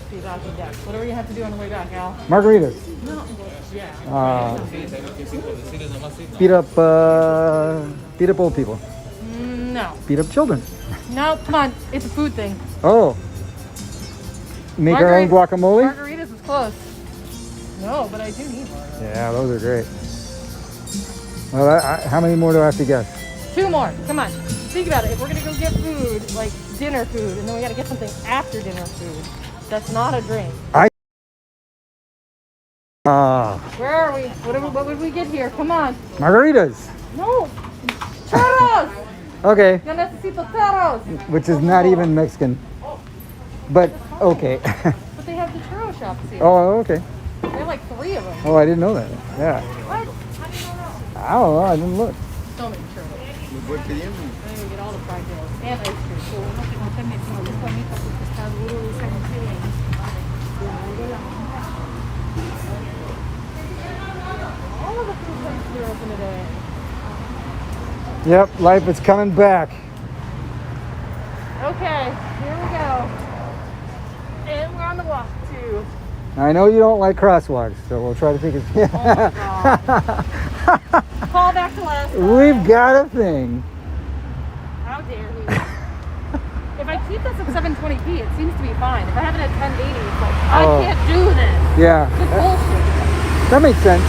See about the deck. What do we have to do on the way back, Al? Margaritas. No. Yeah. Beat up old people. No. Beat up children. No, come on. It's a food thing. Oh. Make our own guacamole? Margaritas is close. No, but I do need one. Yeah, those are great. Well, how many more do I have to guess? 2 more. Come on. Think about it. If we're going to go get food, like dinner food, and then we got to get something after dinner food, that's not a drink. Where are we? What would we get here? Come on. Margaritas. No. Churros. Okay. Yo necesito tacos. Which is not even Mexican. But okay. But they have the churro shops here. Oh, okay. They have like 3 of them. Oh, I didn't know that. Yeah. What? How do you know that? I don't know. I didn't look. So many churros. What can you I'm gonna get all the fried dough and ice cream. All of the food places are open today. Yep, life is coming back. Okay, here we go. And we're on the walk too. I know you don't like crosswalks, so we'll try to take it. Call back to last time. We've got a thing. How dare he? If I keep this at 720p, it seems to be fine. If I have it at 1080, it's like, I Oh. can't do this. Yeah, It's bullshit. that makes sense. I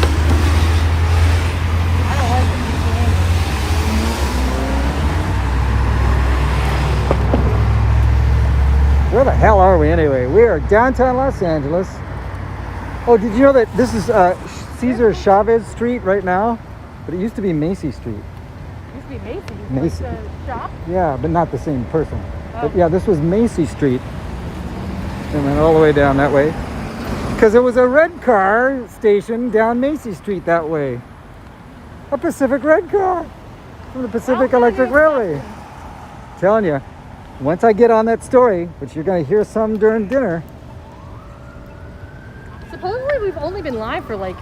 don't like it. Where the hell are we anyway? We are downtown Los Angeles. Oh, did you know that this is Cesar Chavez Street right now? But it used to be Macy Street. It used to be Macy's. Macy. Like the shop. Yeah, but not the same person. But Oh. yeah, this was Macy Street. And went all the way down that way. Because there was a red car station down Macy Street that way. A Pacific red car from the Pacific Electric Railway. Telling you, once I get on that story, which you're going to hear some during dinner. Supposedly we've only been live for like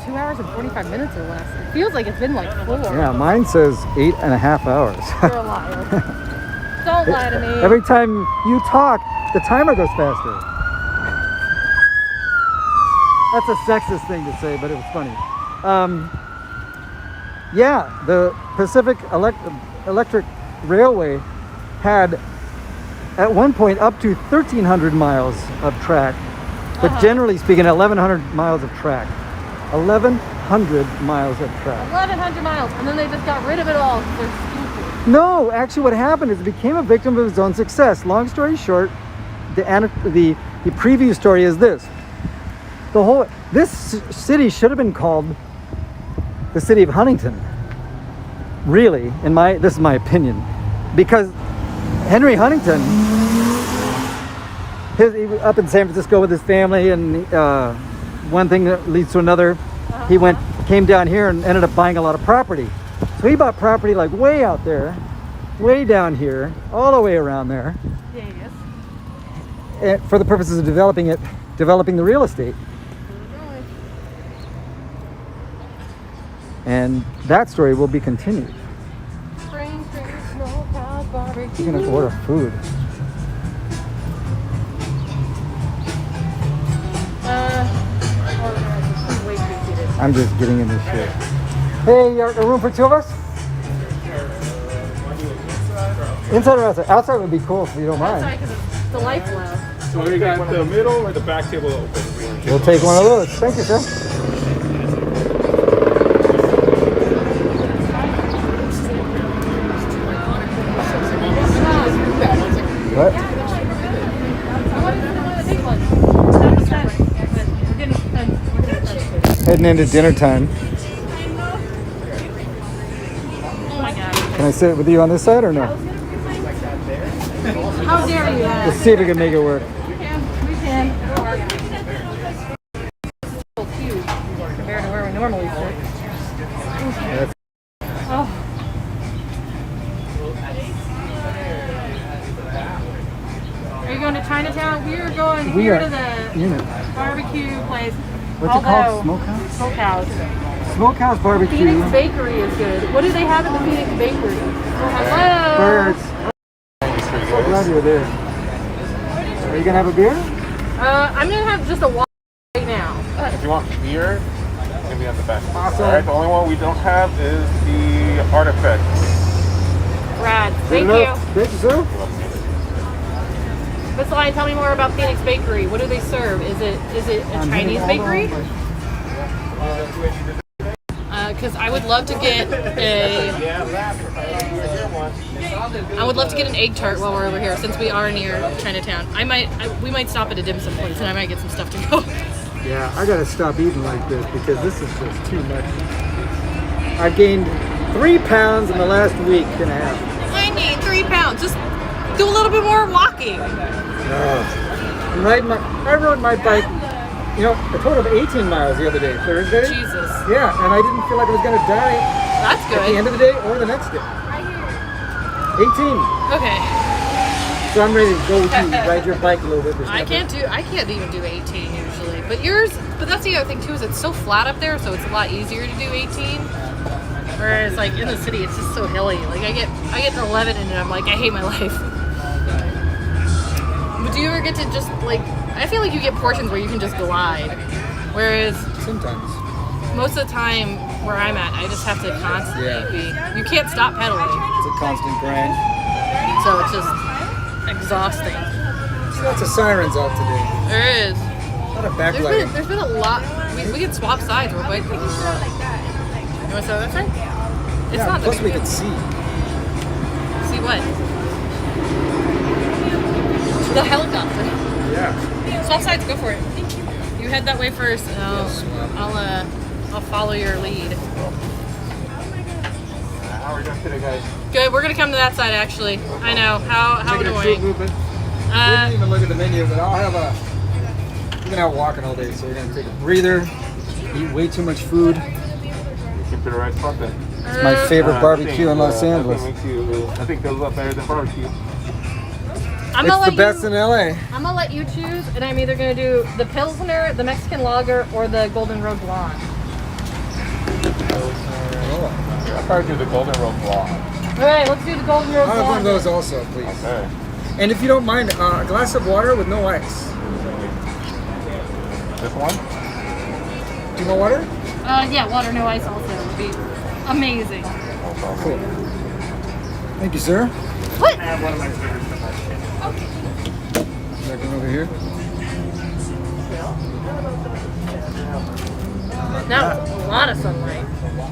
2 hours and 45 minutes or less. It feels like it's been like 4. Yeah, mine says 8.5 hours. You're a liar. Don't lie to me. Every time you talk, the timer goes faster. That's a sexist thing to say, but it was funny. Yeah, the Pacific Electric Railway had at one point up to 1,300 miles of track, but generally speaking, 1,100 miles of track. 1,100 miles of track. 1,100 miles, and then they just got rid of it all because they're stupid. No, actually what happened is it became a victim of its own success. Long story short, the preview story is this. This city should have been called the city of Huntington. Really, this is my opinion. Because Henry Huntington, he was up in San Francisco with his family, and one thing that leads to another. He came down here and ended up buying a lot of property. So he bought property like way out there, way down here, all the way around there, for the purposes of developing the real estate. And that story will be continued. Spring, snow, cloud, barbecue. You're gonna order food. I'm just getting in this shit. Hey, a room for 2 of us? Inside or outside? Outside would be cool if you don't mind. Outside because it's delightful. So we got the middle or the back table open? We'll take one of those. Thank you, sir. What? Heading into dinner time. Oh my god. Can I sit with you on this side or no? How dare you? Let's see if we can make it work. We can. It's huge compared to where we normally sit. That's Oh. Are you going to Chinatown? We are going We here are to the in it. barbecue place. What's it called? Smokehouse? Smokehouse. Smokehouse barbecue. Phoenix Bakery is good. What do they have at the Phoenix Bakery? Hello. Birds. So glad you're there. Are you gonna have a beer? I'm gonna have just a water right now. If you want beer, it's gonna be on the back. Awesome. Alright, the only one we don't have is the artifact. Rad. Good Thank enough. you. Thank you, sir. Miss Lion, tell me more about Phoenix Bakery. What do they serve? Is it a Chinese bakery? Because I would love to get an egg tart while we're over here, since we are near Chinatown. We might stop at a dim sum place, and I might get some stuff to go. Yeah, I gotta stop eating like this because this is just too much. I've gained 3 pounds in the last week and a half. I need 3 pounds. Just do a little bit more walking. I rode my bike, you know, a total of 18 miles the other day, Thursday. Jesus. Yeah, and I didn't feel like I was gonna die That's at the good. end of the day or the next day. 18. Okay. So I'm ready to go with you, ride your bike a little bit. I can't even do 18 usually. But that's the other thing too, is it's so flat up there, so it's a lot easier to do 18. Whereas like in the city, it's just so hilly. Like I get to 11 and I'm like, I hate my life. But do you ever get to just like, I feel like you get portions where you can just glide. Whereas sometimes. most of the time where I'm at, I just have to constantly you can't stop pedaling. It's a constant grind. So it's just exhausting. There's lots of sirens out today. There is. A lot of backlighting. There's been a lot. We can swap sides real quick. You want to start that side? It's not plus that we big. could see. See what? The helicopter. Yeah. Swap sides, go for it. You head that way first, and I'll follow your lead. How are we doing today, guys? Good. We're gonna come to that side actually. I know. How Taking a food annoying. movement. We didn't even look at the menu, but we're gonna out walking all day, so we're gonna take a breather, eat way too much food. Came to the right spot then. It's my favorite barbecue in Los Angeles. I think those are better than barbecue. It's the best in LA. I'm gonna let you choose, and I'm either gonna do the Pilsner, the Mexican Lager, or the Golden Road Blonde. I'll probably do the Golden Road Blonde. All right, let's do the Golden Road I'll have one of Blonde. those also, please. Okay. And if you don't mind, a glass of water with no ice. This one? Do you want water? Yeah, water, no ice also would be amazing. Cool. Thank you, sir. What? I have one of my favorites. Second over here. Now it's a lot of sunlight.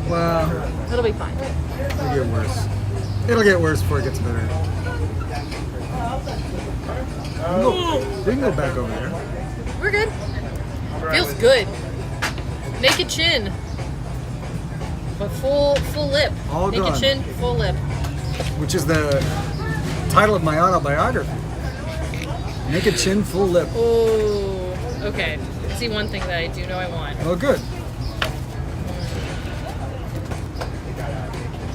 Well, It'll be fine. it'll get worse. It'll get worse before it gets better. We can go back over there. We're good. Feels good. Naked chin. But full lip. All Naked gone. chin, full lip. Which is the title of my autobiography. Naked chin, full lip. Oh, okay. I see one thing that I do know I want. Oh, good.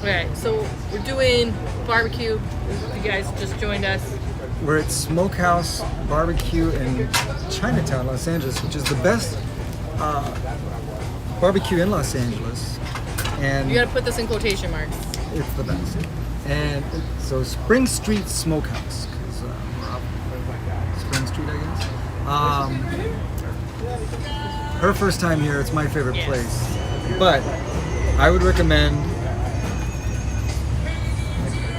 Okay, so we're doing barbecue. You guys just joined us. We're at Smokehouse Barbecue in Chinatown, Los Angeles, which is the best barbecue in Los Angeles. And You gotta put this in quotation marks. it's the best. And so Spring Street Smokehouse, because we're up Spring Street, I guess. Her first time here, it's my favorite Yes. place. But I would recommend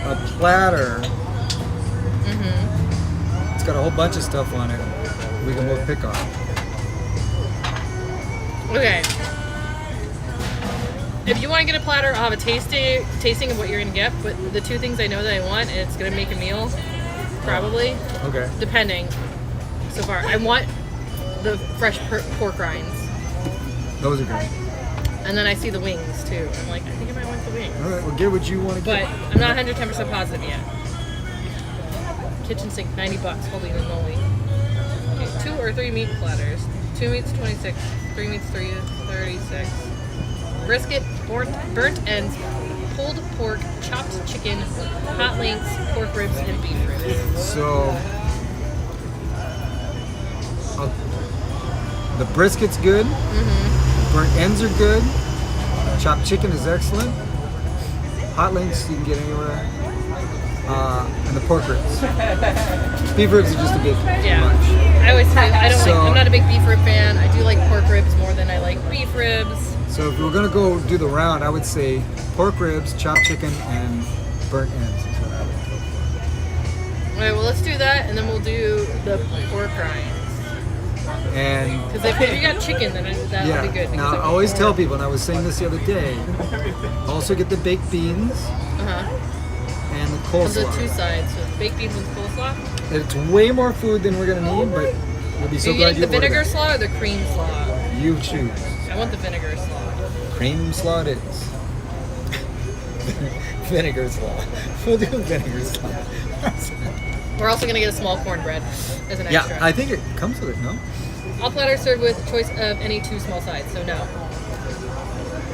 a platter. It's got a whole bunch of stuff on it we can both pick on. Okay. If you want to get a platter, I'll have a tasting of what you're gonna get. But the two things I know that I want, and it's gonna make a meal, probably, Okay. depending. So far, I want the fresh pork rinds, Those are good. and then I see the wings too. I'm like, I think I might want the wings, All right, well, get what you want to but get. I'm not 110% positive yet. Kitchen sink, $90. Holy moly. Okay, 2 or 3 meat platters. 2 meats, 26. 3 meats, 36. Brisket, burnt ends, pulled pork, chopped chicken, hot links, pork ribs, and beef ribs. So, the brisket's good. Burnt ends are good. Chopped chicken is excellent. Hot links you can get anywhere. And the pork ribs. Beef ribs are just a bit Yeah. much. I always say So- I'm not a big beef rib fan. I do like pork ribs more than I like beef ribs. So if we're gonna go do the round, I would say pork ribs, chopped chicken, and burnt ends is what I would go for. Alright, well let's do that and then we'll do the pork rinds. And Because if you got chicken, then that yeah, would be good. now I always tell people, and I was saying this the other day, also get the baked beans Uh-huh. and the Comes with coleslaw. 2 sides, so baked beans with coleslaw. It's way more food than we're gonna need, but we'll be Are so you glad getting you the vinegar ordered slaw or the cream slaw? it. You choose. I want the vinegar slaw. Cream slaw it is. vinegar slaw. We'll do vinegar slaw. We're also gonna get a small cornbread as an Yeah, extra. I think it comes with it, no? All platters served with choice of any 2 small sides, so no.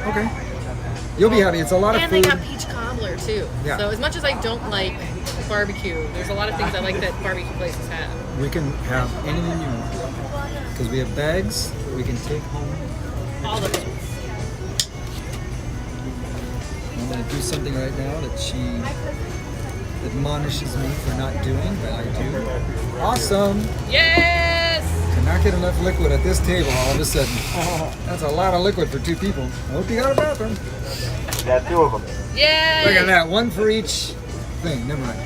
Okay. You'll be happy. It's a lot of And food. they got peach cobbler too. Yeah. So as much as I don't like barbecue, there's a lot of things I like that barbecue places have. We can have anything you want. Because we have bags that we can take home. All of it. I'm going to do something right now that she admonishes me for not doing, but I do. Awesome! Yes! Cannot get enough liquid at this table all of a sudden. That's a lot of liquid for 2 people. I hope you got a bathroom. Got 2 of them. Yay! Look at that, 1 for each thing. Never mind.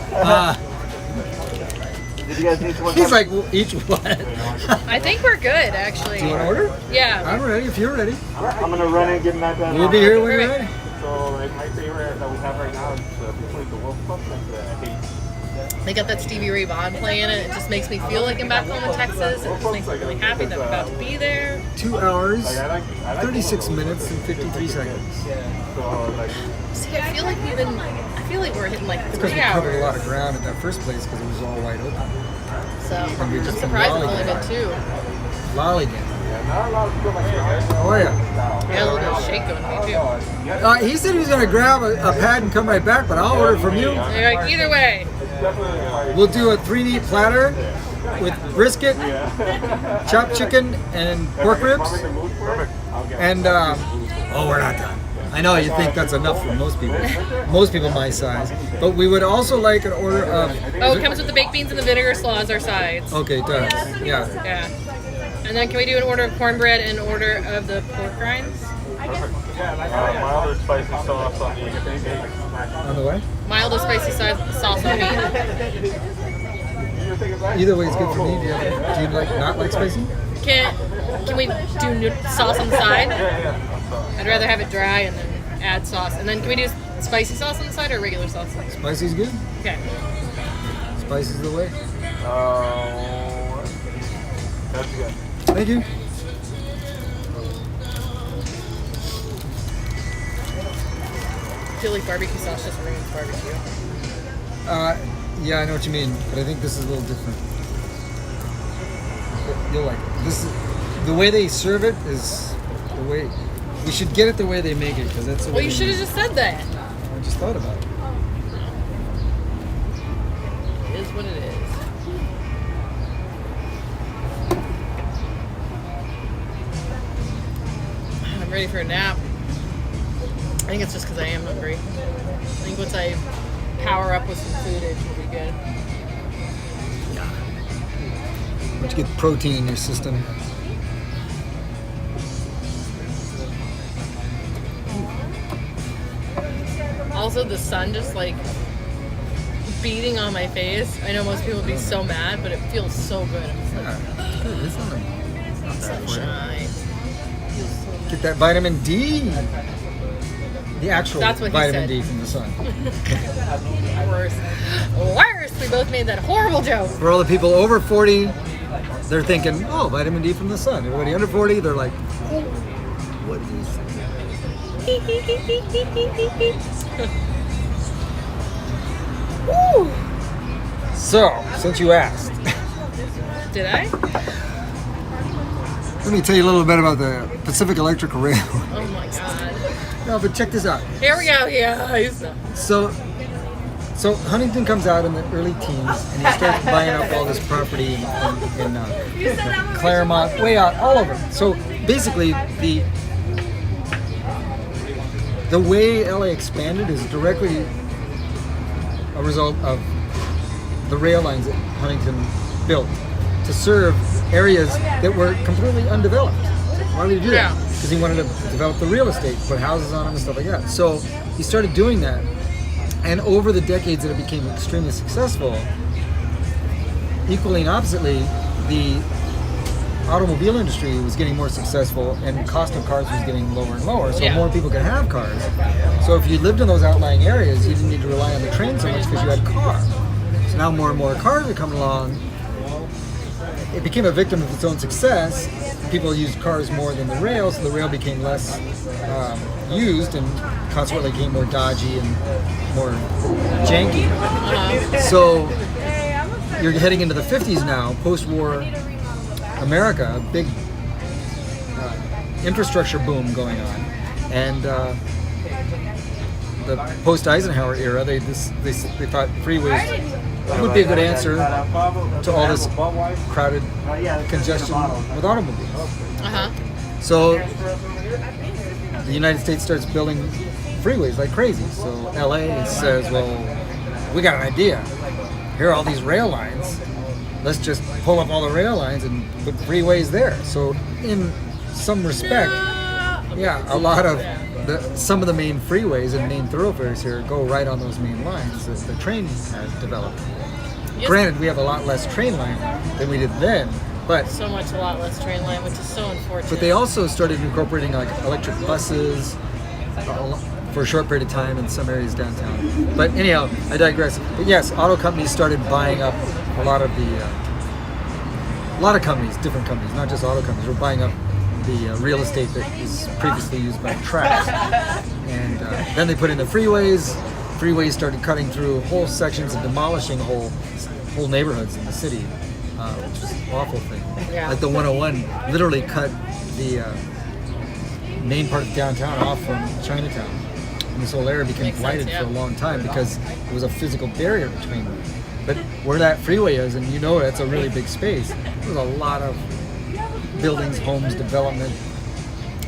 Did you guys need someone? He's like, each what? I think we're good, actually. Do you want to order? Yeah. I'm ready if you're ready. I'm gonna run in and get that done. We'll be here when you're Perfect. ready. So like my favorite that we have right now is between the Wolf Puff and the Hazy. They got that Stevie Ray Vaughan playing it. It just makes me feel like I'm back home in Texas. It just makes me really happy that I'm about to be there. 2 hours, Like I like 36 minutes, and 53 seconds. So like See, I feel like we're hitting like It's because 3 we covered a lot hours. of ground in that first place because it was all wide open. So And we I'm just surprised it's only lollygagged. been 2. Lollygag. not a lot of people like that. Oh yeah. Yeah, a little bit of shake going to me too. He said he was going to grab a pad and come right back, but I'll order from you. They're like, either way. We'll do a 3-meat platter with brisket, chopped chicken, and pork ribs. And, oh, we're not done. I know you think that's enough for most people my size. But we would also like an order of... Oh, it comes with the baked beans and the vinegar slaw as our sides. Okay, it does. Yeah. Yeah. And then can we do an order of cornbread and an order of the pork rinds? Milder spicy sauce on the On the way? Mild or spicy sauce on meat. Either way is good for me. Do you not like spicy? Can we do sauce on the side? I'd rather have it dry and then add sauce. And then can we do spicy sauce on the side or regular sauce? Spicy's good. Okay. Spicy's the way. That's good. Thank you. I feel like barbecue sauce just ruins barbecue. Yeah, I know what you mean, but I think this is a little different. You'll like it. This is the way they serve it is the way we should get it the way they make it because that's the Well, way you should have just said that. I just thought about it. It is what it is. I'm ready for a nap. I think it's just because I am hungry. I think once I power up with some foodage, we'll be good. Once you get protein in your system. Also, the sun just like beating on my face. I know most people would be so mad, but it feels so good. I'm just like, Yeah, good. It's not bad for you. sunshine. Feels so good. Get that vitamin D. The actual That's what he vitamin said. D from the sun. Worse. Worse. We both made that horrible joke. For all the people over 40, they're thinking, oh, vitamin D from the sun. Everybody under 40, they're like, oh, what is this? Woo! So, since you asked, Did I? let me tell you a little bit about the Pacific Electric Rail. Oh my god. No, but check this out. Here we go. Yeah. So Huntington comes out in the early teens, and he starts buying up all this property in Claremont, way out, all over. So basically, the way LA expanded is directly a result of the rail lines that Huntington built to serve areas that were completely undeveloped. Why would he do that? Yeah. Because he wanted to develop the real estate, put houses on them and stuff like that. So he started doing that. And over the decades that it became extremely successful, equally and oppositely, the automobile industry was getting more successful and the cost of cars was getting lower and lower, so Yeah. more people could have cars. So if you lived in those outlying areas, you didn't need to rely on the train so much because you had a car. So now more and more cars are coming along, it became a victim of its own success. People used cars more than the rail, so the rail became less used and consequently became more dodgy and more janky. So you're heading into the 50s now, post-war America, a big infrastructure boom going on, and the post-Eisenhower era, they thought freeways would be a good answer to all this crowded congestion with automobiles. So the United States starts building freeways like crazy. So LA says, well, we got an idea. Here are all these rail lines. Let's just pull up all the rail lines and put freeways there. So in some respect, yeah, a lot of some of the main freeways and main thoroughfares here go right on those main lines that the train has developed. Yes. Granted, we have a lot less train line than we did then, but So much, a lot less train line, which is so unfortunate. but they also started incorporating like electric buses for a short period of time in some areas downtown. But anyhow, I digress. But yes, auto companies started buying up a lot of companies, different companies, not just auto companies, were buying up the real estate that was previously used by tracks. And then they put in the freeways. Freeways started cutting through whole sections and demolishing whole neighborhoods in the city, which was an awful thing. Yeah. Like the 101 literally cut the main part of downtown off from Chinatown. And this whole area became Makes sense, blighted yeah. for a long time because there was a physical barrier between them. But where that freeway is, and you know it's a really big space, there's a lot of buildings, homes, development.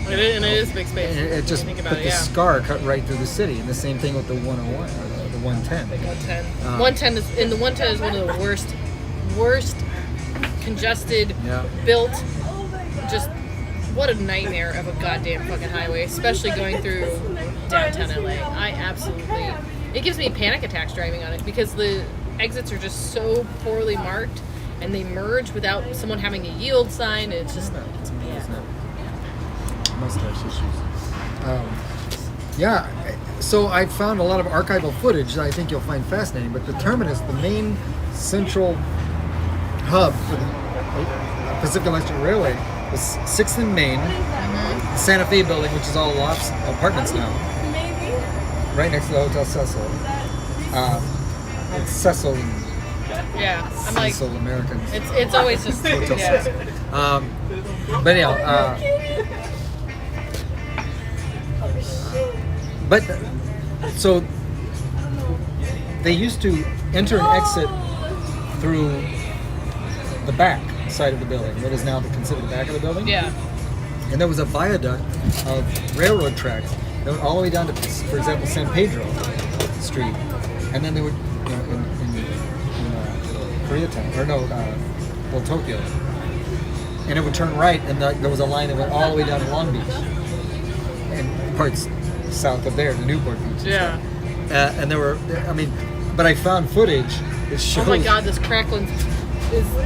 It is a big space. And it just Think put about the it, yeah. scar cut right through the city. And the same thing with the 101 or the 110. 110. 110 is, and the 110 is one of the worst congested, Yeah. built, just what a nightmare of a goddamn fucking highway, especially going through downtown LA. It gives me panic attacks driving on it because the exits are just so poorly marked and they merge without someone having a yield sign. It's just, it's bad. Isn't it? Mustache issues. Yeah, so I found a lot of archival footage that I think you'll find fascinating, but the terminus, the main central hub for the Pacific Electric Railway, was 6th and Main, the Santa Fe building, which is all lofts, apartments now, right next to the Hotel Cecil. It's Cecil, Yeah, I'm like, Cecil Americans. it's always just, Hotel yeah. Cecil. But anyhow, but so they used to enter and exit through the back side of the building, what is now considered the back of the building. Yeah. And there was a viaduct of railroad tracks that went all the way down to, for example, San Pedro Street, and then they would, in Koreatown, or no, well, Tokyo, and it would turn right, and there was a line that went all the way down to Long Beach, and parts south of there, to Newport Beach. Yeah. And there were, but I found footage that shows. Oh my God, this Cracklin's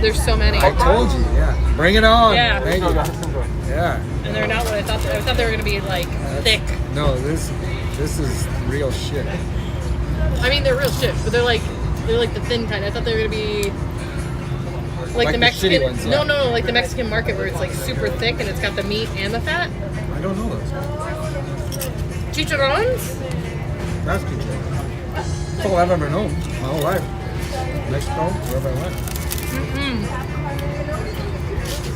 there's so many. I told you, yeah. Bring it on. Yeah. Thank you. Yeah. And they're not what I thought. I thought they were gonna be like thick. No, this is real shit. I mean, they're real shit, but they're like the thin kind. I thought they were gonna be like the Mexican. shitty ones, No, yeah. like the Mexican market where it's like super thick and it's got the meat and the fat. I don't know those. Chicharrones? That's chicharrones. That's all I've ever known my whole life. Mexico, wherever I went.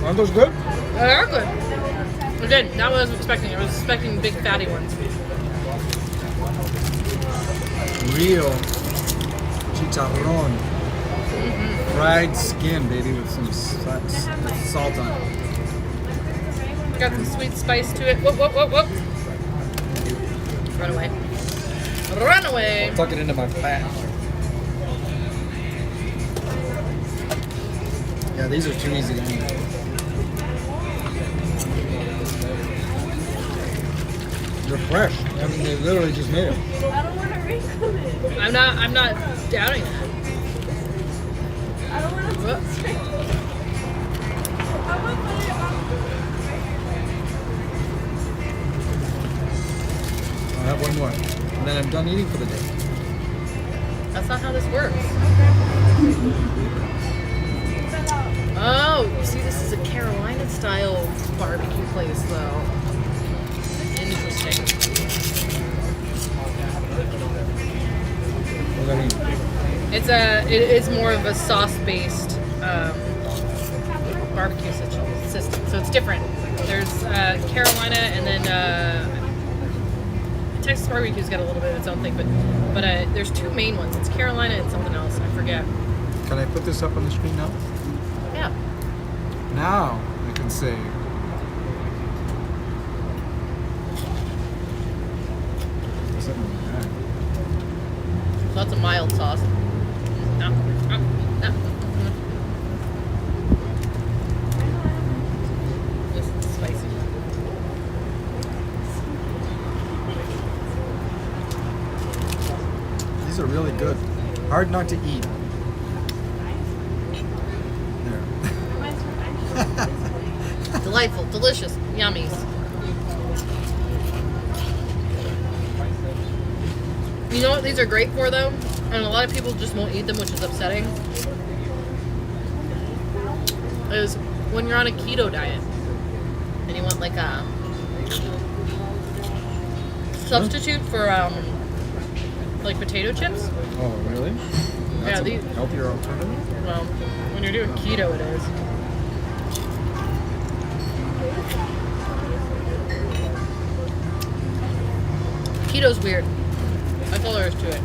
Aren't those good? They are good. Again, not what I was expecting. I was expecting big fatty ones. Real chicharron. Fried skin, baby, with some salt on it. Got some sweet spice to it. Whoop, whoop, whoop, whoop. Run away. Run away. Tuck it into my fat. Yeah, these are too easy to eat. They're fresh. I mean, they literally just made them. I'm not doubting that. Whoop. I'll have one more. And then I'm done eating for the day. That's not how this works. Oh, you see, this is a Carolina style barbecue place, though. Interesting. What do I mean? It's more of a sauce-based barbecue system, so it's different. There's Carolina, and then Texas barbecue's got a little bit of its own thing, but there's two main ones. It's Carolina and something else. I forget. Can I put this up on the screen now? Yeah. Now I can say. So that's a mild sauce. This is spicy. These are really good. Hard not to eat. There. Delightful, delicious, yummies. You know what these are great for, though? And a lot of people just won't eat them, which is upsetting. Is when you're on a keto diet and you want like a substitute for like potato chips. Oh, really? That's Yeah, a healthier alternative? Well, when you're doing keto, it is. Keto's weird. That's all there is to it.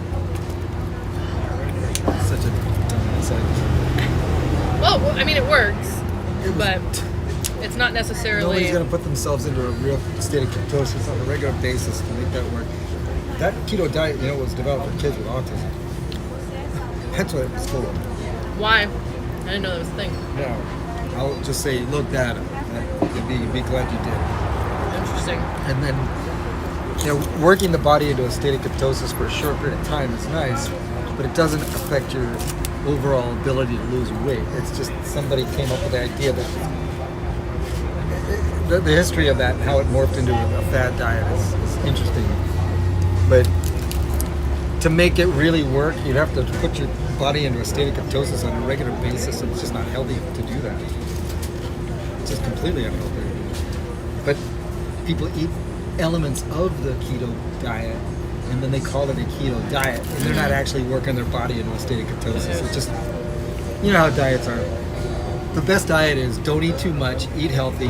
Such a Well, I mean, it works, but it's not necessarily. Nobody's going to put themselves into a real state of ketosis on a regular basis to make that work. That keto diet, was developed for kids with autism. That's what it was for. Why? I didn't know that was a thing. No, I'll just say look at them. You'd be glad you did. Interesting. And then, working the body into a state of ketosis for a short period of time is nice, but it doesn't affect your overall ability to lose weight. It's just somebody came up with the idea that the history of that and how it morphed into a fad diet is interesting. But to make it really work, you'd have to put your body into a state of ketosis on a regular basis. It's just not healthy to do that. It's just completely unhealthy. But people eat elements of the keto diet, and then they call it a keto diet, and they're not actually working their body into a state of ketosis. It's just, how diets are. The best diet is don't eat too much, eat healthy,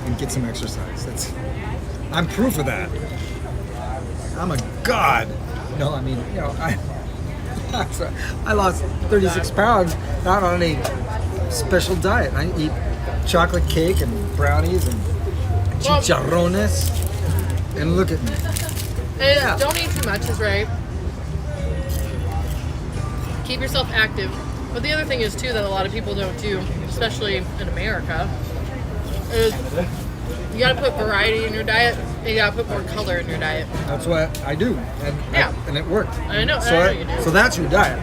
and get some exercise. I'm proof of that. I'm a god. No, I mean, I lost 36 pounds not on any special diet. I eat chocolate cake and brownies and chicharrones, and look at me. And don't eat too much is right. Keep yourself active. But the other thing is, too, that a lot of people don't do, especially in America, is you gotta put variety in your diet, and you gotta put more color in your diet. That's what I do, and it worked. I know, So, I know you do. So that's your diet.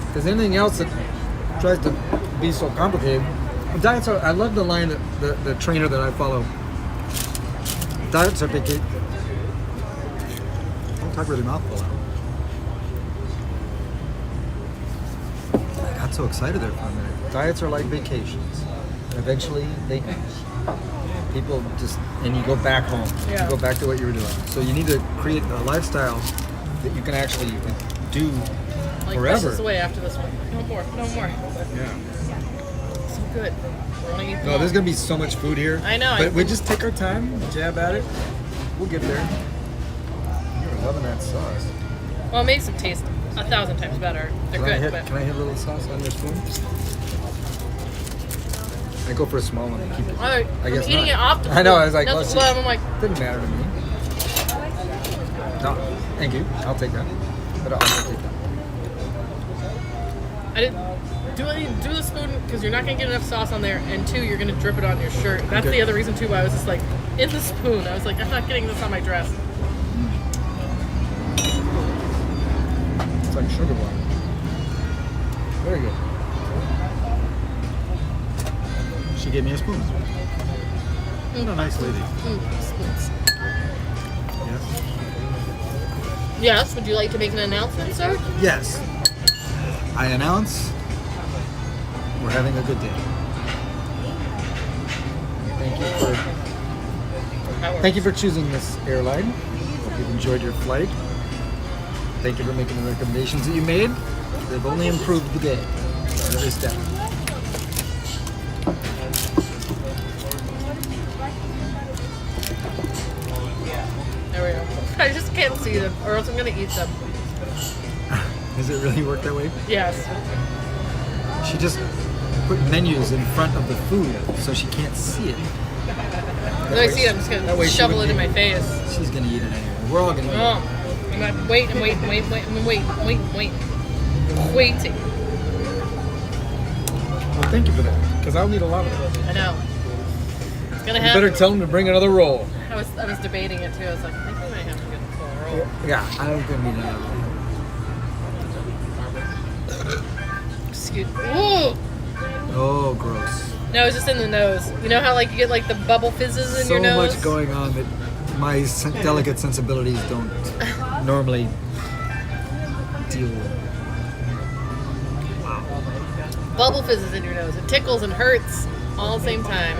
Because anything else that tries to be so complicated, diets are. I love the line that the trainer that I follow. Diets are vacation. Don't talk really mouthful out. I got so excited there for a minute. Diets are like vacations. And eventually they end. People and you go back home. Yeah. You go back to what you were doing. So you need to create a lifestyle that you can actually do Like, forever. push this away after this one. No more. Yeah. So good. We're gonna eat them No, all. there's gonna be so much food here. I know, But we just take our time, jab at it. We'll get there. You're loving that sauce. Well, it makes them taste 1,000 times better. They're good, but Can I hit a little sauce on your spoon? I go for a small one and keep it. I guess eating not. it off the I know. spoon. I was like, That's well, what I'm like. didn't matter to me. No, thank you. I'll take that. But I'll take that. I didn't do the spoon because you're not gonna get enough sauce on there, and two, you're gonna drip it on your shirt. That's Okay. the other reason too why I was just like in the spoon. I was like, I'm not getting this on my dress. It's like sugar water. Very good. She gave me a spoon. What a nice lady. Spoons. Yes. Yes. Would you like to make an announcement, sir? Yes. I announce we're having a good day. Thank you for choosing this airline. Hope you've enjoyed your flight. Thank you for making the recommendations that you made. They've only improved the day at every step. There we go. I just can't see them, or else I'm gonna eat them. Does it really work that way? Yes. She just put menus in front of the food so she can't see it. When I see it, I'm just That gonna way she shovel it in wouldn't my face. She's gonna eat it anyway. We're all gonna eat Oh, I'm gonna wait and wait and wait and wait and wait, waiting. it. Well, thank you for that, because I'll need a lot of it. I know. It's gonna You have. better tell them to bring another roll. I was debating it too. I was like, I think we might have to get the full roll. Yeah, I don't think we need another roll. Excuse. Ooh. Oh, gross. No, it's just in the nose. You know how like you get like the bubble fizzes in So your nose? much going on that my delicate sensibilities don't normally deal with. Bubble fizzes in your nose. It tickles and hurts all at the same time.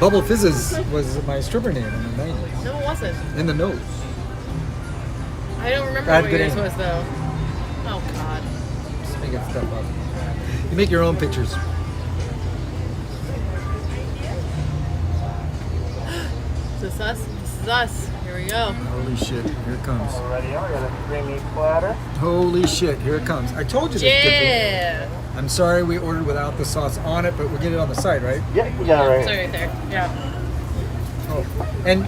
Bubble Fizzes was my stripper name in the 90s. No, it wasn't. In the nose. I don't remember Bad what yours name. was though. Oh God. Just making stuff up. You make your own pictures. Is this us? This is us. Here we go. Holy shit, here it comes. Alrighty, I got a creamy platter. Holy shit, here it comes. I told you this. Yeah. I'm sorry we ordered without the sauce on it, but we'll get it on the side, right? Yeah, you got it It's right there. Yeah. Oh. And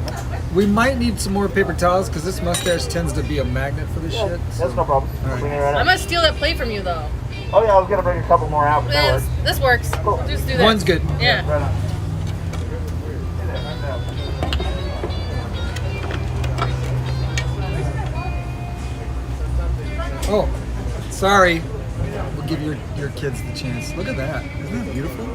we might need some more paper towels because this mustache tends to be a magnet for this shit. So. That's no problem. All right. Bring it right I'm up. gonna steal that plate from you though. Oh yeah, I was gonna bring a couple more out, but that This works. works. Cool. Just do that. One's good. Yeah. Right on. Oh, sorry. We'll give your kids the chance. Look at that. Isn't that beautiful?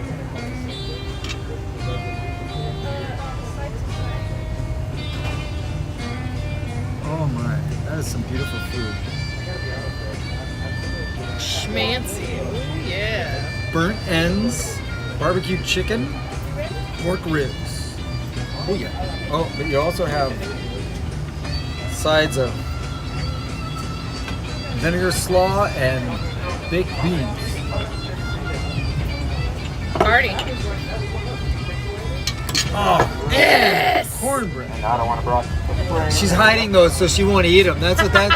Oh my, that is some beautiful food. Schmancy. Ooh, yeah. Burnt ends, barbecue chicken, pork ribs. Oh yeah. Oh, but you also have sides of vinegar slaw and baked beans. Party. Oh, Yes. cornbread. And I don't want to broth. She's hiding those so she won't eat them. That's what that.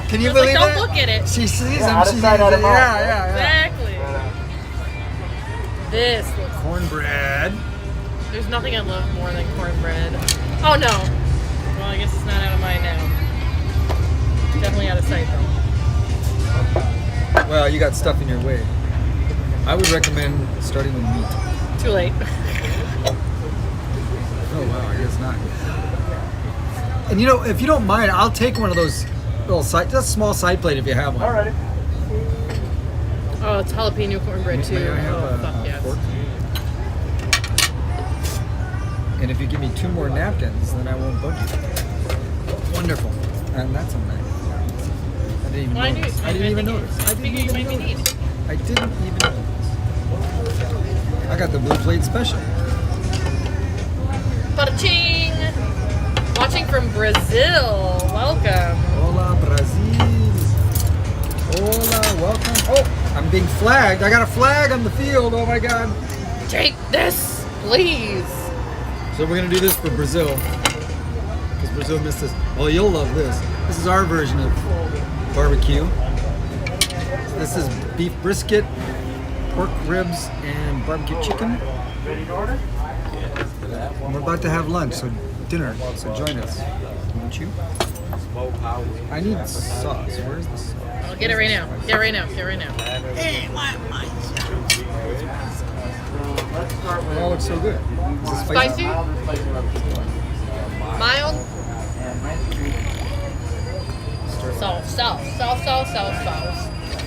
Can you It's like, believe don't that? look at it. She sees Yeah, them. out of She sight, sees out it. of mind. Yeah. Exactly. This looks. Cornbread. There's nothing I love more than cornbread. Oh no. Well, I guess it's not out of mine now. Definitely out of sight though. Well, you got stuff in your way. I would recommend starting with meat. Too late. Oh wow, I guess not. And you know, if you don't mind, I'll take one of those little side, just a small side plate if you have one. Alrighty. Oh, it's jalapeno cornbread too. May I have Oh, fuck a yes. fork? And if you give me 2 more napkins, then I won't bug you. Wonderful. And that's a nice. I didn't even Well, I notice. knew. I didn't even notice. I figured you might be needing. I didn't even notice. I got the blue plate special. Ba-da-ching! Watching from Brazil. Welcome. Hola, Brazil. Hola, welcome. Oh, I'm being flagged. I got a flag on the field. Oh my God. Take this, please. So we're gonna do this for Brazil, because Brazil missed this. Well, you'll love this. This is our version of barbecue. This is beef brisket, pork ribs, and barbecue chicken. Ready to order? And we're about to have lunch, so dinner. So join us, won't you? I need sauce. Where's the sauce? I'll get it right now. Get it right now. Get it right now. Let's start with It all looks so good. Is it Spicy? Mild? Sauce.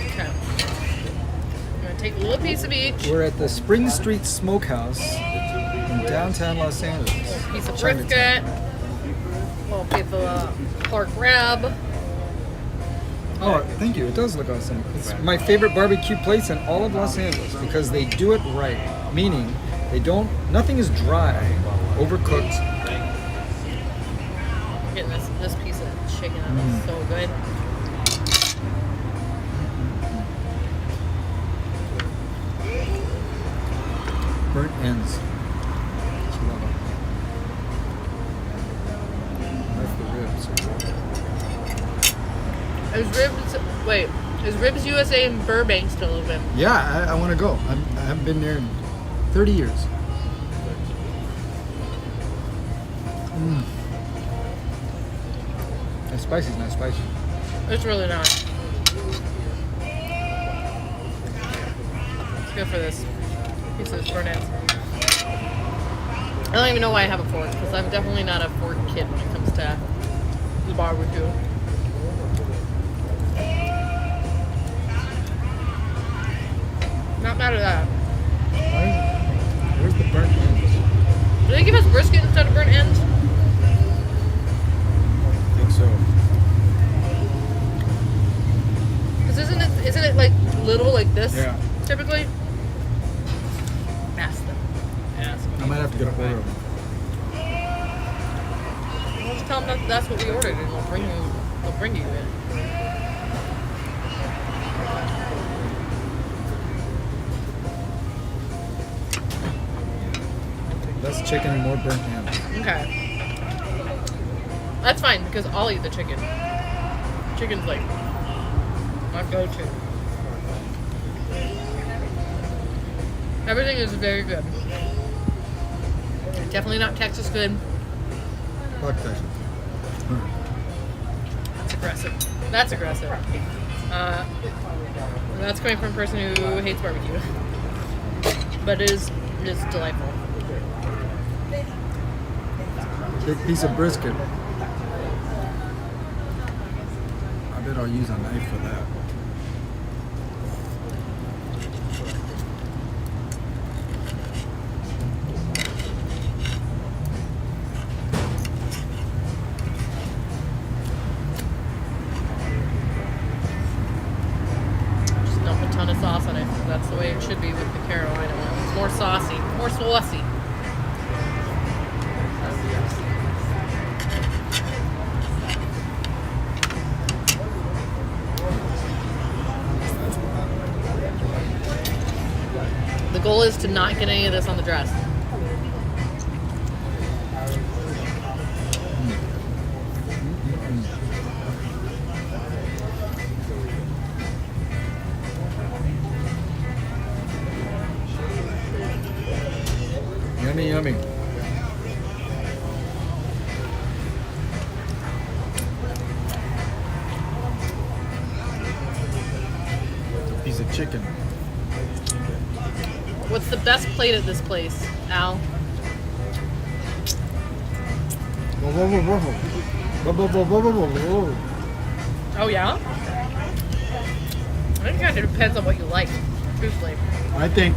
Okay. I'm gonna take a little piece of each. We're at the Spring Street Smokehouse in downtown Los Angeles. Piece of Chinatown. brisket. A little piece of pork rib. Oh, thank you. It does look awesome. It's my favorite barbecue place in all of Los Angeles because they do it right. Meaning, Nothing is dry, overcooked. Getting this piece of chicken out is so good. Burnt ends. Love them. That's the ribs. Is Ribs USA in Burbank still open? Yeah, I want to go. I haven't been there in 30 years. That spicy's not spicy. It's really not. It's good for this piece of burnt ends. I don't even know why I have a fork, because I'm definitely not a fork kid when it comes to the barbecue. Not mad at that. Where's the burnt ends? Do they give us brisket instead of burnt ends? I think so. Because isn't it like little like this? Yeah. Typically? Ask them. I might have to get a order of them. We'll just tell them that's what we ordered and they'll bring you it. Less chicken and more burnt ends. Okay. That's fine because I'll eat the chicken. Chicken's like my go-to. Everything is very good. Definitely not Texas good. Fuck Texas. That's aggressive. That's aggressive. That's coming from a person who hates barbecue. But it is delightful. Big piece of brisket. I bet I'll use a knife for that. Just dump a ton of sauce on it. That's the way it should be with the Carolina one. It's more saucy, more saucy. The goal is to not get any of this on the dress. Yummy, yummy. Piece of chicken. What's the best plate at this place, Al? Whoa, whoa, whoa, whoa. Whoa, whoa, whoa, whoa, whoa, whoa. Oh, yeah? I think it kind of depends on what you like, truthfully. I think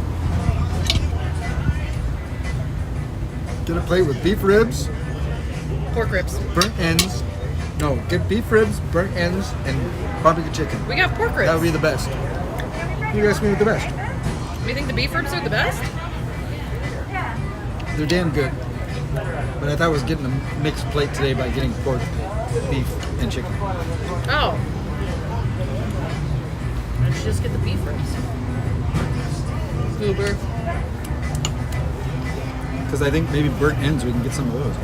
get a plate with beef ribs, Pork ribs. burnt ends. No, get beef ribs, burnt ends, and barbecue chicken. We got pork ribs. That would be the best. You guys me with the best. You think the beef ribs are the best? They're damn good. But I thought I was getting a mixed plate today by getting pork, beef, and chicken. Oh. Why don't you just get the beef ribs? Goober. Because I think maybe burnt ends, we can get some of those.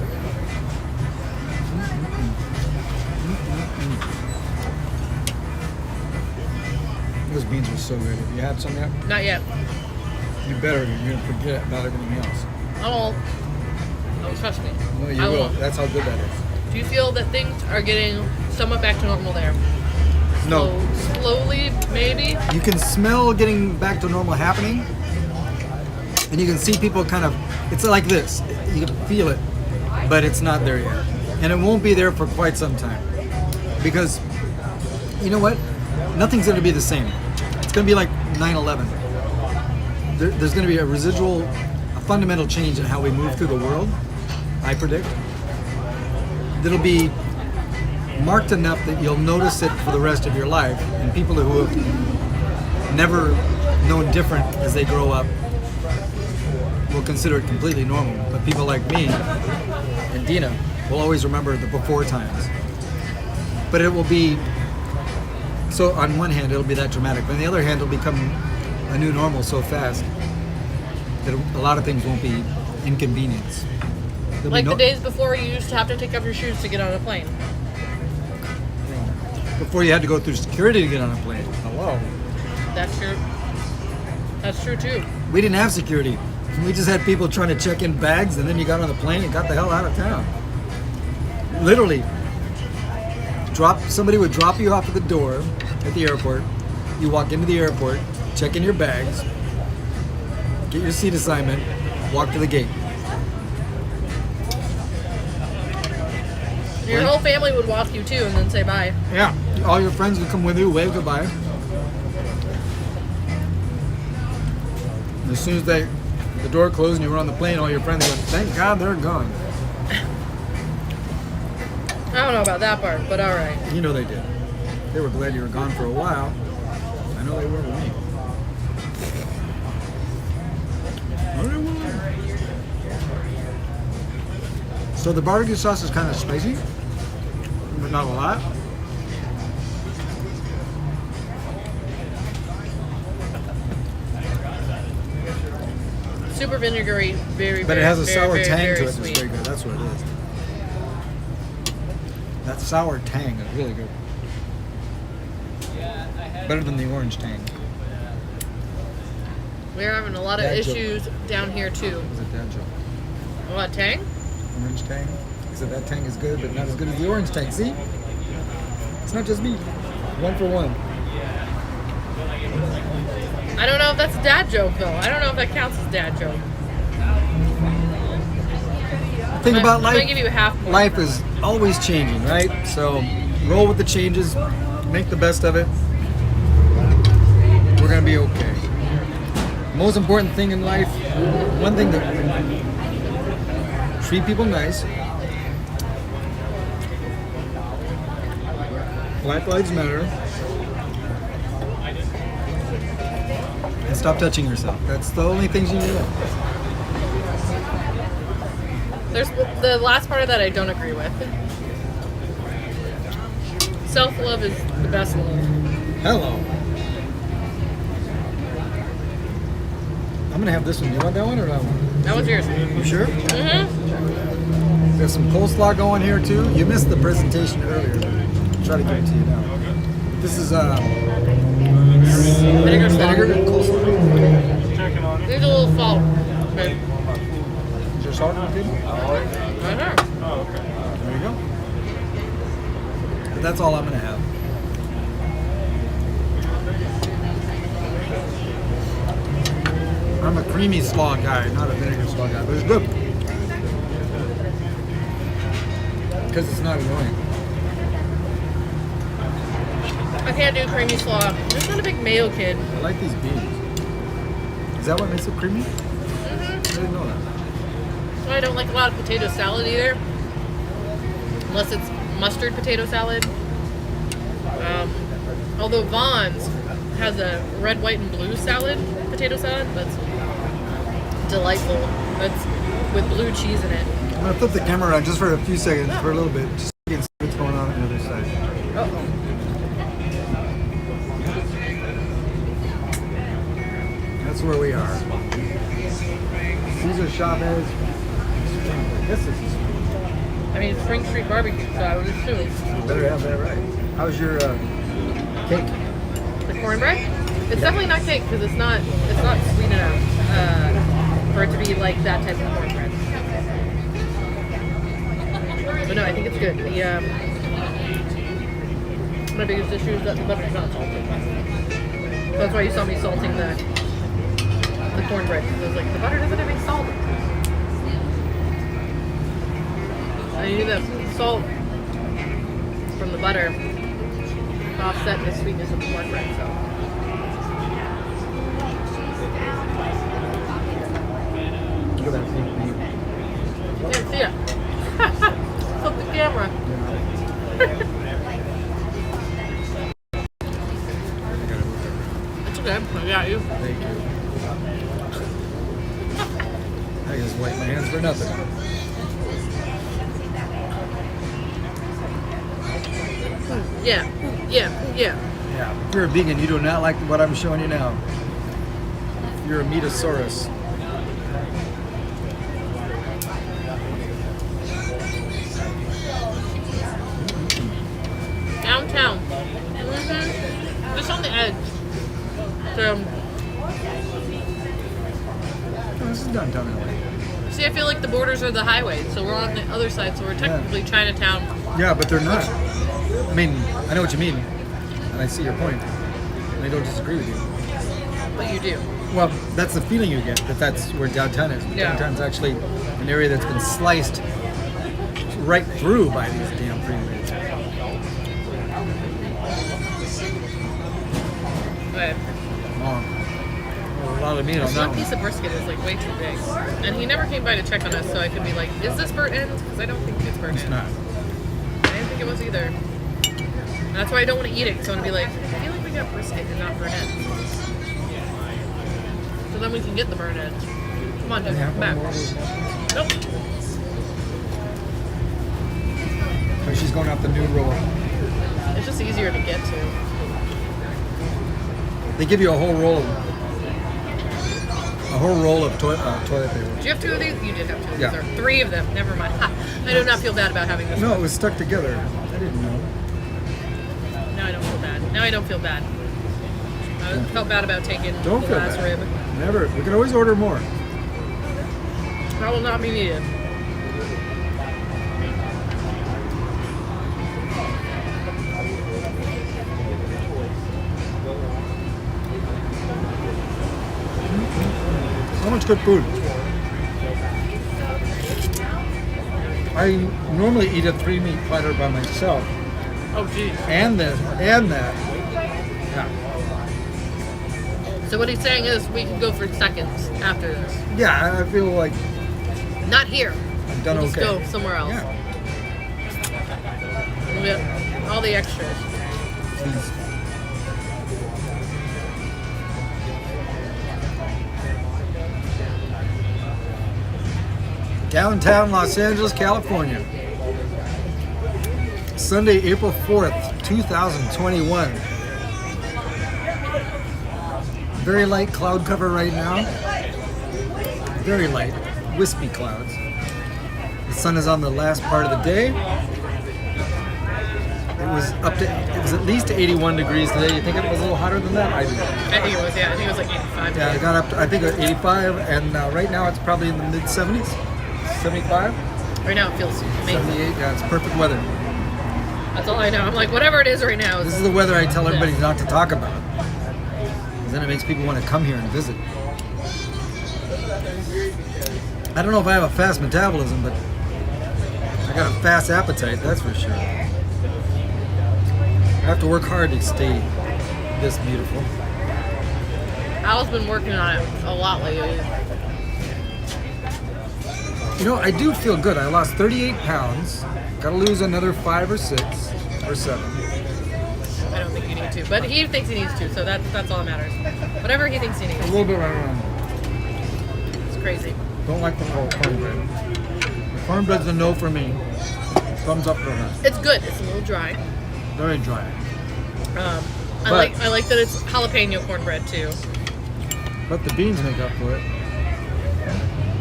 Those beans are so good. Have you had some yet? Not yet. You better. You're going to forget about everything else. I won't. Don't trust me. No, you I will. won't. That's how good that is. Do you feel that things are getting somewhat back to normal there? No. Slowly, maybe? You can smell getting back to normal happening. And you can see people kind of, it's like this. You can feel it, but it's not there yet. And it won't be there for quite some time. Because, you know what? Nothing's going to be the same. It's going to be like 9/11. There's going to be a fundamental change in how we move through the world, I predict. That'll be marked enough that you'll notice it for the rest of your life. And people who have never known different as they grow up will consider it completely normal, but people like me and Dina will always remember the before times. But it will be, so on one hand it'll be that dramatic, but on the other hand it'll become a new normal so fast that a lot of things won't be inconvenience. There'll Like be the days before you used to have to take off your shoes to get on a plane. Before you had to go through security to get on a plane. Hello. That's true. That's true too. We didn't have security. We just had people trying to check in bags, and then you got on the plane and got the hell out of town. Literally. Somebody would drop you off at the door at the airport. You walk into the airport, check in your bags, get your seat assignment, walk to the gate. Your whole family would walk you too and then say bye. Yeah. All your friends would come with you, wave goodbye. And as soon as the door closed and you were on the plane, all your friends went, thank God they're gone. I don't know about that part, but all right. You know they did. They were glad you were gone for a while. I know they were with me. So the barbecue sauce is kind of spicy, but not a lot. Super vinegary, very, But very, it has a very, sour very, tang very to it that's sweet. very good. That's what it is. That sour tang is really good. Better than the orange tang. We're having a lot of Dad joke. issues down here too. Is it that joke? What, tang? Orange tang? He said that tang is good, but not as good as the orange tang. See? It's not just me. 1 for 1. I don't know if that's a dad joke though. I don't know if that counts as dad joke. Think about I'm life. gonna give you a half point. Life is always changing, right? So roll with the changes, make the best of it. We're gonna be okay. Most important thing in life, one thing that treat people nice. Black Lives Matter. And stop touching yourself. That's the only things you need to know. There's the last part of that I don't agree with. Self-love is the best love. Hello. I'm gonna have this one. Do you want that one or that one? That was yours. You sure? Mm-hmm. There's some coleslaw going here too. You missed the presentation earlier. I'll try to give it to you now. This is Vinegar vinegar and coleslaw. There's a little salt. Okay. Is there salt in the table? Right there. There you go. But that's all I'm gonna have. I'm a creamy slaw guy, not a vinegar slaw guy, but it's good. Because it's not annoying. I can't do creamy slaw. I'm just not a big mayo kid. I like these beans. Is that what makes it creamy? Mm-hmm. I didn't know that. I don't like a lot of potato salad either. Unless it's mustard potato salad. Although Vaughn's has a red, white, and blue salad, potato salad, that's delightful. That's with blue cheese in it. I'm gonna flip the camera around just for a few seconds, for a little bit, just so you can see what's going on the other side. Uh-oh. That's where we are. Caesar Chavez. This is. I mean, it's Spring Street Barbecue, so I would assume. You better have that right. How's your cake? The cornbread? It's definitely not cake because it's not sweet enough for it to be like that type of cornbread. But no, I think it's good. My biggest issue is that the butter's not salted. That's why you saw me salting the cornbread. Because I was like, the butter doesn't have any salt. I knew that salt from the butter offset the sweetness of the cornbread, so. Look at that pink meat. You can't see it. Flip the camera. It's okay. I got you. Thank you. I just wipe my hands for nothing. Yeah. Yeah. If you're a vegan, you do not like what I'm showing you now. You're a metasaurus. Downtown. Just on the edge. So, Oh, this is downtown LA. see, I feel like the borders are the highway, so we're on the other side, so we're technically Chinatown. Yeah, but they're not. I mean, I know what you mean, and I see your point. And I don't disagree with you. But you do. Well, that's the feeling you get, that that's where downtown is. Yeah. Downtown's actually an area that's been sliced right through by these damn freeways. But Oh, a lot of meat on this that one one. piece of brisket is like way too big. And he never came by to check on us, so I could be like, is this burnt ends? Because I don't think it's burnt It's ends. not. I didn't think it was either. And that's why I don't want to eat it, because I want to be like, I feel like we got brisket and not burnt ends. So then we can get the burnt ends. Come on, Doug, Yeah, come back. one more of those. Nope. Oh, she's going up the new roll. It's just easier to get to. They give you a whole roll of toilet paper. Do you have two of these? You did have two of Yeah. these. Or three of them. Never mind. Ha. I do not feel bad about having this No, one. it was stuck together. I didn't know. Now I don't feel bad. Now I don't feel bad. I felt bad about taking Don't the feel last bad. rib. Never. We can always order more. That will not be needed. So much good food. I normally eat a 3-meat platter by myself, Oh, geez. and this, and that. Yeah. So what he's saying is we can go for seconds after this. Yeah, I feel like Not here. I've done We'll okay. just go somewhere else. Yeah. We got all the extras. Please. Downtown Los Angeles, California. Sunday, April 4th, 2021. Very light cloud cover right now. Very light, wispy clouds. The sun is on the last part of the day. It was at least 81 degrees today. You think it was a little hotter than that? I do. I think it was, yeah. I think it was like 85. Yeah, it got up to, I think, 85, and right now it's probably in the mid 70s, 75, Right now it feels amazing. 78. Yeah, it's perfect weather. That's all I know. I'm like, whatever it is right now. This is the weather I tell everybody not to talk about. 'Cause then it makes people want to come here and visit. I don't know if I have a fast metabolism, but I got a fast appetite, that's for sure. I have to work hard to stay this beautiful. Al's been working on it a lot lately. You know, I do feel good. I lost 38 pounds. Got to lose another 5 or 6 or 7. I don't think you need to, but he thinks he needs to, so that's all that matters. Whatever he thinks he A needs. little bit right around. It's crazy. Don't like the whole cornbread. The cornbread's a no for me. Thumbs up for her. It's good. It's a little dry. Very dry. I like that it's jalapeno cornbread too. But the beans make up for it.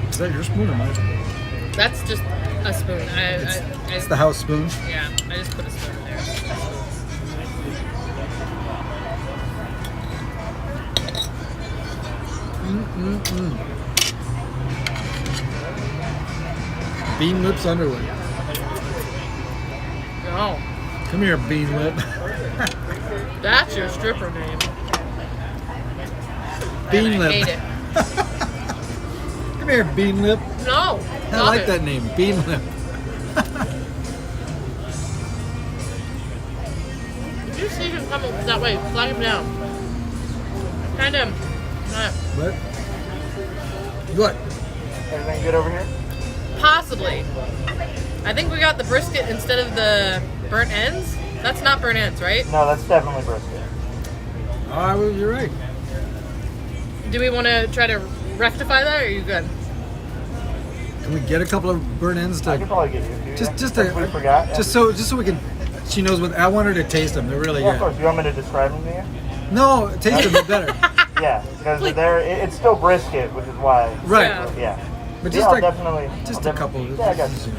Is that your spoon or mine? That's just a spoon. It's the house spoon. Yeah, I just put a spoon in there. Bean Lips Underwood. No, Come here, Bean Lip. that's your stripper name. Bean And I Lip. hate it. Come here, Bean Lip. No, I like that name, Bean Lip. If you see him coming that way, flag him down. Kind of. What? What? Everything good over here? Possibly. I think we got the brisket instead of the burnt ends. That's not burnt ends, right? No, that's definitely brisket. Oh, well, you're right. Do we want to try to rectify that, or are you good? Can we get a couple of burnt ends to I can probably get you a few. just yeah. We forgot. Yeah. just so we can. She knows what I want her to taste them. They're really Yeah, good. of course. You want me to describe them to you? No, taste them better. Yeah, because it's still brisket, which is why. Right. Yeah. But Yeah, just I'll like definitely. just I'll a couple. Yeah, I got you.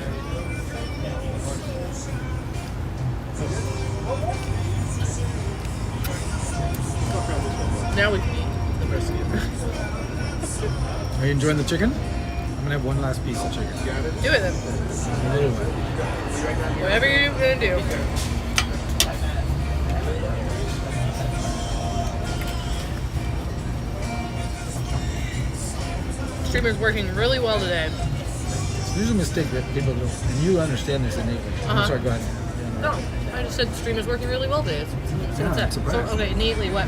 Now we can eat the brisket. Are you enjoying the chicken? I'm gonna have one last piece of chicken. Do it then. A little bit. Whatever you're gonna do. Streamer's working really well today. There's a mistake that people don't, and you understand this innately. I'm sorry, go ahead. No, I just said the stream is working really well today. Yeah, I'm So, surprised. okay, innately what?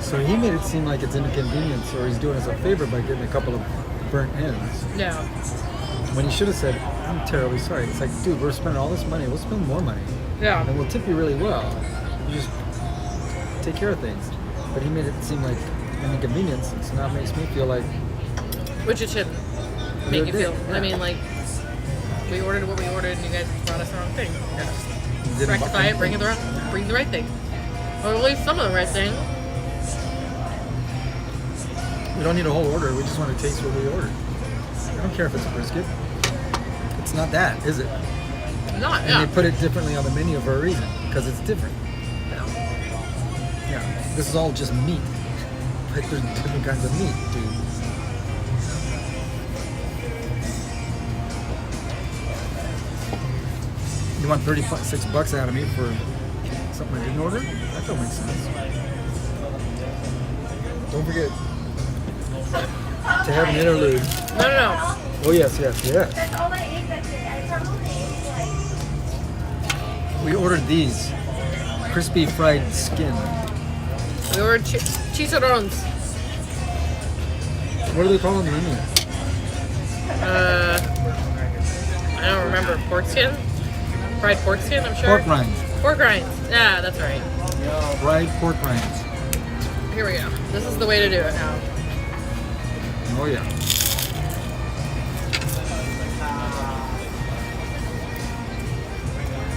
So he made it seem like it's an inconvenience, or he's doing us a favor by getting a couple of burnt ends. Yeah. When he should have said, "I'm terribly sorry." It's like, dude, we're spending all this money. We'll spend more money, Yeah. and we'll tip you really well. You just take care of things. But he made it seem like an inconvenience, so now it makes me feel like Which it should make you feel. I mean, like, we ordered what we ordered and you guys brought us the wrong thing. didn't Rectify it, bring the right thing. Or at least some of the right thing. We don't need a whole order. We just want to taste what we ordered. I don't care if it's a brisket. It's not that, is it? Not, And yeah. they put it differently on the menu for a reason, because it's different. Yeah. This is all just meat. But there's different kinds of meat, dude. You want $36 out of me for something I didn't order? That don't make sense. Don't forget to have an interlude. No. Oh yes. We ordered these crispy fried skin. We ordered chicharrones. What do they call them in India? I don't remember. Pork skin? Fried pork skin, I'm sure. Pork rinds. Pork rinds. Yeah, that's right. Fried pork rinds. Here we go. This is the way to do it now. Oh yeah.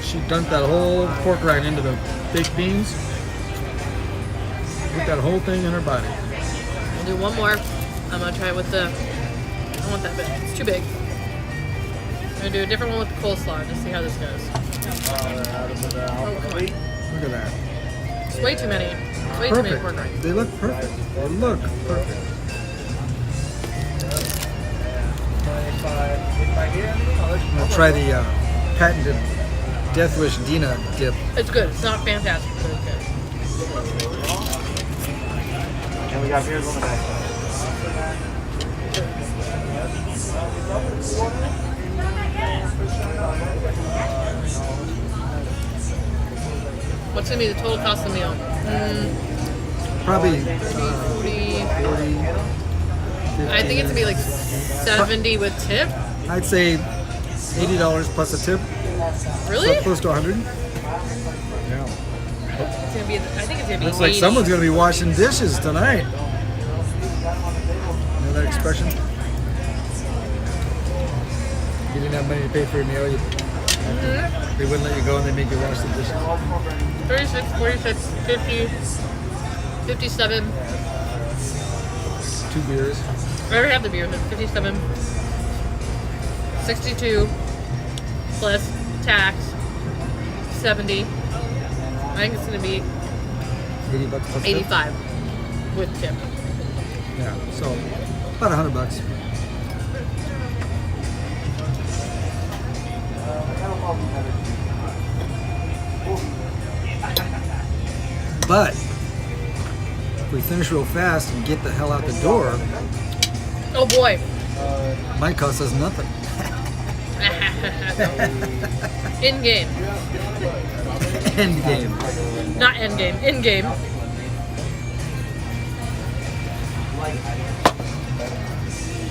She dumped that whole pork rind into the baked beans. Put that whole thing in her body. We'll do one more. I'm gonna try it with the. I don't want that big. It's too big. I'm gonna do a different one with the coleslaw. Just see how this goes. Oh, come on. Look at that. It's way too many. Way too many pork rinds. They look perfect. They look perfect. I'm gonna try the patented Death Wish Dina dip. It's good. It's not fantastic, but it's good. And we got beers on the back side. What's gonna be the total cost of the meal? Probably 40. 40. 50. I think it's gonna be like 70 with tip. I'd say $80 plus a tip. Really? So close to 100. Yeah. It's gonna be. I think it's gonna be. Looks like 80. someone's gonna be washing dishes tonight. You know that expression? You didn't have money to pay for your meal. They wouldn't let you go and they make you wash the dishes. 36, 46, 50, 57. 2 beers. I already have the beer. 57, 62 plus tax 70. I think it's gonna be $80 plus tip. 85 with tip. Yeah, so about $100. But if we finish real fast and get the hell out the door, Oh boy. might cost us nothing. In game, End game. not end game. In game.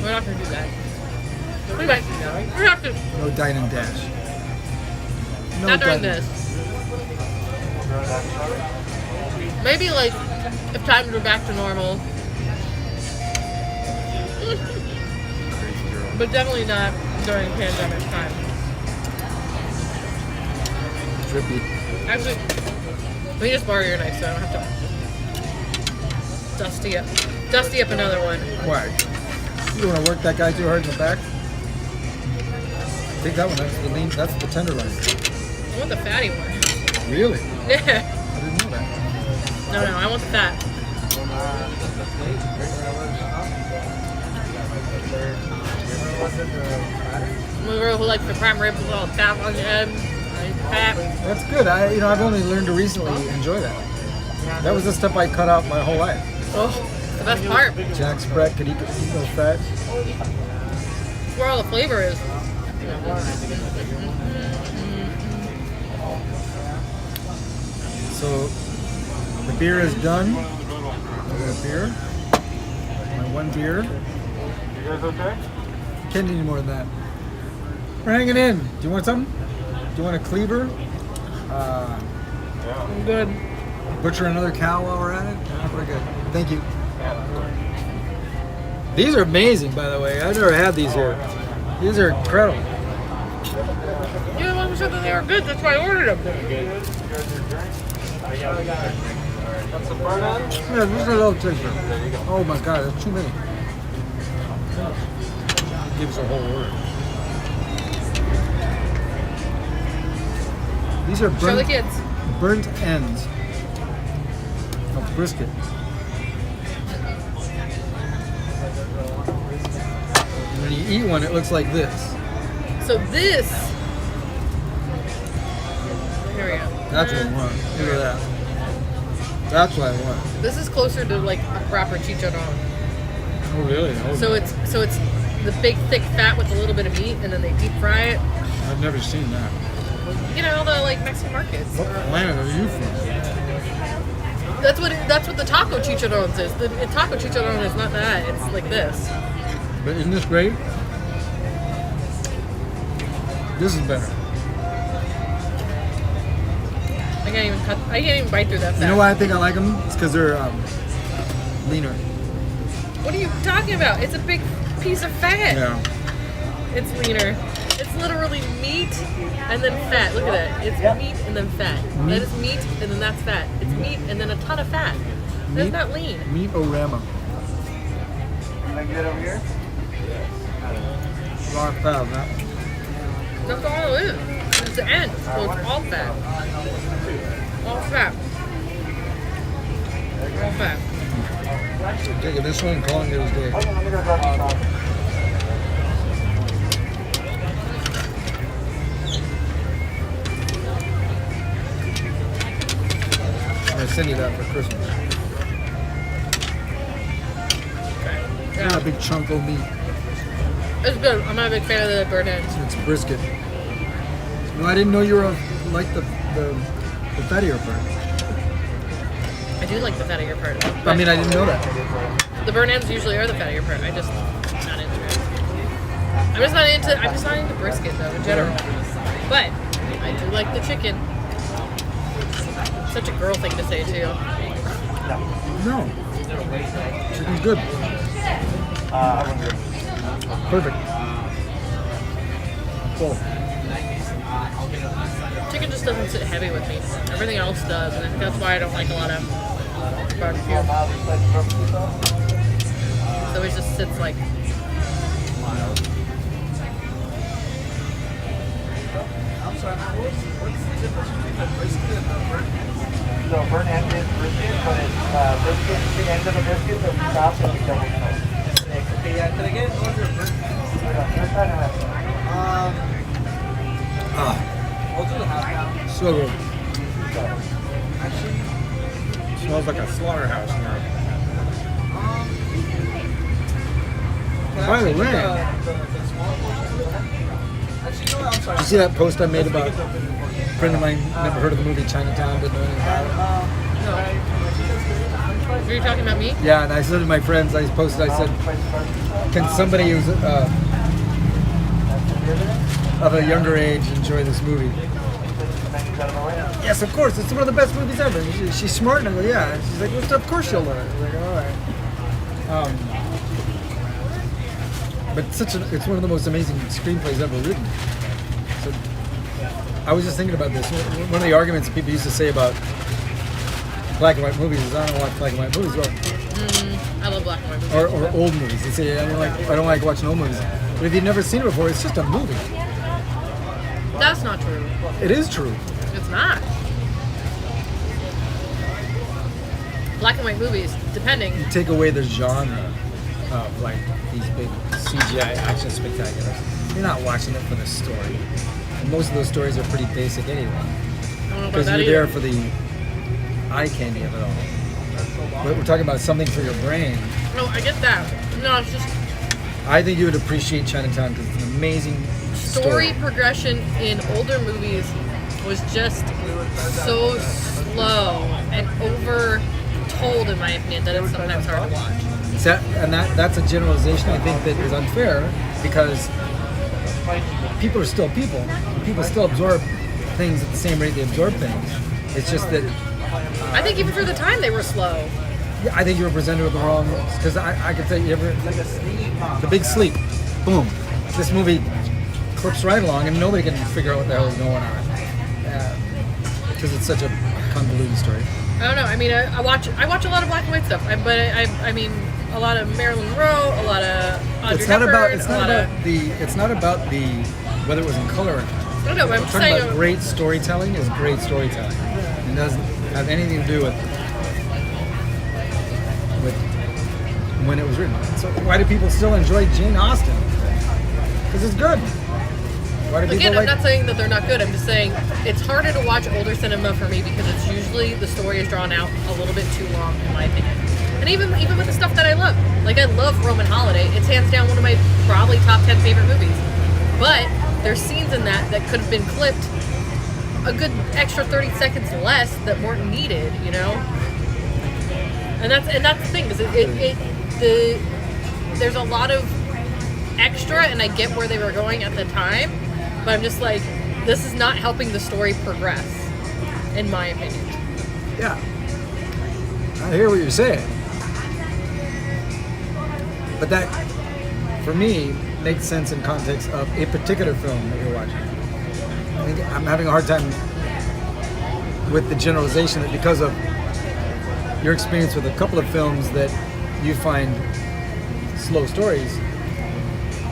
We're not gonna do that. We might. We have to. No dine and dash. No Not during dine- this. Maybe like if times were back to normal. But definitely not during pandemic time. Trippy. Actually, let me just borrow your knife so I don't have to dusty up another one. Why? You want to work that guy too hard in the back? Take that one. That's the lean. That's the tenderloin. I want the fatty one. Really? Yeah. I didn't know that. No, I want the fat. I'm a girl who likes the prime rib with all the fat on the head. Fat. That's good. I've only learned to recently enjoy that. That was the stuff I cut out my whole life. Oh, the best part. Jack Sprat could eat no fat. That's where all the flavor is. So the beer is done. I got a beer. My one beer. You guys okay? Can't need any more than that. We're hanging in. Do you want something? Do you want a cleaver? I'm good. Butcher another cow while we're at it? Yeah, we're good. Thank you. These are amazing, by the way. I've never had these here. These are incredible. You know, I said that they were good. That's why I ordered them. Got some burn on? Yeah, this is a little taster. Oh my god, that's too many. Gives a whole order. These are Show the kids. burnt ends of brisket. And when you eat one, it looks like this. So this. Here we go. That's what I want. Look at that. That's what I want. This is closer to like a proper chicharron. Oh really? Oh, So it's the big thick fat with a little bit of meat, and then they deep fry it. I've never seen that. You know, the like Mexican markets. What planet are you from? That's what the taco chicharrones is. The taco chicharron is not that. It's like this. But isn't this great? This is better. I can't even bite through that fat. You know why I think I like them? It's because they're leaner. What are you talking about? It's a big piece of fat. Yeah. It's leaner. It's literally meat and then fat. Look at that. It's meat and then fat. That is meat and then that's fat. It's meat and then a ton of fat. That's not lean. Meat-orama. Can I get over here? A lot of fat on that. That's all it is. It's the end. So it's all fat. All fat. All fat. Taking this one and calling it a day. Let me go grab some sauce. I'm going to send you that for Christmas. Not a big chunk of meat. It's good. I'm not a big fan of the burnt ends. It's brisket. No, I didn't know you were like the fattier part. I do like the fattier part. I mean, I didn't know that. The burnt ends usually are the fattier part. I'm just not into it. I'm just not into brisket though in general. But I do like the chicken. Such a girl thing to say too. No. Chicken's good. I wonder. Perfect. Cool. Chicken just doesn't sit heavy with me. Everything else does, and I think that's why I don't like a lot of barbecue. So it just sits like. What's the difference between the brisket and the burnt end? So burnt end is brisket, but it's brisket, the end of the brisket, so we chop and we double coat. Okay, yeah, can I get one of your burnt ends? We'll do the half pound. So good. Smells like a slaughterhouse now. By the way, you see that post I made about a friend of mine never heard of the movie Chinatown, didn't know anything about it? Were you talking about me? Yeah, and I said to my friends, I posted, I said, can somebody who's of a younger age enjoy this movie? Yes, of course. It's one of the best movies ever. And she's smart, and I go, yeah. And she's like, well, of course she'll learn. I was like, all right. but it's one of the most amazing screenplays ever written. So I was just thinking about this. One of the arguments people used to say about black and white movies is I don't watch black and white movies. Well, I love black and white movies. or old movies. They say I don't like watching old movies. But if you've never seen it before, it's just a movie. That's not true. It is true. It's not. Black and white movies, depending. You take away the genre of like these big CGI action spectaculars. You're not watching it for the story. And most of those stories are pretty basic anyway. I don't know about Because that you're either. there for the eye candy of it all. But we're talking about something for your brain. No, I get that. No, it's just I think you would appreciate Chinatown because it's an amazing story progression in older movies was just so slow and over told, in my opinion, that it's sometimes hard to watch. That's a generalization I think that is unfair because people are still people. People still absorb things at the same rate they absorb things. It's just that I think even for the time they were slow. yeah, I think you were presented with the wrong. Because I could tell you ever The Big Sleep, boom. This movie clips right along and nobody can figure out what the hell is going on. Because it's such a convoluted story. I don't know. I mean, I watch a lot of black and white stuff. I mean, a lot of Marilyn Monroe, a lot of Audrey It's not Hepburn, about the whether it was in color or not. No, but I'm Talking saying about great storytelling is great storytelling. It doesn't have anything to do with when it was written. So why do people still enjoy Jane Austen? Because it's good. Why do people again, like? I'm not saying that they're not good. I'm just saying it's harder to watch older cinema for me because it's usually the story is drawn out a little bit too long, in my opinion. And even with the stuff that I love, like I love Roman Holiday. It's hands down one of my probably top 10 favorite movies. But there's scenes in that could have been clipped a good extra 30 seconds less that weren't needed, you know. And that's the thing is there's a lot of extra, and I get where they were going at the time, but I'm just like, this is not helping the story progress, in my opinion. Yeah, I hear what you're saying, but that, for me, makes sense in context of a particular film that you're watching. I think I'm having a hard time with the generalization that because of your experience with a couple of films that you find slow stories,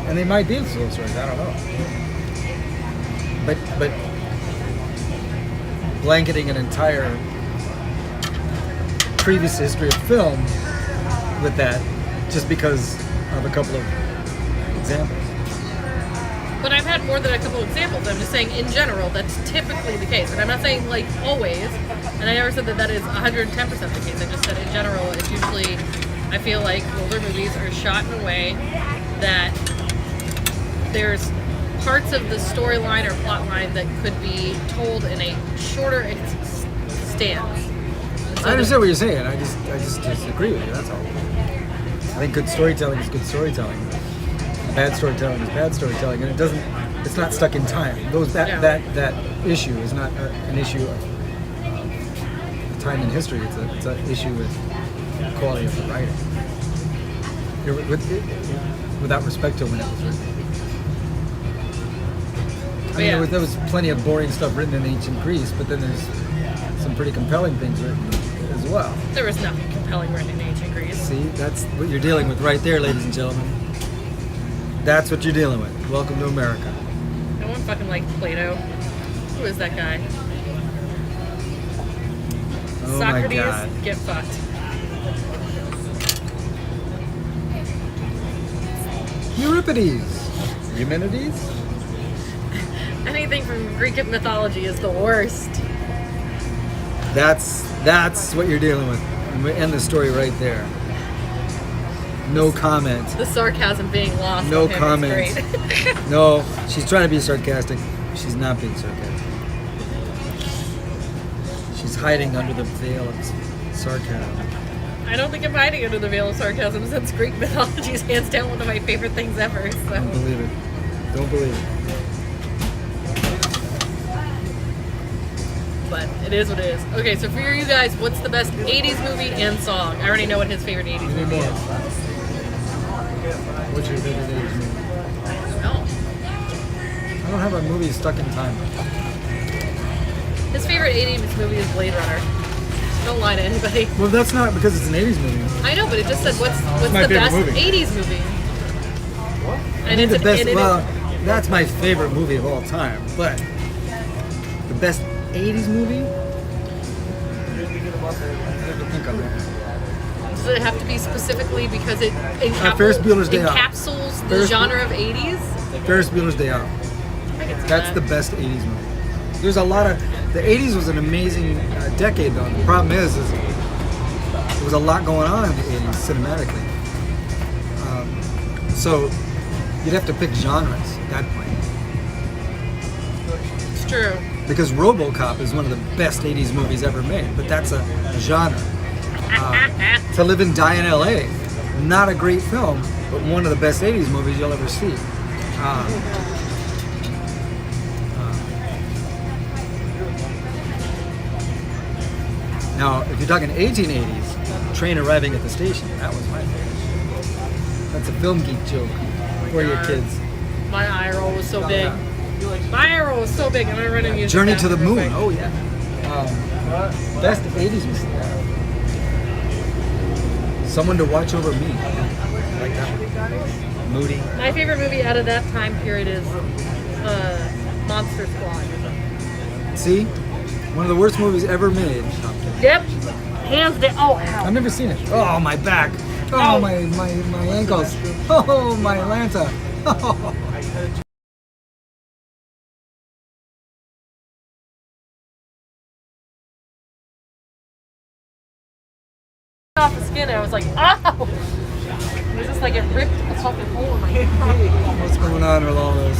and they might be slow stories, I don't know. But blanketing an entire previous history of film with that just because of a couple of examples. But I've had more than a couple examples. I'm just saying, in general, that's typically the case. And I'm not saying, like, always. And I never said that is 110% the case. I just said, in general, it's usually, I feel like older movies are shot in a way that there's parts of the storyline or plot line that could be told in a shorter stance. So I understand what you're saying. I just disagree with you. That's all. I think good storytelling is good storytelling. Bad storytelling is bad storytelling, and it's not stuck in time. That issue is not an issue of time in history. It's an issue with the quality of the writing. Without respect to when it was written. I mean, there was plenty of boring stuff written in ancient Greece, but then there's some pretty compelling things written as well. There was nothing compelling written in ancient Greece. See, that's what you're dealing with right there, ladies and gentlemen. That's what you're dealing with. Welcome to America. No one fucking liked Plato. Who is that guy? Oh Socrates, my God. get fucked. Euripides. Eumenides? Anything from Greek mythology is the worst. That's what you're dealing with. And we end the story right there. No comment. The sarcasm being lost. No on him comment. is great. No, she's trying to be sarcastic. She's not being sarcastic. She's hiding under the veil of sarcasm. I don't think I'm hiding under the veil of sarcasm since Greek mythology is hands down one of my favorite things ever. So. Don't believe it. Don't believe it. But it is what it is. Okay, so for you guys, what's the best 80s movie and song? I already know what his favorite 80s movie is. What's your favorite 80s movie? have a movie stuck in time. His favorite 80s movie is Blade Runner. Don't lie to anybody. Well, that's not because it's an 80s movie. I know, but it just said what's my the favorite best movie. 80s movie. And The best. and it- Well, that's my favorite movie of all time. But the best 80s movie? I have to think on that. does it have to be specifically because it Ferris Bueller's Day Off. encapsulates the Ferris- genre of 80s? Ferris Bueller's Day Off. That's the best 80s movie. There's a lot of the 80s was an amazing decade though. The problem is there was a lot going on in the 80s cinematically. So you'd have to pick genres at that point. It's true. Because RoboCop is one of the best 80s movies ever made, but that's a genre. To Live and Die in LA, not a great film, but one of the best 80s movies you'll ever see. Now, if you're talking 1880s, Train Arriving at the Station, that was my favorite. That's a film geek joke for your kids. My eye roll was so big. My eye roll was so big. I'm gonna run and use Journey it to the real Moon, quick. oh yeah. Best 80s music. Someone to Watch Over Me. I like that one. Moody. My favorite movie out of that time period is Monster Squad. See? One of the worst movies ever made. Yep. Hands down. Oh, ow. I've never seen it. Oh, my back. Oh, my ankles. Oh, my Atlanta. Oh. Off the skin, I was like, ow! It was just like it ripped a fucking hole in my hand. What's going on with all this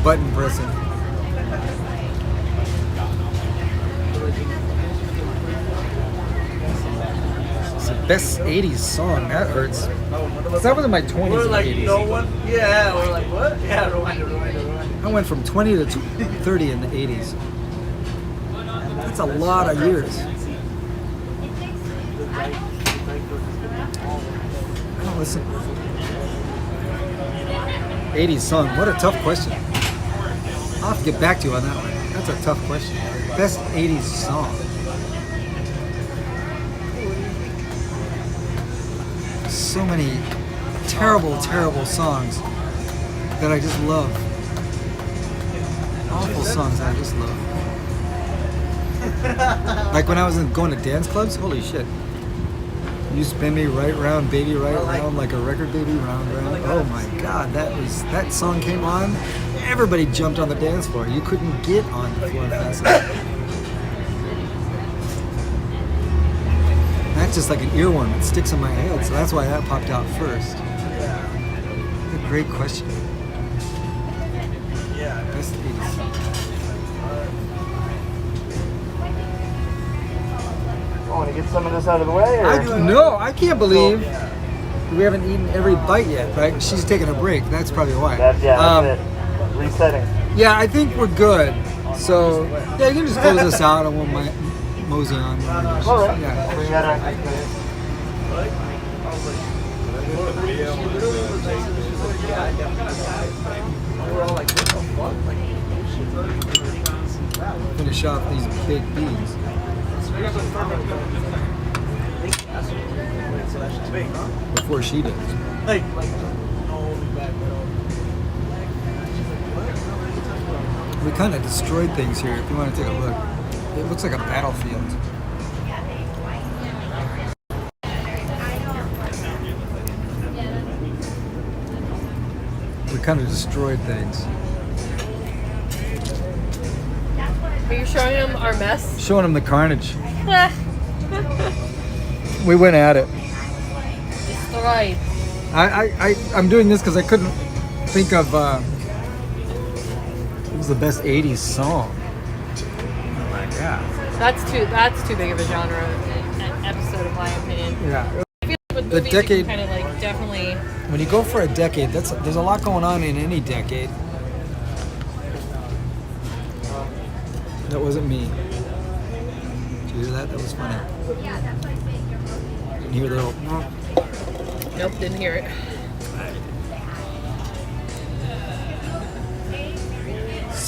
button pressing? It's the best 80s song. That hurts. That was in my 20s We're and like, 80s. no one? Yeah, we're like, what? Yeah, rewind. I went from 20 to 30 in the 80s. That's a lot of years. I don't listen. 80s song. What a tough question. I'll have to get back to you on that one. That's a tough question. Best 80s song. So many terrible, terrible songs that I just love. Awful songs that I just love. Like when I was going to dance clubs, holy shit. You spin me right round, baby, right round, like a record, baby, round, round. Oh my God, that song came on. Everybody jumped on the dance floor. You couldn't get on the floor fast enough. That's just like an earworm. It sticks in my head, so that's why that popped out first. What a great question. Best 80s song. Want to get some of this out of the way? Or? No, I can't believe we haven't eaten every bite yet, right? She's taking a break. That's probably why. That's it. Resetting. Yeah, I think we're good. So, yeah, you can just close this out and we'll mosey on. All right. Yeah. We gotta. Finish off these baked beans. Before she does. We kind of destroyed things here. If you want to take a look, it looks like a battlefield. We kind of destroyed things. Are you showing them our mess? Showing them the carnage. We went at it. Destroyed. I'm doing this because I couldn't think of what was the best 80s song. Oh my God. That's too big of a genre episode, in my opinion. Yeah. I feel like with The movies, decade- you can kind of like definitely. When you go for a decade, there's a lot going on in any decade. That wasn't me. Did you hear that? That was funny. Didn't hear the little. Nope, didn't hear it.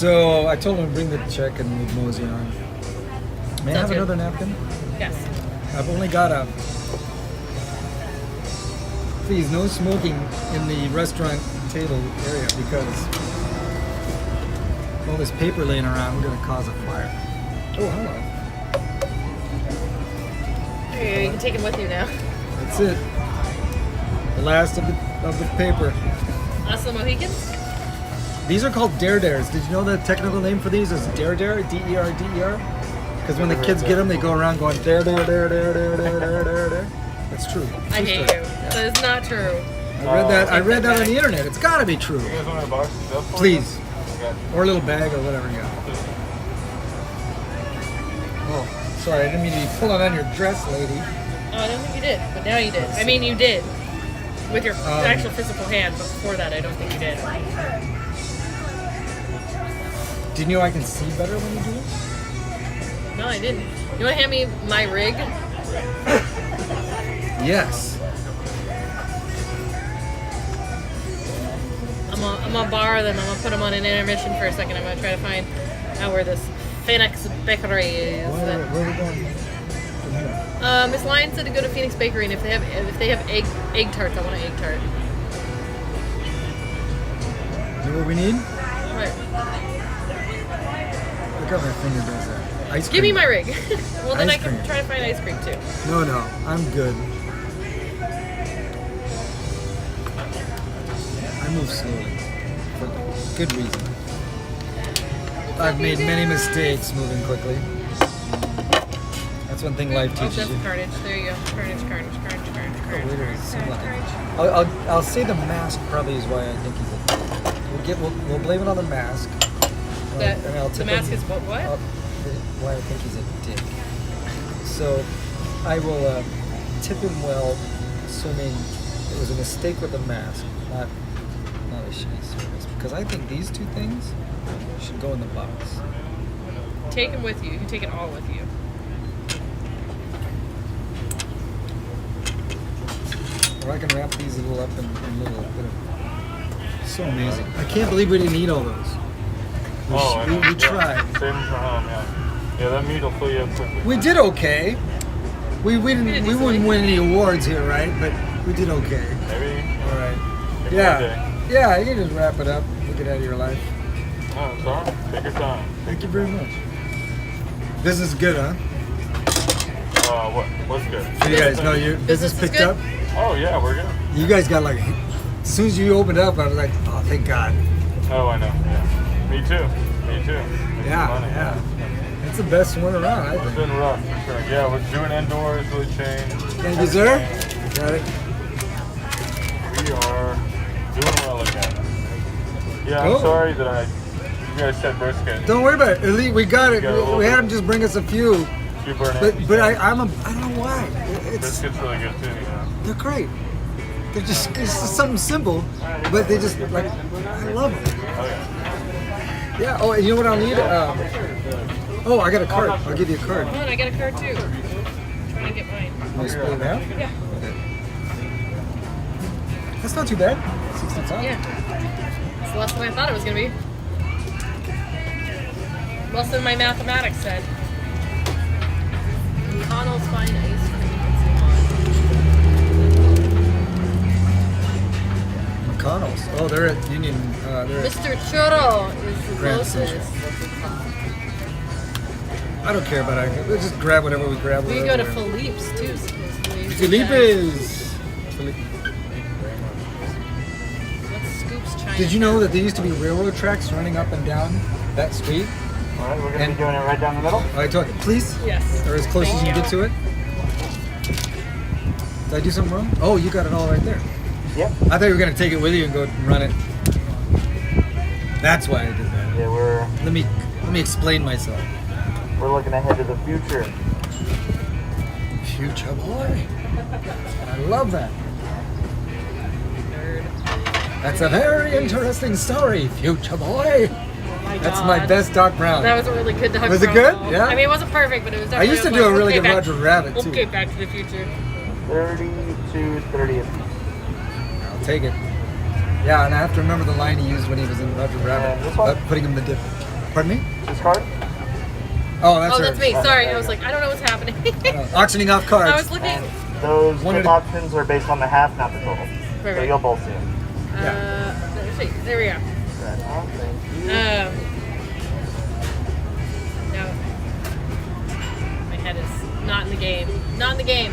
So I told him to bring the check and we'd mosey on. May I have Sounds good. another napkin? Yes. I've only got a. Please, no smoking in the restaurant table area because all this paper laying around, we're gonna cause a fire. Oh, hello. Here, you can take him with you now. That's it. The last of the paper. Last of the Mohicans? These are called Dare Dares. Did you know the technical name for these is Dare Dare? D-E-R-D-E-R? Because when the kids get them, they go around going Dare Dare Dare Dare Dare Dare Dare Dare Dare. That's true. I True hate story. you. That is not true. I read that on the internet. It's gotta be true. You guys want a box of stuff for Please. you? Okay. Or a little bag or whatever you got. Oh, sorry, I didn't mean to be pulling on your dress, lady. Oh, I don't think you did, but now you did. I mean, you did. With your actual physical hand, but before that, I don't think you did. Did you know I can see better when you do it? No, I didn't. You want to hand me my rig? Yes. I'm gonna borrow them. I'm gonna put them on an intermission for a second. I'm gonna try to find out where this Phoenix Bakery is. Where are we going from here? Miss Lyons said to go to Phoenix Bakery, and if they have egg tarts, I want an egg tart. You know what we need? What? Look how my finger does that. Ice cream. Give me my rig. Well, then Ice I can cream. try to find ice cream too. No, I'm good. I move slowly for good reason. I've made many mistakes moving quickly. That's one thing life Oh, teaches that's you. carnage. There you go. Carnage. I'll say the mask probably is why I think he's a. We'll blame it on the mask. That And I'll the tip mask him- is what? why I think he's a dick. So I will tip him well, assuming it was a mistake with the mask, not a shitty service. Because I think these two things should go in the box. Take them with you. You can take it all with you. Or I can wrap these a little up in a little bit of. So amazing. I can't believe we didn't eat all those. We tried. Save them for home, yeah. Yeah, that meat will fill you up quickly. We did okay. We wouldn't win any awards here, right? But we did okay. Maybe. All right. Maybe Yeah. one day. Yeah, you can just wrap it up. Get out of your life. Oh, sorry. Take your time. Thank you very much. This is good, huh? What's good? So you guys know your business is picked good? up? Oh, yeah, we're good. You guys got like, as soon as you opened up, I was like, oh, thank God. Oh, I know, yeah. Me too. Making Yeah, money. yeah. It's the best one around, I It's think. been rough, for sure. Yeah, we're doing indoors, really changed. Thank you, sir. Got it. We are doing well again. Yeah, I'm Cool. sorry that you guys said brisket. Don't worry about it. At least we got it. You got a little We had bit. him just bring us a few. You burn But it. I don't know why. It's Brisket's really good too, you know. they're great. They're just it's just something simple, but they just like I love them. Oh, yeah. Yeah. Oh, and you know what I'll need? Oh, I got a card. I'll give you a card. Hold on, I got a card too. I'm trying to get mine. You split it out? Yeah. That's not too bad. 65. Yeah. It's less than I thought it was gonna be. Less than my mathematics said. McConnell's Fine Ice Cream. McConnell's. Oh, they're at Union. They're at, Mr. Churro is the Grand closest. I don't care about it. We'll just grab whatever we grab. We can go to Philippe's too, supposedly. Felipe's. What's Scoop's China? Did you know that there used to be railroad tracks running up and down that street? All right, we're going to And- be doing it right down the middle. I told you, please, Yes. or as close as you can get to it. Did I do something wrong? Oh, you got it all right there. Yep. I thought you were gonna take it with you and go run it. That's why I did that. Yeah, we're Let me explain myself. looking ahead to the future. Future boy. I love that. That's a very interesting story, future boy. That's my best Doc Brown. That was a really good Doc Was it Brown. good? Yeah? I mean, it wasn't perfect, but it was I definitely. used to was do a like, really okay, good back- Roger Rabbit too. Okay, Back to the Future. 30 to 30th. I'll take it. Yeah, and I have to remember the line he used when he was in Roger Rabbit this one? about putting him in the dip. Pardon me? This card? Oh, that's Oh, her. that's me. Sorry, I was like, I don't know what's happening. Auctioning off cards. I was looking. And those One tip at a- options are based on the half, not the total. So Perfect. you'll both see it. Let's see. There we go. Right. Oh, thank you. No. My head is not in the game. Not in the game.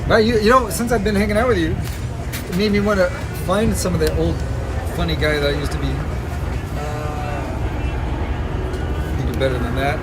Well, you know, since I've been hanging out with you, it made me want to find some of the old funny guy that I used to be. You do better than that.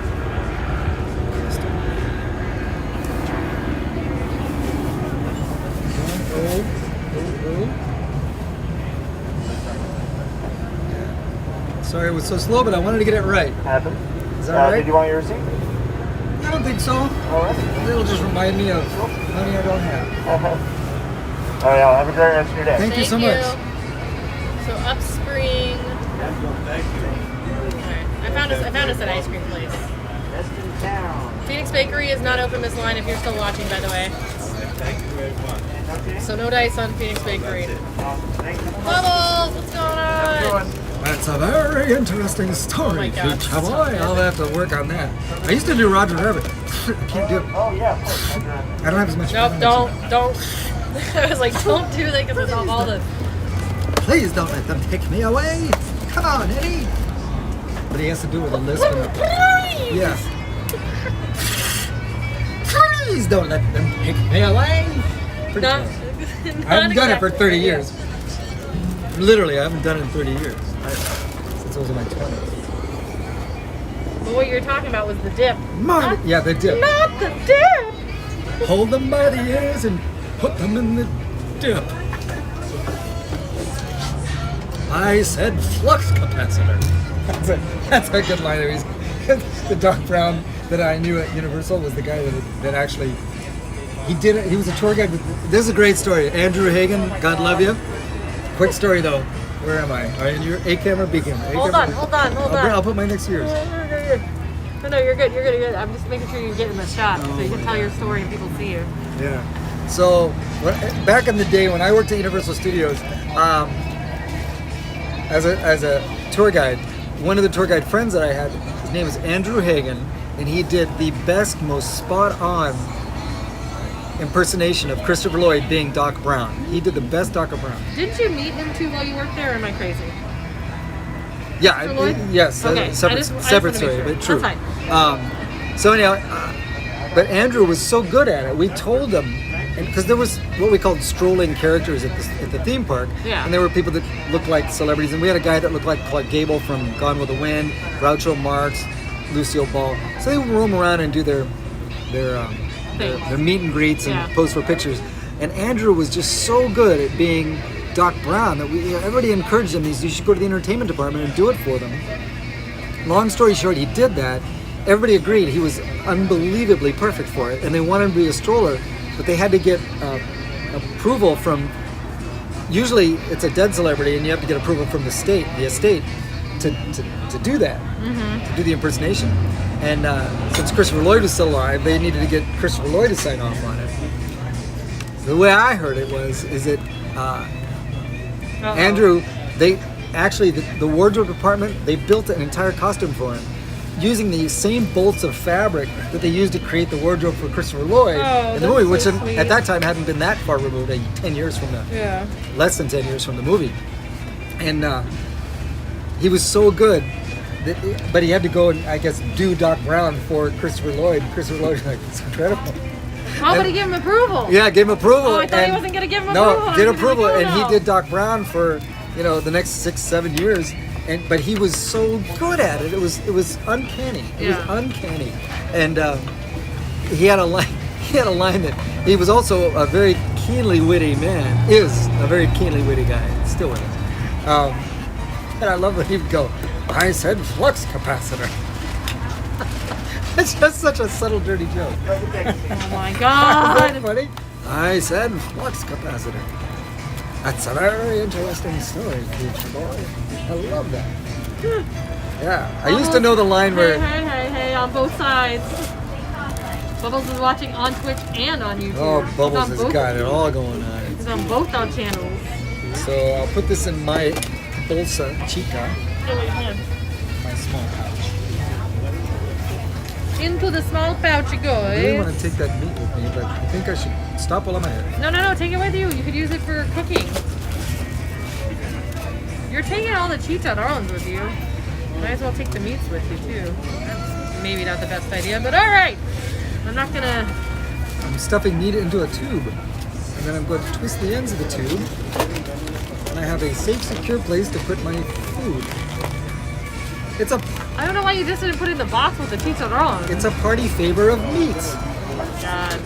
Sorry it was so slow, but I wanted to get it right. Happens. Is that right? Did you want your receipt? I don't think so. All right. It'll just remind me of money I don't have. All right, Al, have a great rest of your day. Thank you so much. So Upspring. Alright, I found us an ice cream place. Best in town. Phoenix Bakery is not open, Miss Line, if you're still watching, by the way. Thank you very much. Okay. So no dice on Phoenix Bakery. Awesome. Thank you. Bubbles, what's going on? That's a very interesting story, Oh my God. Peach. Boy, I'll have to work on that. I used to do Roger Rabbit. I can't do it. Oh, yeah, of course. Okay. I don't have as much Nope, time. don't. I was like, don't do that because it's all the. Please don't let them take me away. Come on, Eddie. But he has to do it with a lisp. Yeah. Please don't let them take me away. Pretty Not, close. not I haven't done it for exactly, 30 yeah. years. Literally, I haven't done it in 30 years. Since I was in my 20s. But what you were talking about was the dip. Yeah, the dip. Not the dip! Hold them by the ears and put them in the dip. I said flux capacitor. That's a good line. The Doc Brown that I knew at Universal was the guy that actually he did it. He was a tour guide. This is a great story. Andrew Hagen, God love you. Quick story though. Where am I? Are you A camera, B camera? Hold on. I'll put my next to yours. No, you're good. You're good. I'm just making sure you're getting the shot so you can tell your story and people see you. Yeah. So back in the day when I worked at Universal Studios, as a tour guide, one of the tour guide friends that I had, his name is Andrew Hagen, and he did the best, most spot-on impersonation of Christopher Lloyd being Doc Brown. He did the best Doc Brown. Didn't you meet him too while you worked there, or am I crazy? Yeah, Mr. Lloyd? yes, Okay, separate I just story, wanna make sure. but true. That's fine. So anyhow, but Andrew was so good at it. We told him, because there was what we called strolling characters at the theme park, Yeah. and there were people that looked like celebrities, and we had a guy that looked like Clark Gable from Gone with the Wind, Groucho Marx, Lucille Ball. So they would roam around and do their meet and greets and Yeah. pose for pictures. And Andrew was just so good at being Doc Brown that everybody encouraged him. You should go to the entertainment department and do it for them. Long story short, he did that. Everybody agreed he was unbelievably perfect for it, and they wanted him to be a stroller, but they had to get approval from. Usually, it's a dead celebrity, and you have to get approval from the estate, to do that, to do the impersonation. And since Christopher Lloyd was still alive, they needed to get Christopher Lloyd to sign off on it. The way I heard it is that Andrew, they actually the wardrobe department, they built an entire costume for him using the same bolts of fabric that they used to create the wardrobe for Christopher Lloyd in the movie, which so sweet. at that time hadn't been that far removed, 10 years from the less than 10 years from the movie. And he was so good, but he had to go and I guess do Doc Brown for Christopher Lloyd. Christopher Lloyd was like, it's incredible. How would he give him approval? Yeah, gave him approval. Oh, I thought he wasn't going to give him approval. No, did I was approval, like, oh, and he no. did Doc Brown for the next 6-7 years. But he was so good at it. It was uncanny. It was uncanny. And he had a line. He had a line that he was also a very keenly witty man. Is a very keenly witty guy. Still is. And I love when he would go, I said flux capacitor. It's just such a subtle, dirty joke. Oh my God. Isn't that funny? I said flux capacitor. That's a very interesting story, Peach boy. I love that. Yeah, I used to know the line where. Hey, on both sides. Bubbles is watching on Twitch and on YouTube. Oh, He's Bubbles on has both. got it all going on. He's on both our channels. So I'll put this in my bolsa chica, Oh, wait, hold on. my small pouch. Into the small pouch it I really want goes. to take that meat with me, but I think I should stop while I'm ahead. No, take it with you. You could use it for cooking. You're taking all the chicharrones with you. Might as well take the meats with you too. That's maybe not the best idea, but all right. I'm not gonna. I'm stuffing meat into a tube, and then I'm going to twist the ends of the tube, and I have a safe, secure place to put my food. It's a I don't know why you just didn't put it in the box with the chicharron. it's a party favor of meats. God.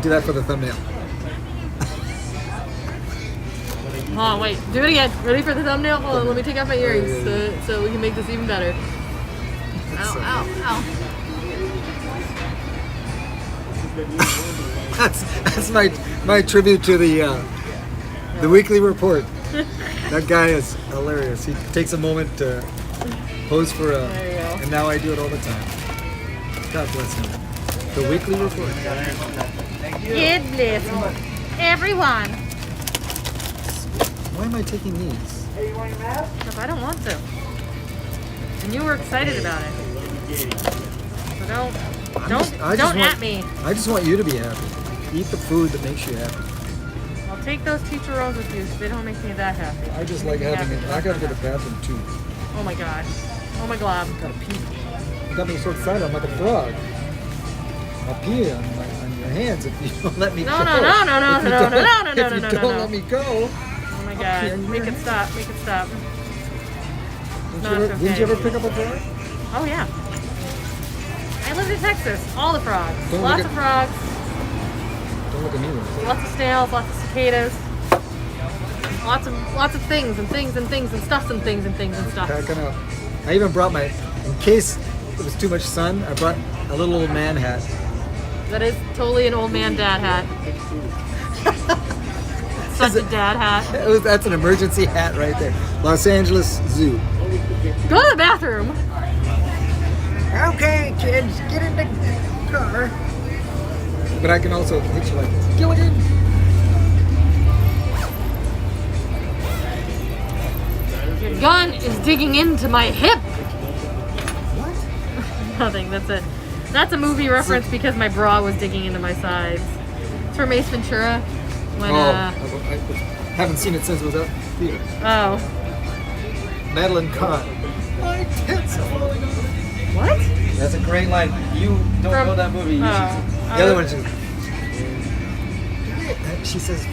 Do that for the thumbnail. Hold on, wait. Do it again. Ready for the thumbnail? Hold on, let me take off my earrings so we can make this even better. Ow, ow, ow. That's my tribute to the weekly report. That guy is hilarious. He takes a moment to pose for a, There you go. and now I do it all the time. God bless him. The weekly report. God bless everyone. Why am I taking these? If I don't want to. And you were excited about it. So don't at me. I just want you to be happy. Eat the food that makes you happy. I'll take those chicharrones with you. They don't make me that happy. I just like having it. I gotta go to the bathroom too. Oh my god. Oh my glob. Gotta pee. You got me so excited. I'm like a frog. I'll pee on your hands if you don't let me No, go. no. If you don't No. let me go. Oh my god. Make it stop. Make it stop. Didn't you ever pick up a frog? Oh yeah. I lived in Texas. All the frogs. Don't Lots look of frogs. Don't look at me. Rose. Lots of snails. Lots of cicadas. Lots of things and things and things and stuff and things and things and stuff. Packing up. I even brought in case it was too much sun, I brought a little old man hat. That is totally an old man dad hat. Such a dad hat. That's an emergency hat right there. Los Angeles Zoo. Go to the bathroom. Okay, kids, get in the car. But I can also hit you like this. Gilligan! Your gun is digging into my hip. What? Nothing. That's it. That's a movie reference because my bra was digging into my sides. It's from Ace Ventura. When I haven't seen it since it was out in theater. oh. Madeline Kahn. My tits are falling off. What? That's a great line. You don't From- know that movie. You Oh. The other one, she says,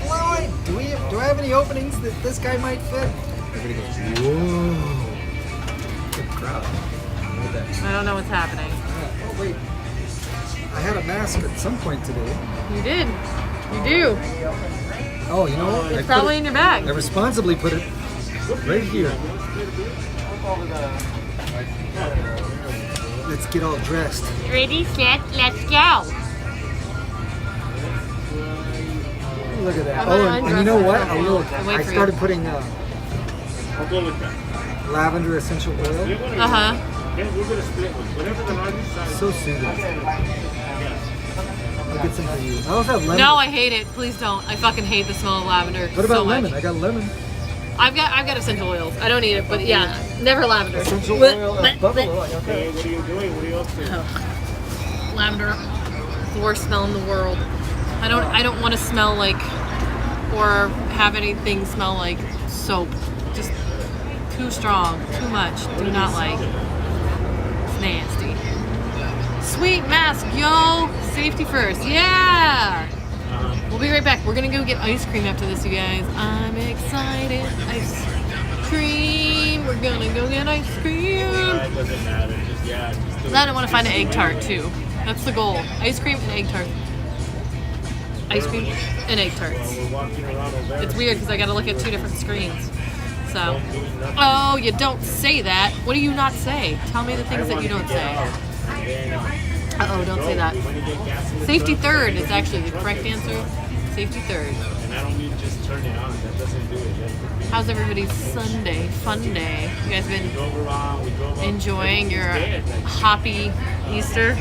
Floyd, do I have any openings that this guy might fit? Everybody goes, whoa. Good crowd. I don't know what's happening. Oh, wait. I had a mask at some point today. You did. You do. Oh, you know what? It's probably in your bag. I responsibly put it right here. Let's get all dressed. Ready, set, let's go. Look at that. I'm Oh, gonna and you know undress what? myself. I Wait for started you. putting I'll go with that. lavender essential oil. Uh-huh. Okay, we're gonna split one. Whatever the largest size. So soothing. I'll get some for you. I also have lemon. No, I hate it. Please don't. I fucking hate the smell of lavender. What about so lemon? much. I got lemon. I've got essential oils. I don't need it, but yeah, never lavender. Essential Blech, oil blech, and buffalo. blech. Okay, what are you doing? What are you up to? Ugh. Lavender, the worst smell in the world. I don't want to smell like or have anything smell like soap. Just too strong, too much. Do not like. It's nasty. Sweet mask, yo! Safety first, yeah! We'll be right back. We're gonna go get ice cream after this, you guys. I'm excited. Ice cream. We're gonna go get ice cream. It doesn't matter. Just, yeah. Just Then I want to find an egg tart too. That's the goal. Ice cream and egg tart. Ice cream and egg tarts. we're walking around over there. It's weird because I gotta look at two different screens. So, oh, you don't say that. What do you not say? Tell me the things that you don't say. Uh-oh, don't say that. Safety third is actually the correct answer. Safety third. And I don't mean just turn it on. That doesn't do it. How's everybody's Sunday? Fun day. You guys been enjoying your hoppy Easter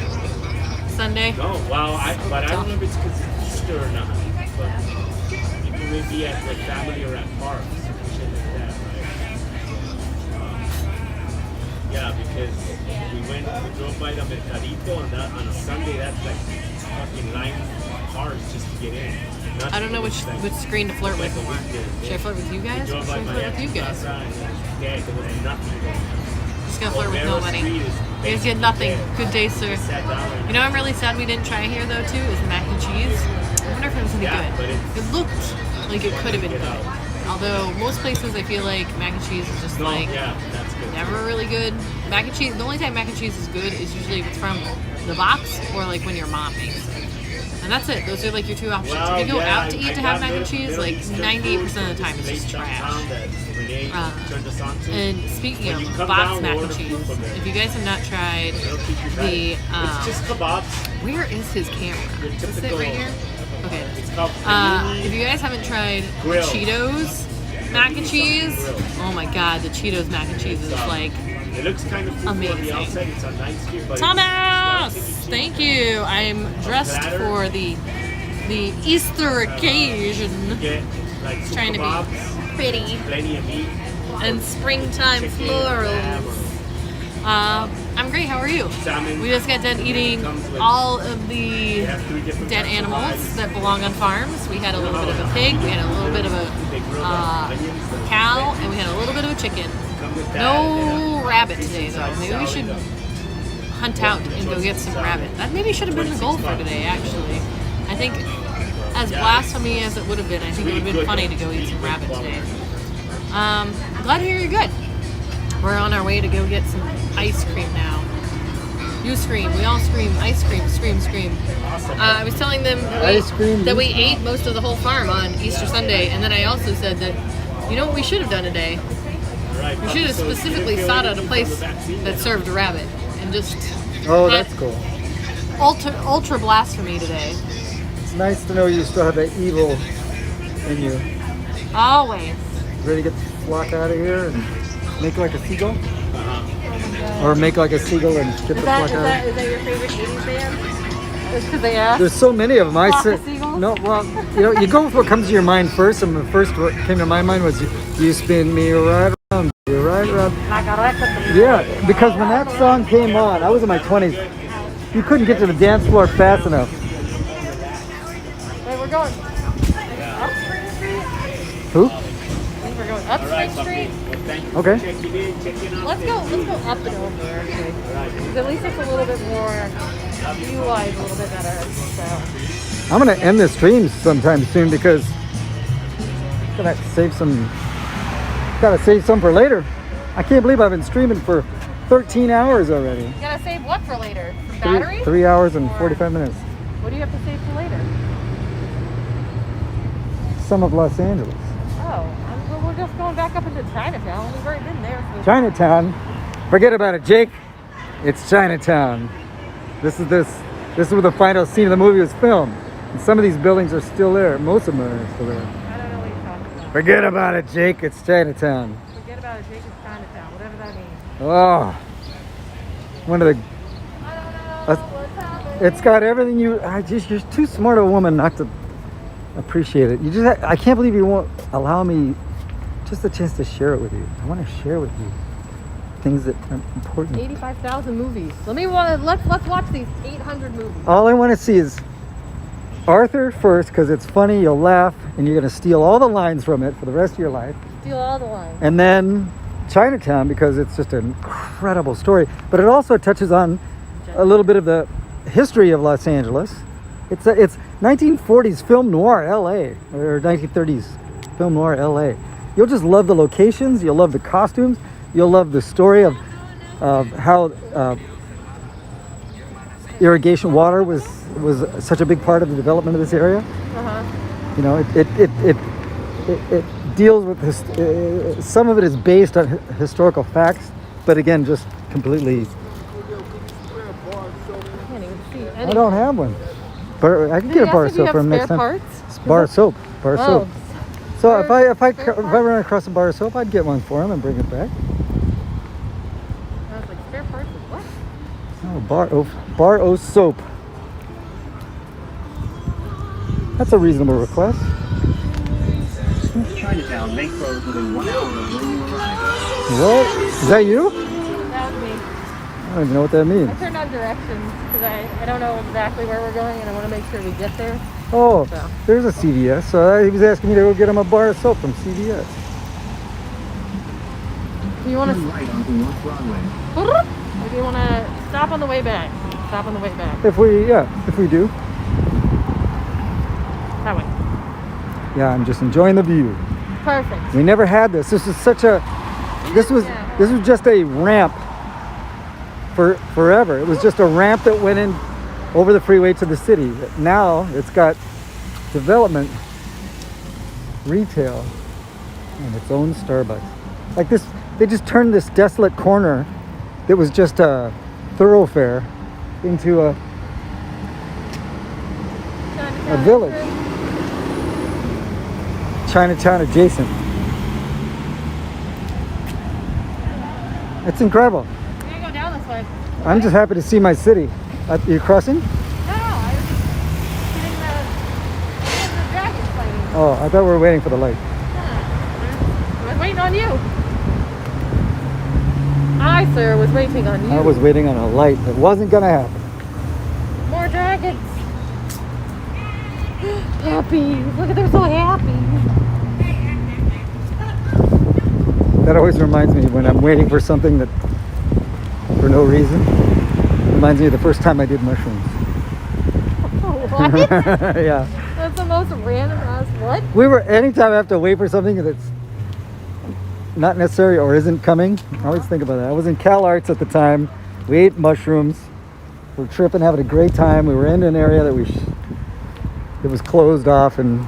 Sunday? No, well, but I don't know if it's because it's Easter or not. But people make be at with family or at parks and shit like that, right? Yeah, because we drove by the Mercadito, and that on a Sunday, that's like fucking 9 cars just to get in. I don't know which screen to flirt with more. Should I flirt with you guys? Or should I flirt with you guys? Yeah, there was nothing going on. Just gonna flirt with nobody. You guys get nothing. Good day, sir. You know, I'm really sad we didn't try here though too. Is the mac and cheese. I wonder if it was any good. It looked like it could have been good. Although most places, I feel like mac and cheese is just like never really good. Mac and cheese. The only time mac and cheese is good is usually if it's from the box or like when your mom makes it. And that's it. Those are like your two options. If you go out to eat to have mac and cheese, like 98% of the time it's just trash. And speaking of box mac and cheese, if you guys have not tried the where is his camera? Is it right here? Okay. If you guys haven't tried the Cheetos mac and cheese, oh my god, the Cheetos mac and cheese is like it looks kind of amazing. It's a nice view, but Thomas, thank you. I'm dressed for the Easter occasion. Trying to be pretty and springtime florals. I'm great. How are you? We just got done eating all of the dead animals that belong on farms. We had a little bit of a pig, we had a little bit of a cow, and we had a little bit of a chicken. No rabbit today, though. Maybe we should hunt out and go get some rabbit. That maybe should have been the goal for today, actually. I think, as blasphemy as it would have been, I think it would have been funny to go eat some rabbit today. Glad to hear you're good. We're on our way to go get some ice cream now. You scream. We all scream. Ice cream. Scream, scream. I was telling them that we ate most of the whole farm on Easter Sunday, and then I also said that, you know what we should have done today? We should have specifically sought out a place that served rabbit and just. Oh, that's cool. Ultra blasphemy today. It's nice to know you still have that evil in you. Always. Ready to get the flock out of here and make like a seagull? Or make like a seagull and get the flock out? Is that your favorite 80s band? Just because they asked? There's so many of them. No, well, you know, you go with what comes to your mind first, and the first what came to my mind was you spin me right around, you right around. Yeah, because when that song came on, I was in my 20s, you couldn't get to the dance floor fast enough. Wait, we're going up Spring Street? Who? I think we're going up Spring Street. Okay. Let's go up and over, actually. Because at least it's a little bit more, view-wise, a little bit better. So. I'm gonna end this stream sometime soon because gotta save some for later. I can't believe I've been streaming for 13 hours already. You gotta save what for later? Battery? 3 hours and 45 minutes. What do you have to save for later? Some of Los Angeles. Oh, well, we're just going back up into Chinatown. We've already been there. For Chinatown? Forget about it, Jake. It's Chinatown. This is where the final scene of the movie was filmed. And some of these buildings are still there. Most of them are still there. I don't know what you're talking about. Forget about it, Jake. It's Chinatown. Forget about it, Jake. It's Chinatown. Whatever that means. Oh, one of the. I don't know what's happening. It's got everything you're too smart of a woman not to appreciate it. I can't believe you won't allow me just a chance to share it with you. I want to share with you things that are important. 85,000 movies. Let's watch these 800 movies. All I want to see is Arthur first because it's funny, you'll laugh, and you're going to steal all the lines from it for the rest of your life. Steal all the lines. And then Chinatown because it's just an incredible story. But it also touches on a little bit of the history of Los Angeles. It's 1940s film noir LA or 1930s film noir LA. You'll just love the locations. You'll love the costumes. You'll love the story of how irrigation water was such a big part of the development of this area. You know, it deals with this. Some of it is based on historical facts, but again, just completely. I don't have one. But I can get a bar of soap from next time. Bar of soap. So if I run across a bar of soap, I'd get one for him and bring it back. I was like, spare parts of what? Oh, bar of soap. That's a reasonable request. Chinatown may close within 1 hour of when you arrive. What? Is that you? That was me. I don't even know what that means. I turned on directions because I don't know exactly where we're going and I want to make sure we get there. Oh, So. there's a CVS. So he was asking me to go get him a bar of soap from CVS. Do you want to? Right onto North Broadway. Or do you want to stop on the way back? Stop on the way back. If we do. That way. Yeah, I'm just enjoying the view. Perfect. We never had this. This is such a. This was just a ramp for forever. It was just a ramp that went in over the freeway to the city. Now it's got development, retail, and its own Starbucks. Like this, they just turned this desolate corner that was just a thoroughfare into a village. Chinatown adjacent. It's incredible. We're gonna go down this way. I'm just happy to see my city. You crossing? No, I was just getting the dragon fighting. Oh, I thought we were waiting for the light. I was waiting on you. I, sir, was waiting on you. I was waiting on a light that wasn't gonna happen. More dragons. Puppies. Look at, they're so happy. That always reminds me when I'm waiting for something that, for no reason, reminds me of the first time I did mushrooms. What? Yeah. That's the most random ass what? Anytime I have to wait for something that's not necessary or isn't coming, I always think about that. I was in Cal Arts at the time. We ate mushrooms. We were tripping, having a great time. We were in an area that it was closed off, and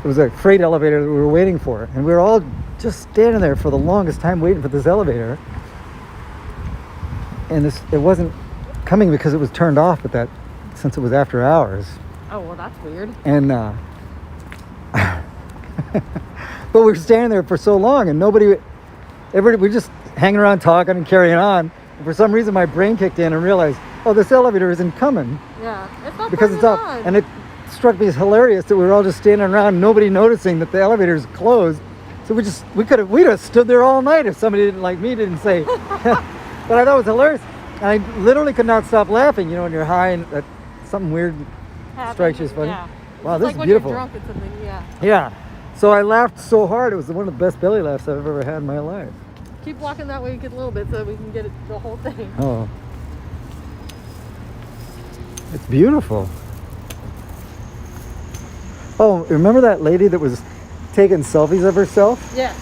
it was a freight elevator that we were waiting for. And we were all just standing there for the longest time waiting for this elevator. And it wasn't coming because it was turned off since it was after hours. Oh, well, that's weird. And but we were standing there for so long, and everybody we were just hanging around talking and carrying on. And for some reason my brain kicked in and realized, oh, this elevator isn't coming. Yeah, it's not because it's up. And it struck me as hilarious that we were all just standing around, nobody noticing that the elevator's closed. So we'd have stood there all night if somebody didn't say. But I thought it was hilarious. And I literally could not stop laughing, when you're high and something weird strikes you as funny. Yeah. Wow, It's this like is when beautiful. You're drunk at something, yeah. Yeah. So I laughed so hard. It was one of the best belly laughs I've ever had in my life. Keep walking that way a little bit so we can get the whole thing. Oh. It's beautiful. Oh, remember that lady that was taking selfies of herself? Yeah.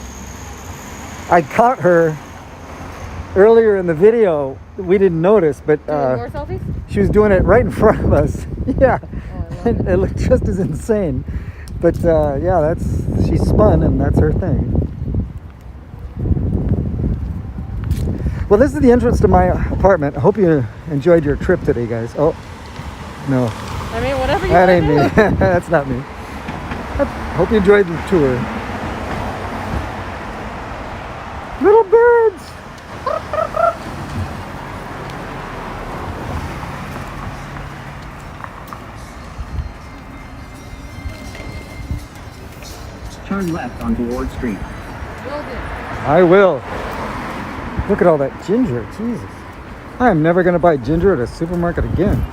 I caught her earlier in the video. We didn't notice, but Doing more selfies? she was doing it right in front of us. Yeah. Oh, It looked just as insane. But yeah, she spun, and that's her thing. Well, this is the entrance to my apartment. I hope you enjoyed your trip today, guys. Oh, no. I mean, whatever you That want ain't to me. do. That's not me. Hope you enjoyed the tour. Little birds. Turn left onto Ward Street. I will. Look at all that ginger. Jesus. I am never going to buy ginger at a supermarket again.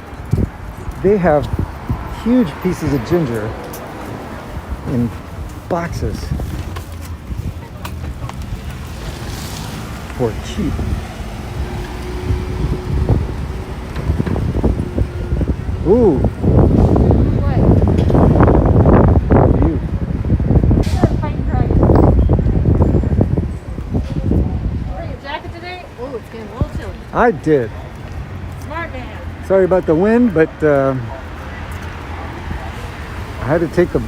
They have huge pieces of ginger in boxes for cheap. Ooh. View. Wearing a jacket today? Oh, it's getting a little chilly. I did. Smart man. Sorry about the wind, but I had to take the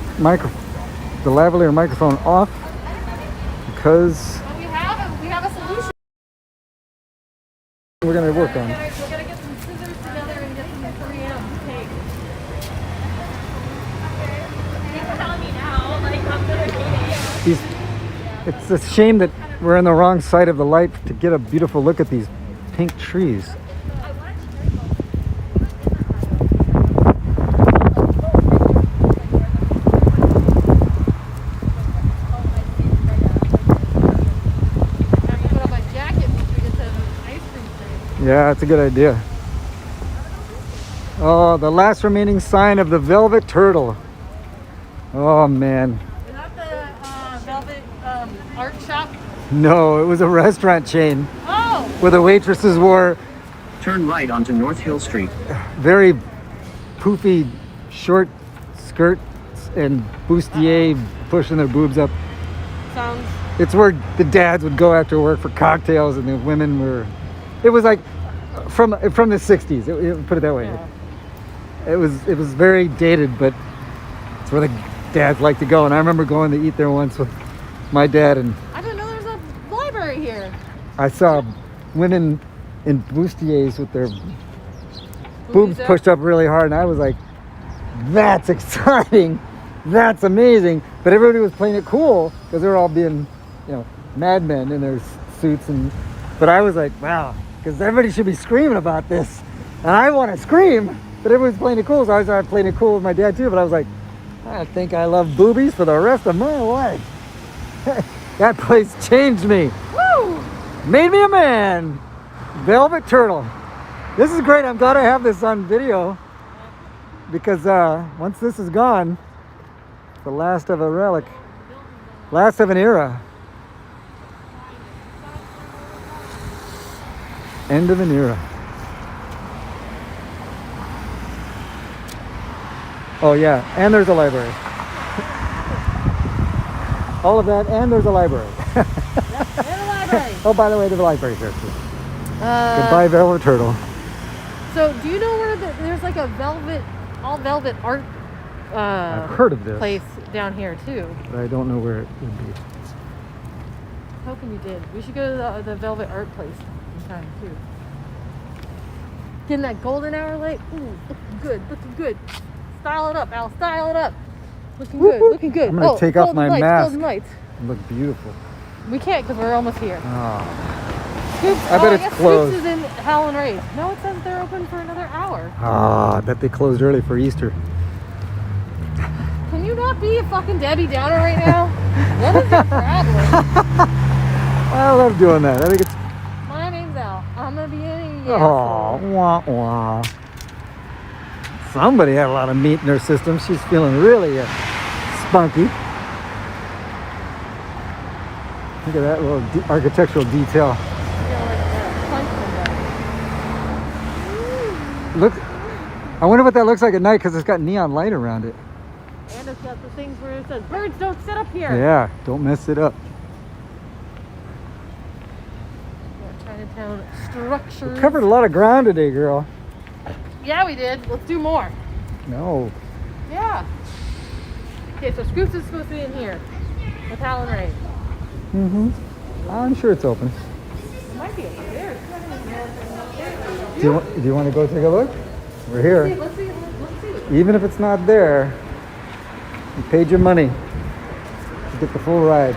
lavalier microphone off because Well, we have a solution. we're going to work on it. We're gonna get some scissors together and get some 3M tape. You're telling me now, like I'm gonna It's a shame that we're on the wrong side of the light to get a beautiful look at these pink trees. Yeah, that's a good idea. Oh, the last remaining sign of the Velvet Turtle. Oh man. Is that the Velvet art shop? No, it was a restaurant chain Oh! where the waitresses wore Turn right onto North Hill Street. very poofy short skirts and bustier pushing their boobs up. Sounds. It's where the dads would go after work for cocktails and the women were, it was like from the 60s, put it that way. Yeah. It was very dated, but it's where the dads like to go. And I remember going to eat there once with my dad, and I didn't know there was a library here. I saw women in bustiers with their boobs up. pushed up really hard, and I was like, that's exciting, that's amazing. But everybody was playing it cool because they were all being, madmen in their suits, but I was like, wow, because everybody should be screaming about this, and I want to scream, but everybody's playing it cool, so I started playing it cool with my dad too. But I was like, I think I love boobies for the rest of my life. That place changed me. Woo! Made me a man. Velvet Turtle. This is great. I'm glad I have this on video, because once this is gone, the last of a relic, last of an era, end of an era. Oh yeah, and there's a library. All of that, and there's a library. Yep, and a library. Oh, by the way, there's a library here too. Goodbye, Velvet Turtle. So, do you know where there's like a all velvet art I've heard of this, place down here too? but I don't know where it would be. Hoping you did. We should go to the velvet art place sometime too. Getting that golden hour light. Ooh, looking good, looking good. Style it up, Al. Style it up. Looking Whoop, good, whoop. looking good. I'm gonna take off my golden lights, mask. Golden lights. It look beautiful. We can't because we're almost here. Oh. Scoops, I bet it's guess closed. Scoops is in Howlin' Ray's. No, it says they're open for another hour. I bet they closed early for Easter. Can you not be a fucking Debbie Downer right now? What is your problem? I love doing that. I think it's. My name's Al. I'm gonna be in Oh, wah wah. Somebody had a lot of meat in her system. She's feeling really spunky. Look at that little architectural detail. Look, I wonder what that looks like at night, because it's got neon light around it. And it's got the things where it says, birds don't sit up here. Yeah, don't mess it up. Chinatown structures. We covered a lot of ground today, girl. Yeah, we did. Let's do more. No. Yeah. Okay, so Scoops is supposed to be in here with Hal and Ray. Mm-hmm. I'm sure it's open. It might be over there. Do you want to go take a look? We're here. Let's see. Even if it's not there, you paid your money to get the full ride.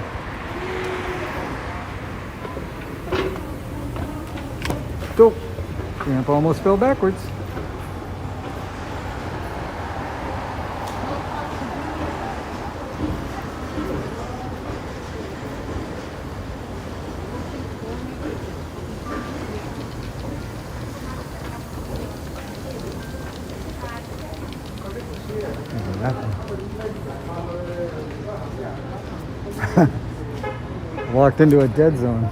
Go. Grandpa almost fell backwards. Walked into a dead zone.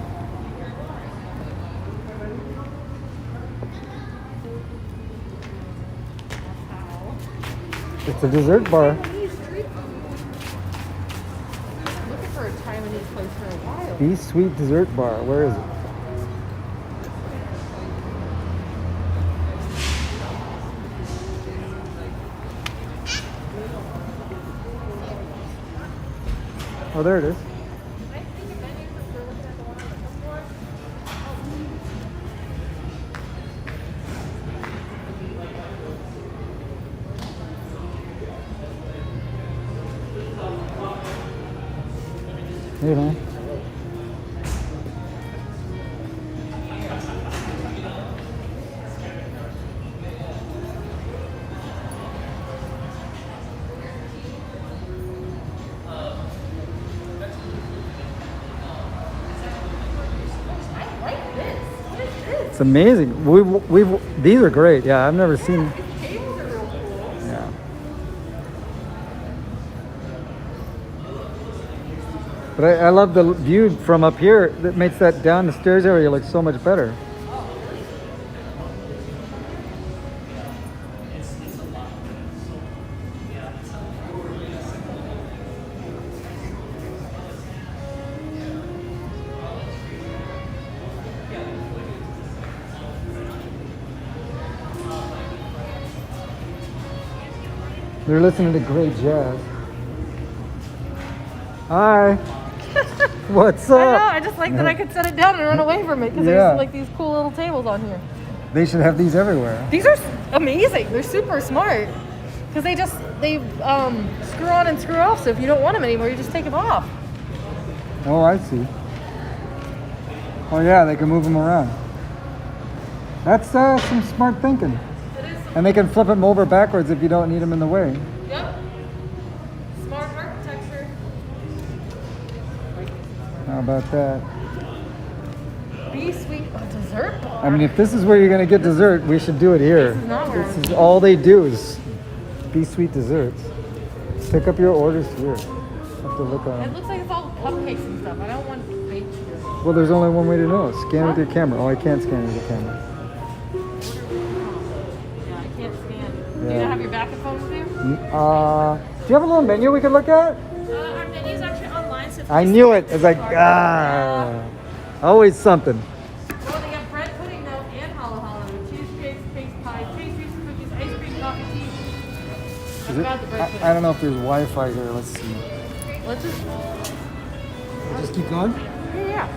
It's a dessert bar. Looking for a Taiwanese place for a while. Be Sweet Dessert Bar. Where is it? Oh, there it is. Hey, man. It's amazing. These are great. Yeah, I've never seen. Tables are real cool. Yeah. But I love the view from up here. That makes that down the stairs area look so much better. They're listening to great jazz. Hi. What's up? I know. I just like that I could set it down and run away from it because there's like these cool little tables on here. They should have these everywhere. These are amazing. They're super smart because they screw on and screw off. So if you don't want them anymore, you just take them off. Oh, I see. Oh yeah, they can move them around. That's some smart thinking. And they can flip them over backwards if you don't need them in the way. Yep. Smart architecture. How about that? Be sweet. Oh, dessert bar. I mean, if this is where you're gonna get dessert, we should do it here. This is not where This is all they do is be sweet desserts. Pick up your orders here. Have to look on It them. looks like it's all cupcakes and stuff. I don't want baked sugar. Well, there's only one way to know. Scan with your camera. Oh, I can't scan with your camera. Yeah, I can't scan. Do Yeah. you not have your backup phone with you? Do you have a little menu we could look at? Our menu's actually online, so I knew it. It's like, always something. Well, they got bread pudding though, and hollow hollow, cheesecakes, cakes, pie, pastries, cookies, ice cream, coffee, tea. Is That's it? about the bread pudding. I don't know if there's Wi-Fi here. Let's see. Let's just. Just keep going. Yeah.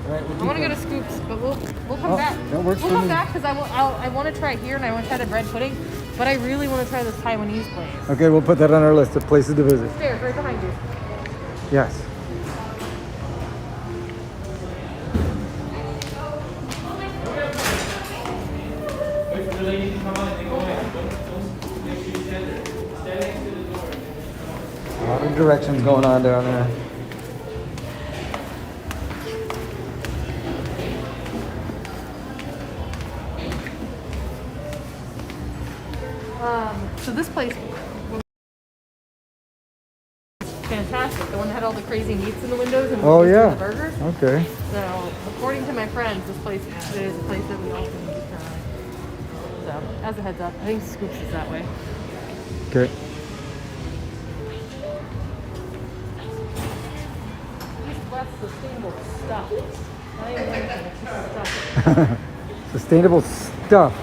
All right, I want to go to Scoops, but we'll come Oh, back. that works We'll for come me. back because I want to try here and I want to try the bread pudding, but I really want to try this Taiwanese place. Okay, we'll put that on our list of places to visit. Stairs right behind you. Yes. A lot of directions going on down there. So this place was fantastic. The one that had all the crazy meats in the windows and Oh the yeah. burgers. Okay. So according to my friends, this place is a place that we also need to try. So as a heads up, I think Scoops is that way. Okay. That's sustainable stuff. Not even anything, it's just stuff. Sustainable stuff.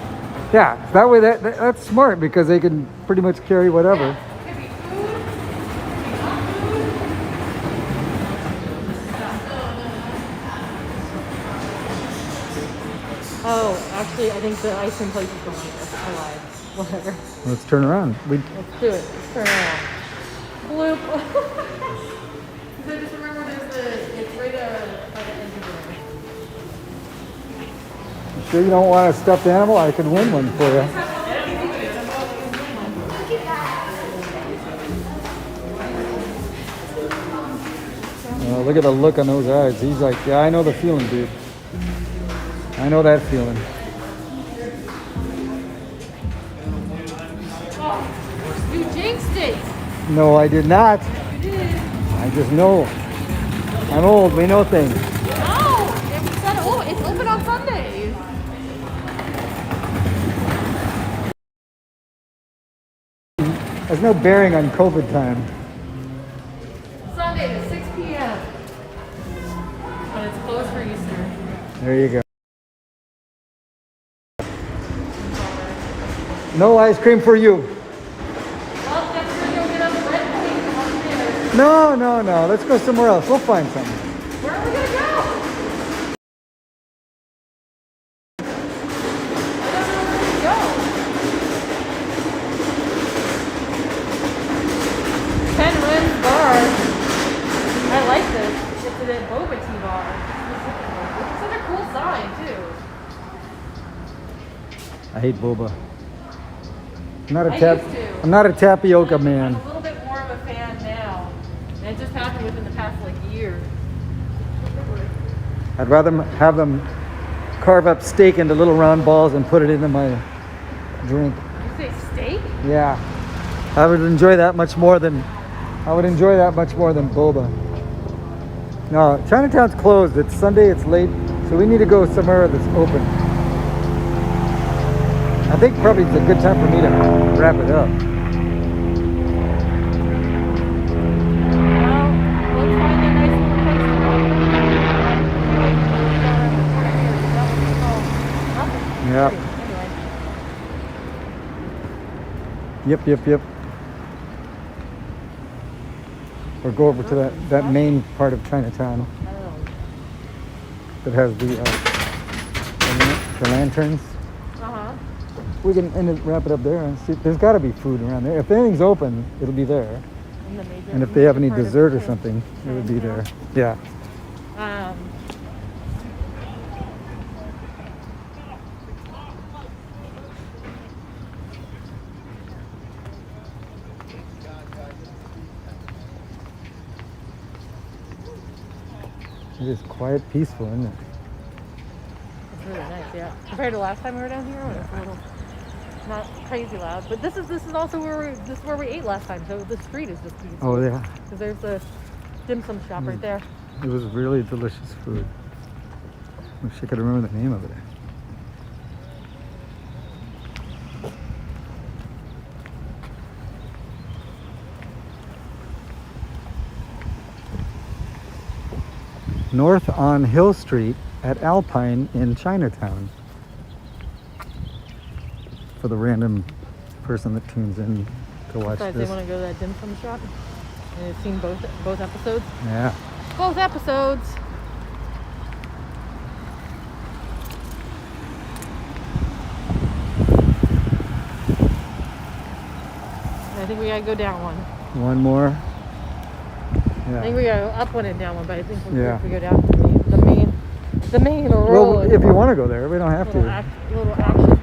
Yeah, that way that's smart because they can pretty much carry whatever. Could be food, could be not food. Oh, actually, I think the ice cream place is going to I lied. Whatever. Let's turn around. Let's do it. Let's turn around. Bloop. So just remember it's right by the engine room. You sure you don't want a stuffed animal? I can win one for you. Look at the look on those eyes. He's like, yeah, I know the feeling, dude. I know that feeling. Oh, you jinxed it. No, I did not. You did. I just know. I'm old. We know things. No, it said it's open on Sundays. There's no bearing on COVID time. Sunday at 6 p.m. But it's closed for Easter. There you go. No ice cream for you. Well, next we're going to get us bread pudding from upstairs. No. Let's go somewhere else. We'll find something. Where are we going to go? I don't know where to go. Ken Ren's bar. I like this. It's a boba tea bar. It's such a cool sign, too. I hate boba. I'm not a tapioca man. I'm a little bit more of a fan now. And it just happened within the past year. I'd rather have them carve up steak into little round balls and put it into my drink. You say steak? Yeah, I would enjoy that much more than boba. No, Chinatown's closed. It's Sunday. It's late, so we need to go somewhere that's open. I think probably it's a good time for me to wrap it up. Well, let's find a nice little place to walk. Yeah. Anyway. Yep. Or go over to that main part of Chinatown that has the lanterns. We can wrap it up there and see. There's got to be food around there. If anything's open, it'll be there. And if they have any dessert or something, it would be there. Yeah. It is quiet, peaceful, isn't it? It's really nice, yeah. Compared to last time we were down here, when it was a little not crazy loud. But this is also where we ate last time. So the street is just beautiful. Oh yeah. Because there's the dim sum shop right there. It was really delicious food. Wish I could remember the name of it. North on Hill Street at Alpine in Chinatown. For the random person that tunes in to watch Besides, this. they want to go to that dim sum shop. And they've seen both episodes. Yeah. Both episodes. I think we gotta go down one. One more. Yeah. I think we gotta go up one and down one, but I think if we go down the main road. Well, if you want to go there, we don't have to. Little action.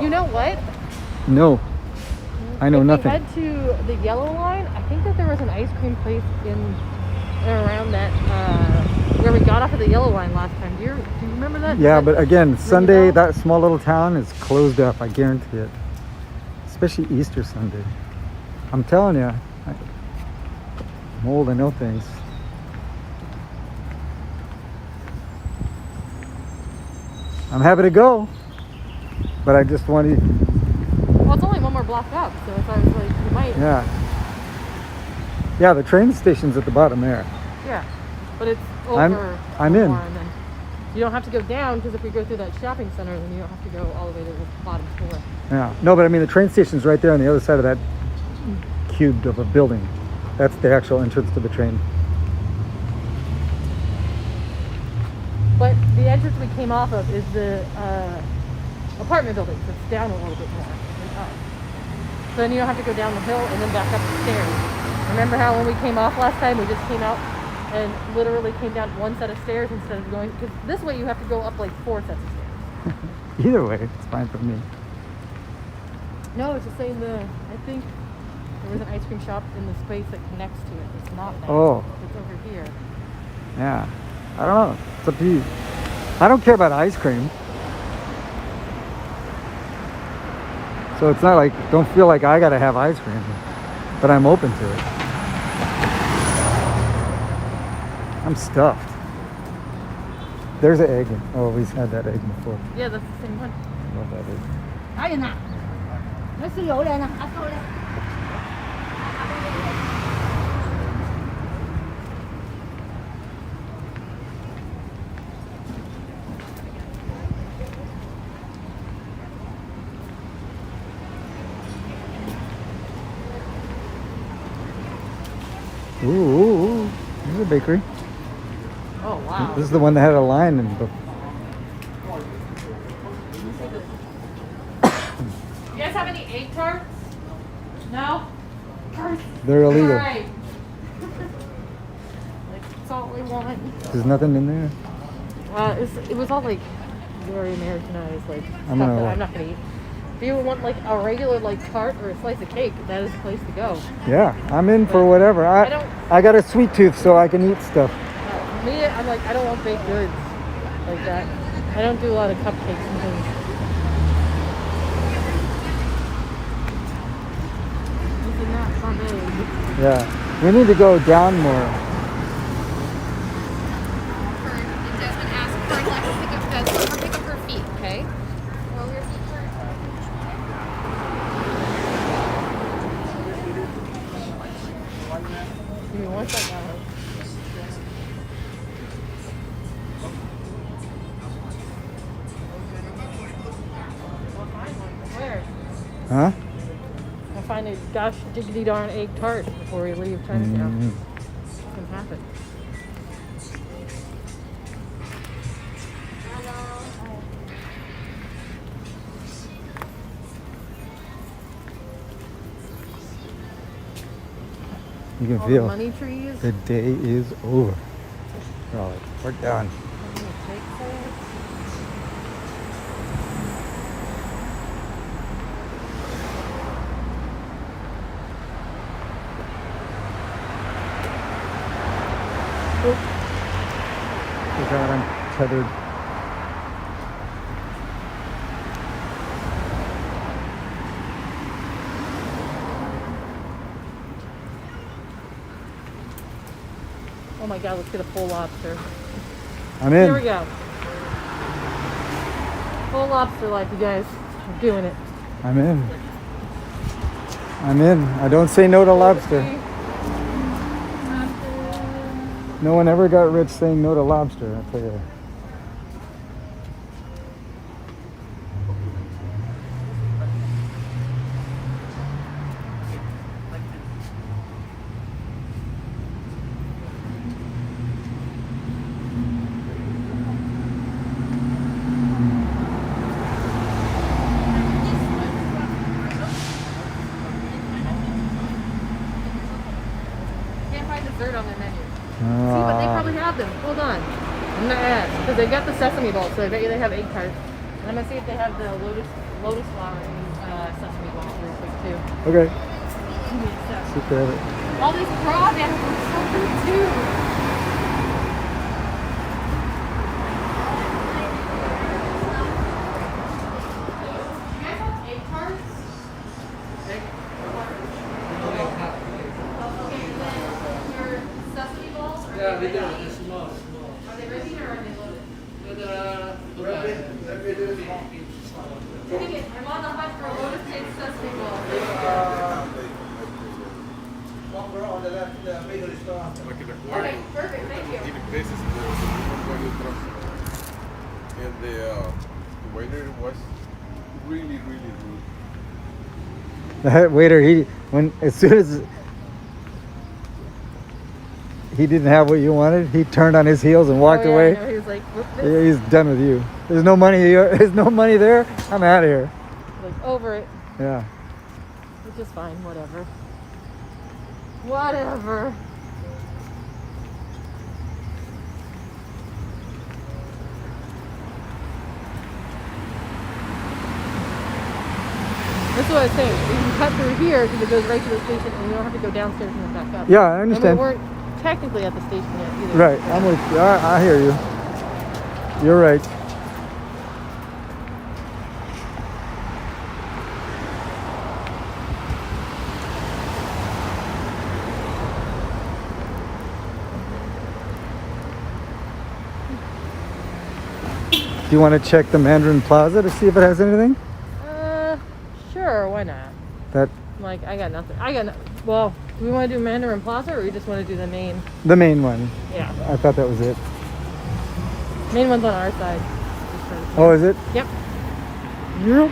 You know what? No. I know nothing. If we head to the yellow line, I think that there was an ice cream place in and around that where we got off of the yellow line last time. Do you remember that? Yeah, but again, Sunday, that small little town is closed up. I guarantee it. Especially Easter Sunday. I'm telling you, I'm old. I know things. I'm happy to go, but I just want to. Well, it's only one more block up, so if I was like, you might. Yeah. Yeah, the train station's at the bottom there. Yeah, but it's over. I'm in. And then you don't have to go down because if we go through that shopping center, then you don't have to go all the way to the bottom floor. Yeah. No, but I mean the train station's right there on the other side of that cube of a building. That's the actual entrance to the train. But the entrance we came off of is the apartment building, so it's down a little bit more and up. So then you don't have to go down the hill and then back up the stairs. Remember how when we came off last time, we just came out and literally came down one set of stairs instead of going, because this way you have to go up like 4 sets of stairs. Either way, it's fine for me. No, it's just saying I think there was an ice cream shop in the space that connects to it. It's not that. Oh. It's over here. Yeah. I don't know. It's up to you. I don't care about ice cream. So it's not like, don't feel like I gotta have ice cream. But I'm open to it. I'm stuffed. There's an egg. Oh, we've had that egg before. Yeah, that's the same one. Love that egg. 睇完啦，嗰豉油好靚啊，阿哥咧。 Ooh, there's a bakery. Oh, wow. This is the one that had a line in the. You guys have any egg tarts? No? They're illegal. Alright. That's all we want. There's nothing in there. It was all like very Americanized, like stuff I'm that gonna- I'm not gonna eat. If you want like a regular like tart or a slice of cake, that is the place to go. Yeah, I'm in for whatever. I don't- I got a sweet tooth, so I can eat stuff. Oh. I'm like, I don't want baked goods like that. I don't do a lot of cupcakes and things. This is not for me. Yeah. We need to go down more. Jasmine asked for like pick up her feet, okay? Roll your feet first. Give me 1 second. Where? Huh? I'll find a gosh diggity darn egg tart before we leave Chinatown. Mm. Can happen. You can All the feel money trees. the day is over. We're all like, we're done. Forgot I'm tethered. Oh my god, let's get a full lobster. I'm in. Here we go. Full lobster life, you guys. I'm doing it. I'm in. I'm in. I don't say no to lobster. No one ever got rich saying no to lobster, I'll tell you. Can't find dessert on their menu. See, but they probably have them. Hold on. I'm gonna ask because they got the sesame balls, so I bet you they have egg tarts. And I'm gonna see if they have the lotus flower and sesame balls real quick too. Okay. Give me a sec. See if they have it. All these crawdads are so good too. You guys have egg tarts? Sesame balls? Yeah, we do. It's small. Are they ready or are they loaded? Dang it, I'm on the hunt for a lotus cake sesame ball. One girl on the left, the middle is gone. Okay, perfect, thank you. And the waiter was really rude. The waiter, as soon as he didn't have what you wanted, he turned on his heels and walked away. I know. He was like, "Whoop this." Yeah, he's done with you. There's no money here. There's no money there. I'm out of here. Like, over it. Yeah. Which is fine, whatever. Whatever. That's what I was saying. You can cut through here because it goes right to the station and you don't have to go downstairs and then back up. Yeah, I understand. And we weren't technically at the station yet either. Right. I'm with you. I hear you. You're right. Do you want to check the Mandarin Plaza to see if it has anything? Sure, why not? That Like, I got nothing. Well, do we want to do Mandarin Plaza or we just want to do the main? the main one. Yeah. I thought that was it. Main one's on our side. Oh, is it? Yep. Yep.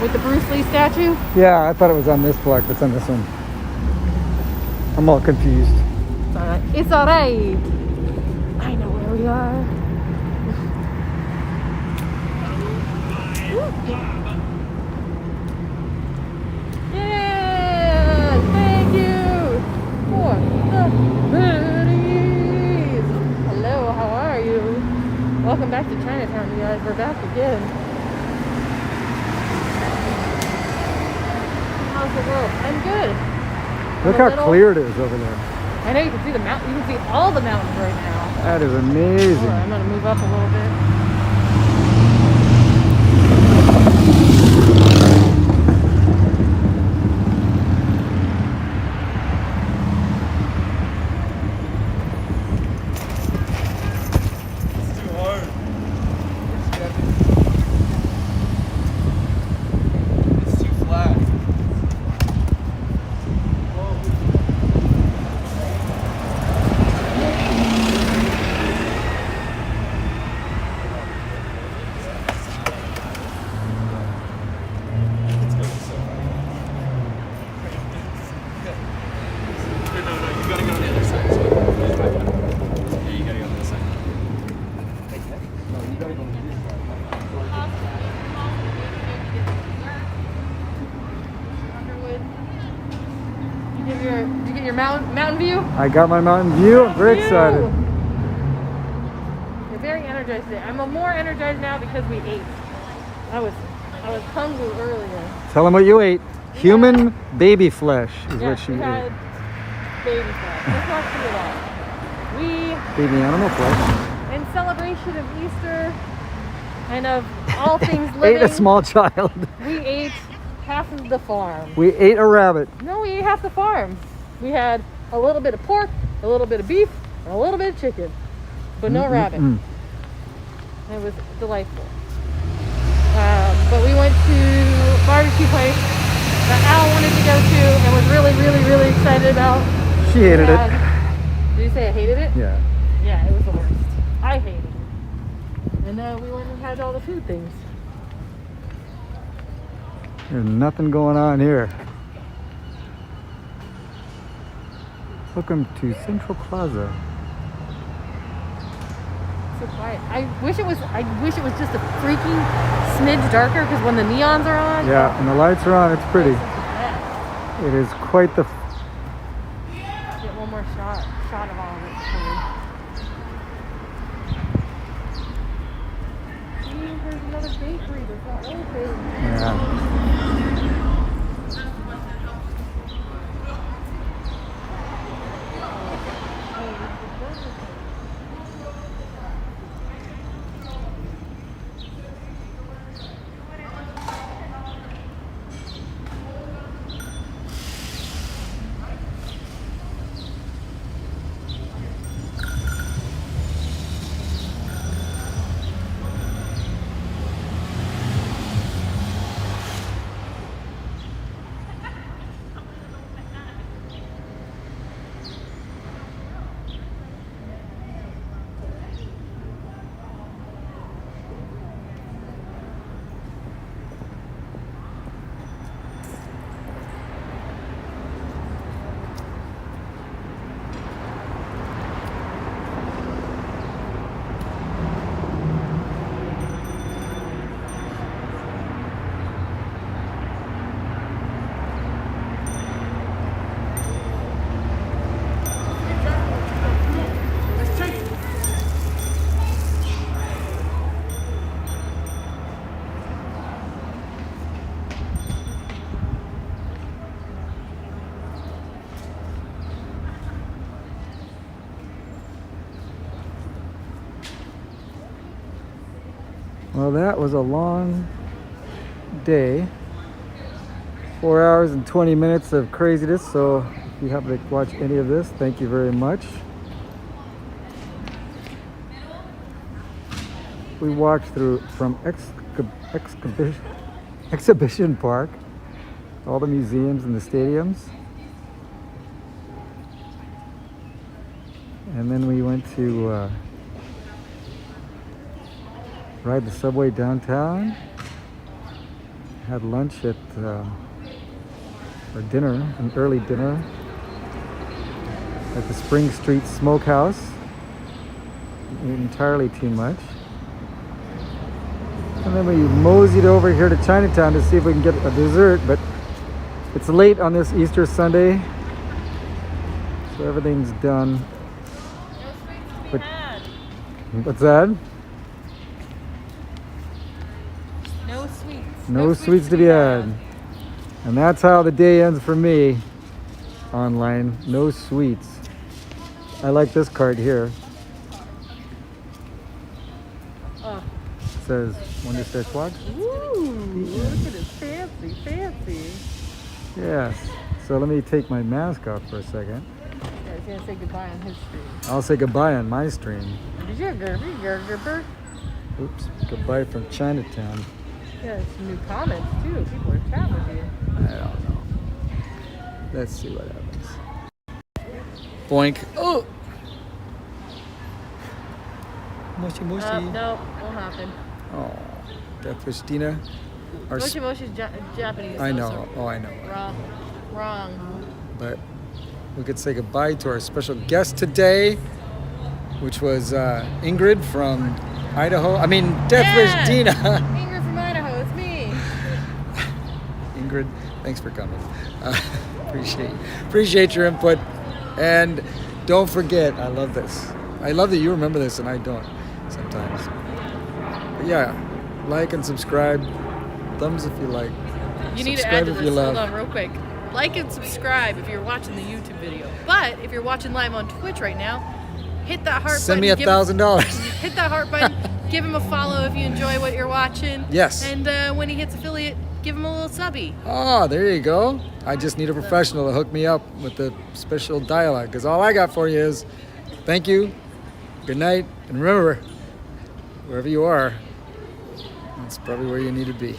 With the Bruce Lee statue? Yeah, I thought it was on this block, but it's on this one. I'm all confused. It's alright. It's alright. I know where we are. Yeah! Thank you for the goodies. Hello, how are you? Welcome back to Chinatown, you guys. We're back again. How's the world? I'm good. Look how clear it is over there. I know you can see the mountain. You can see all the mountains right now. That is Hold amazing. on, I'm gonna move up a little bit. Did you get your mountain view? I got my mountain view. I'm very excited. You're very energized today. I'm more energized now because we ate. I was hungry earlier. Tell them what you ate. Human baby flesh is Yeah, what she we ate. had baby flesh. Let's not see it all. We, Baby animal flesh. in celebration of Easter and of all things living, Ate a small child. we ate half of the farm. We ate a rabbit. No, we ate half the farm. We had a little bit of pork, a little bit of beef, and a little bit of chicken, but no rabbit. It was delightful. But we went to a barbecue place that Al wanted to go to and was really, really, really excited about. She hated it. Did you say I hated it? Yeah. Yeah, it was the worst. I hated it. And we went and had all the food things. There's nothing going on here. Welcome to Central Plaza. So quiet. I wish it was just a freaking smidge darker because when the neons are on. Yeah, and the lights are on. It's pretty. Yeah. It is quite the. Get one more shot of all of it. See, there's another bakery that's not open. Yeah. Well, that was a long day. 4 hours and 20 minutes of craziness. So if you happen to watch any of this, thank you very much. We walked through from Exhibition Park, all the museums and the stadiums. And then we went to ride the subway downtown, had lunch at or dinner, an early dinner at the Spring Street Smokehouse. Ate entirely too much. And then we moseyed over here to Chinatown to see if we can get a dessert, but it's late on this Easter Sunday, so everything's done. But, what's that? No sweets. No sweets to be had. And that's how the day ends for me online. No sweets. I like this card here. Oh. It says Wonderstache watch. Ooh, look at it. Fancy, fancy. Yes. So let me take my mask off for a second. Yeah, he's gonna say goodbye on his stream. I'll say goodbye on my stream. Did you Gerber? Oops. Goodbye from Chinatown. Yeah, some new comments too. People are chatting with you. I don't know. Let's see what happens. Boink. Oh! Moshi Moshi. No, won't happen. Oh. Deathwish Dina. Our Moshi Moshi's Japanese. I so- know. Oh, I know. Wrong. But we could say goodbye to our special guest today, which was Ingrid from Idaho. I mean, Deathwish Dina. Ingrid from Idaho, it's me. Ingrid, thanks for coming. Appreciate your input. And don't forget, I love this. I love that you remember this and I don't sometimes. But yeah, like and subscribe. Thumbs if you like. You need to Subscribe add to if this. you Hold love. on, real quick. Like and subscribe if you're watching the YouTube video. But if you're watching live on Twitch right now, hit that heart Send button. me $1,000. Hit that heart button. Give him a follow if you enjoy what you're watching. Yes. And when he hits affiliate, give him a little subby. Oh, there you go. I just need a professional to hook me up with the special dialogue because all I got for you is thank you, good night, and remember, wherever you are, that's probably where you need to be.